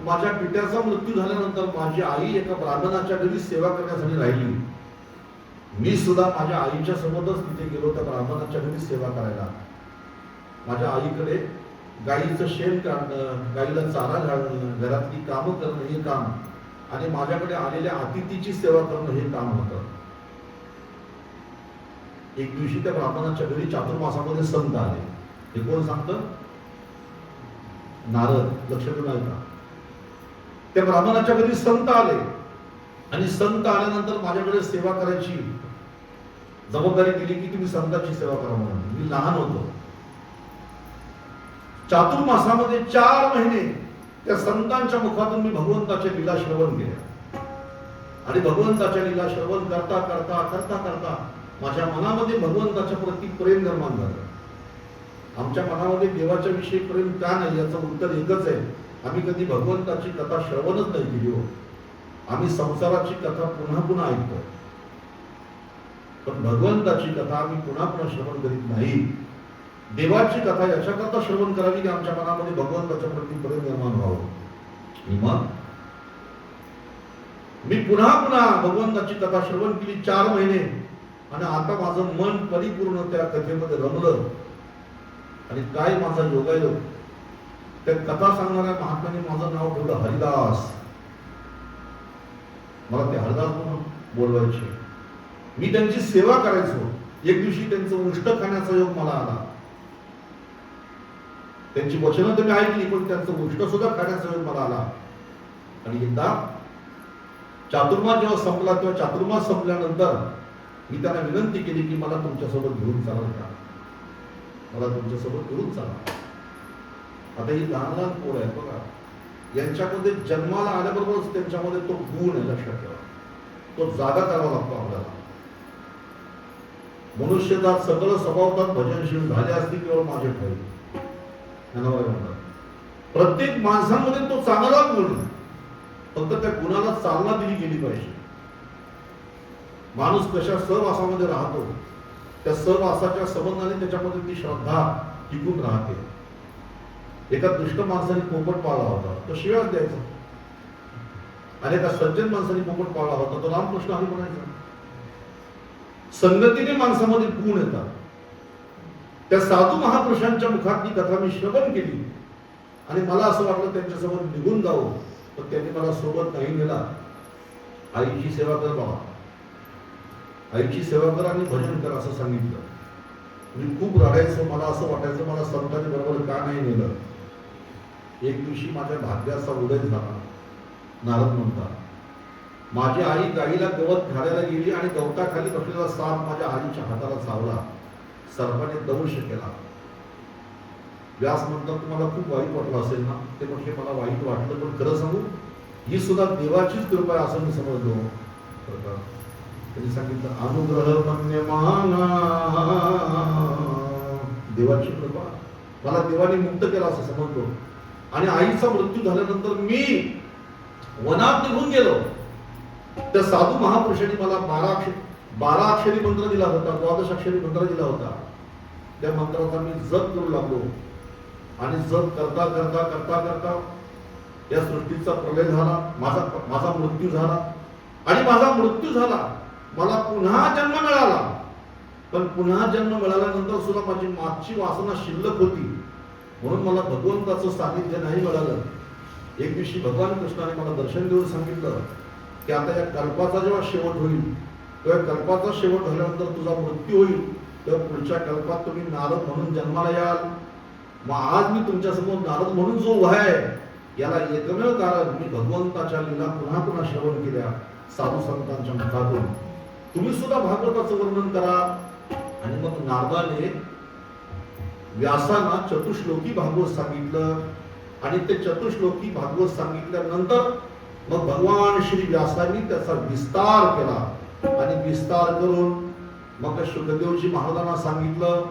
माझ्या पित्याचा मृत्यू झाल्यानंतर माझी आई एका ब्राह्मणाच्या घरी सेवा करण्यासाठी राहिली. मी सुद्धा माझ्या आईच्या सोबतच तिथे गेलो त्या ब्राह्मणाच्या घरी सेवा करायला. माझ्या आईकडे गाईचं शेण काढणं, गाईला चारा घालणं, घरातली कामं करणं हे काम आणि माझ्याकडे आलेल्या अतिथीची सेवा करणं हे काम होतं. एक दिवशी त्या ब्राह्मणाच्या घरी चातुर्मासामध्ये संत आले. हे कोण सांगतं? नारद. लक्ष देऊन ऐका. त्या ब्राह्मणाच्या घरी संत आले आणि संत आल्यानंतर माझ्याकडे सेवा करायची जबाबदारी दिली की तुम्ही संतांची सेवा करा म्हणून. मी लहान होतो. चातुर्मासामध्ये 4 महिने त्या संतांच्या मुखातून मी भगवंताच्या लीला श्रवण केल्या. आणि भगवंताच्या लीला श्रवण करता करता करता करता माझ्या मनामध्ये भगवंताच्या प्रती प्रेम निर्माण झालं. आमच्या मनामध्ये देवाच्या विषयी प्रेम का नाही याचं उत्तर एकच आहे. आम्ही कधी भगवंताची कथा श्रवणच नाही केली हो. आम्ही संसाराची कथा पुन्हा पुन्हा ऐकतो, पण भगवंताची कथा आम्ही पुन्हा पुन्हा श्रवण करीत नाही. देवाची कथा याच्याकरता श्रवण करावी की आमच्या मनामध्ये भगवंताच्या प्रती प्रेम निर्माण व्हावं. मग मी पुन्हा पुन्हा भगवंताची कथा श्रवण केली 4 महिने आणि आता माझं मन परिपूर्ण त्या कथेमध्ये रमलं. आणि काय माझा योगायोग, त्या कथा सांगणाऱ्या महात्म्याने माझं नाव ठेवलं हरिदास. मला ते हरिदास म्हणून बोलवायचे. मी त्यांची सेवा करायचो. एक दिवशी त्यांचं उष्ट खाण्याचा योग मला आला. त्यांची वचनं तर मी ऐकली, पण त्यांचं उष्ट सुद्धा खाण्याचा योग मला आला. आणि एकदा चातुर्मास जेव्हा संपला तेव्हा चातुर्मास संपल्यानंतर मी त्यांना विनंती केली की मला तुमच्यासोबत घेऊन चालाल का, मला तुमच्यासोबत घेऊन चाला. आता ही लहान लहान पोरं आहेत बघा, यांच्यामध्ये जन्माला आल्याबरोबरच त्यांच्यामध्ये तो गुण आहे. लक्षात ठेवा, तो जागा करावा लागतो आपल्याला. मनुष्यजात सगळं स्वभावतात भजनशील झाले असते केवळ माझे ठाई. प्रत्येक माणसामध्ये तो चांगला गुण, फक्त त्या गुणाला चालना दिली गेली पाहिजे. माणूस कशा सहवासामध्ये राहतो त्या सहवासाच्या संबंधाने त्याच्यामध्ये ती श्रद्धा टिकून राहते. एका दुष्ट माणसाने पोपट पाळला होता, तो शिव्याच द्यायचा. आणि एका सज्जन माणसाने पोपट पाळला होता, तो रामकृष्ण हरी म्हणायचा. संगतीने माणसामध्ये गुण येतात. त्या साधू महापुरुषांच्या मुखात ती कथा मी श्रवण केली आणि मला असं वाटलं त्यांच्यासोबत निघून जावं, पण त्यांनी मला सोबत नाही नेला. आईची सेवा कर बाबा, आईची सेवा कर आणि भजन कर असं सांगितलं. मी खूप रडायचो. मला असं वाटायचं मला संतांनी बरोबर का नाही नेलं. एक दिवशी माझ्या भाग्याचा उदय झाला. नारद म्हणतात, माझी आई गाईला गवत घालायला गेली आणि गवताखाली बसलेला साप माझ्या आईच्या हाताला चावला. सर्पाने दंश केला. व्यास म्हणतात तुम्हाला खूप वाईट वाटलं असेल ना. ते म्हटले मला वाईट वाटलं, पण खरं सांगू ही सुद्धा देवाचीच कृपा आहे असं मी समजलो. त्यांनी सांगितलं अनुग्रह मन्यमाना, देवाची कृपा, मला देवाने मुक्त केला असं समजलो. आणि आईचा मृत्यू झाल्यानंतर मी वनात निघून गेलो. त्या साधू महापुरुषांनी मला 12 अक्षरी मंत्र दिला होता, 12 अक्षरी मंत्र दिला होता. त्या मंत्राचा मी जप करू लागलो आणि जप करता करता करता करता या सृष्टीचा प्रलय झाला. माझा मृत्यू झाला. आणि माझा मृत्यू झाला, मला पुन्हा जन्म मिळाला. पण पुन्हा जन्म मिळाल्यानंतर सुद्धा माझी मागची वासना शिल्लक होती, म्हणून मला भगवंताचं सानिध्य नाही मिळालं. एक दिवशी भगवान कृष्णाने मला दर्शन देऊन सांगितलं की आता या कल्पाचा जेव्हा शेवट होईल तेव्हा कल्पाचा शेवट झाल्यानंतर तुझा मृत्यू होईल तेव्हा पुढच्या कल्पात तुम्ही नारद म्हणून जन्माला याल. मग आज मी तुमच्यासमोर नारद म्हणून जो उभा आहे याला एकमेव कारण मी भगवंताच्या लीला पुन्हा पुन्हा श्रवण केल्या साधू संतांच्या मुखातून. तुम्ही सुद्धा भागवताचं वर्णन करा. आणि मग नारदाने व्यासांना चतुश्लोकी भागवत सांगितलं आणि ते चतुश्लोकी भागवत सांगितल्यानंतर मग भगवान श्री व्यासांनी त्याचा विस्तार केला आणि विस्तार करून मग शुकदेवजी महाराजांना सांगितलं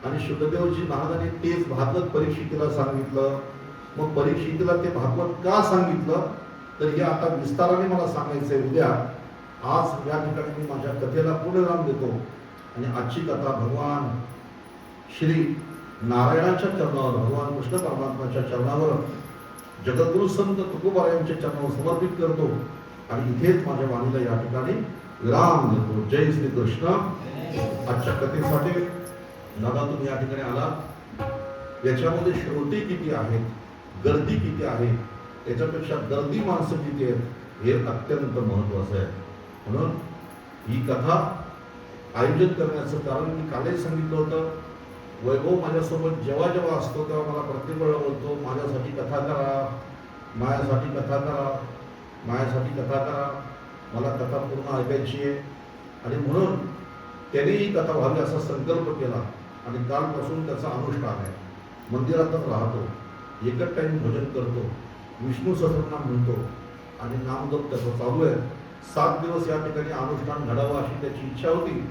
आणि शुकदेवजी महाराजांनी तेच भागवत परीक्षितीला सांगितलं. मग परीक्षितीला ते भागवत का सांगितलं तर हे आता विस्ताराने मला सांगायचंय उद्या. आज या ठिकाणी मी माझ्या कथेला पूर्णविराम देतो आणि आजची कथा भगवान श्री नारायणाच्या चरणावर भगवान कृष्ण परमात्म्याच्या चरणावर जगद्गुरु संत तुकोबारायांच्या चरणावर समर्पित करतो आणि इथेच माझ्या वाणीला या ठिकाणी विराम देतो. जय श्री कृष्ण. आजच्या कथेसाठी दादा तुम्ही या ठिकाणी आलात. याच्यामध्ये श्रोते किती आहेत, गर्दी किती आहे, त्याच्यापेक्षा गर्दी माणसं किती आहेत हे अत्यंत महत्वाचं आहे. म्हणून ही कथा आयोजित करण्याचं कारण मी कालच सांगितलं होतं. वैभव माझ्यासोबत जेव्हा जेव्हा असतो तेव्हा मला प्रत्येक वेळा बोलतो माझ्यासाठी कथा करा, माझ्यासाठी कथा करा, माझ्यासाठी कथा करा. मला कथा पूर्ण ऐकायची आहे आणि म्हणून त्याने ही कथा व्हावी असा संकल्प केला आणि कालपासून त्याचा अनुष्ठान आहे. मंदिरातच राहतो, एकच टाइम भजन करतो, विष्णू सहस्रनाम म्हणतो आणि नामजप त्याचा चालू आहे. 7 दिवस या ठिकाणी अनुष्ठान घडावं अशी त्याची इच्छा होती.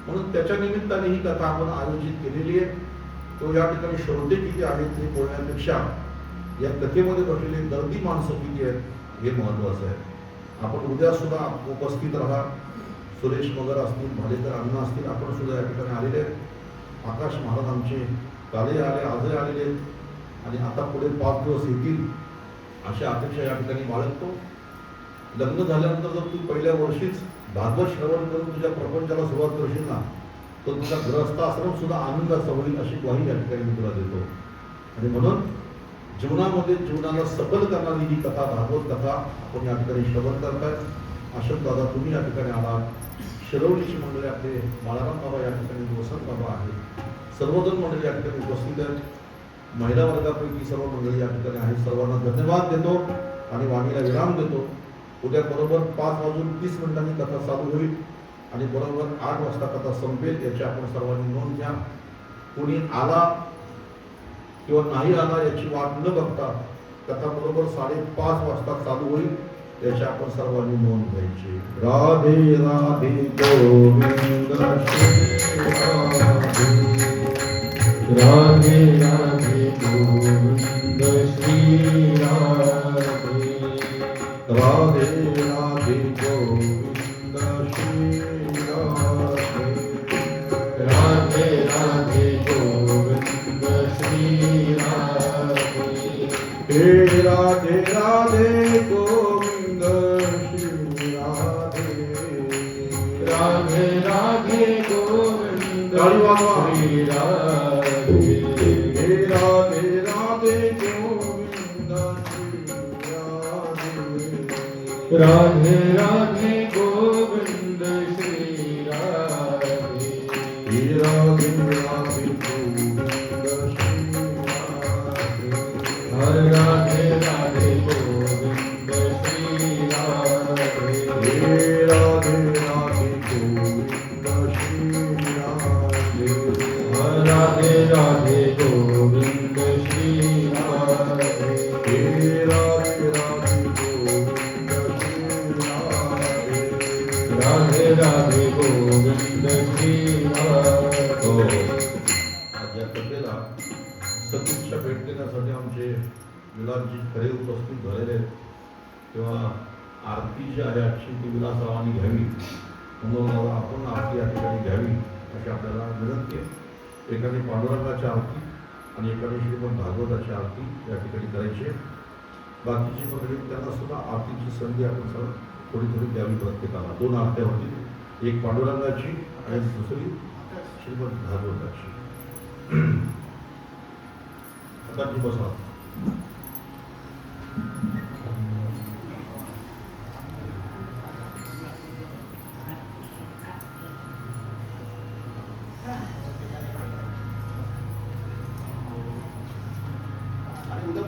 म्हणून त्याच्या निमित्ताने ही कथा आपण आयोजित केलेली आहे. तो या ठिकाणी श्रोते किती आहेत हे बोलण्यापेक्षा या कथेमध्ये बसलेली गर्दी माणसं किती आहेत हे महत्वाचं आहे. आपण उद्या सुद्धा उपस्थित राहा. सुरेश मगर असतील, भालेकर अण्णा असतील, आपण सुद्धा या ठिकाणी आलेले आहेत. आकाश महाराज आमचे कालही आले, आजही आलेले आहेत आणि आता पुढे 5 दिवस येतील अशा अपेक्षा या ठिकाणी बाळगतो. लग्न झाल्यानंतर जर तू पहिल्या वर्षीच भागवत श्रवण करून तुझ्या प्रपंचाला सुरुवात करशील ना तर तुझा गृहस्थ आश्रम सुद्धा आनंदाचा होईल अशी ग्वाही या ठिकाणी मी तुला देतो. आणि म्हणून जीवनामध्ये जीवनाला सफल करणारी ही कथा भागवत कथा आपण या ठिकाणी श्रवण करताय. अशोक दादा तुम्ही या ठिकाणी आलात. शिरवलीची मंडळी आपले बाळाराम बाबा या ठिकाणी, वसंत बाबा आहेत, सर्वजण मंडळी या ठिकाणी उपस्थित आहेत. महिला वर्गापैकी सर्व मंडळी या ठिकाणी आहेत. सर्वांना धन्यवाद देतो आणि वाणीला विराम देतो. उद्या बरोबर 5:30 कथा चालू होईल आणि बरोबर 8 वाजता कथा संपेल. याची आपण सर्वांनी नोंद घ्या. कोणी आला किंवा नाही आला याची वाट न बघता कथा बरोबर 5:30 वाजता चालू होईल याची आपण सर्वांनी नोंद घ्यायची. राधे राधे गोविंद श्री राधे राधे राधे गोविंद श्री राधे राधे राधे गोविंद श्री राधे राधे राधे गोविंद श्री राधे हे राधे राधे गोविंद श्री राधे राधे राधे गोविंद श्री राधे हे राधे राधे गोविंद राधे राधे गोविंद श्री राधे राधे राधे गोविंद श्री राधे हर राधे राधे गोविंद श्री राधे राधे राधे गोविंद श्री राधे हर राधे राधे गोविंद श्री राधे राधे राधे राधे गोविंद श्री राधे. आज या कथेला सतीक्षा भेट देण्यासाठी आमचे विलासजी खरे उपस्थित झालेले आहेत. तेव्हा आरती जी आहे आजची ती विलासरावांनी घ्यावी म्हणून आपण आरती या ठिकाणी घ्यावी अशी आपल्याला विनंती आहे. एकाने पांडुरंगाची आरती आणि एकाने श्रीमद भागवताची आरती या ठिकाणी करायची आहे. बाकीची मंडळी त्यांना सुद्धा आरतीची संधी आपण सर्व थोडी थोडी द्यावी प्रत्येकाला. 2 आरत्या होतील, एक पांडुरंगाची आणि दुसरी श्रीमद भागवताची. आता बसा.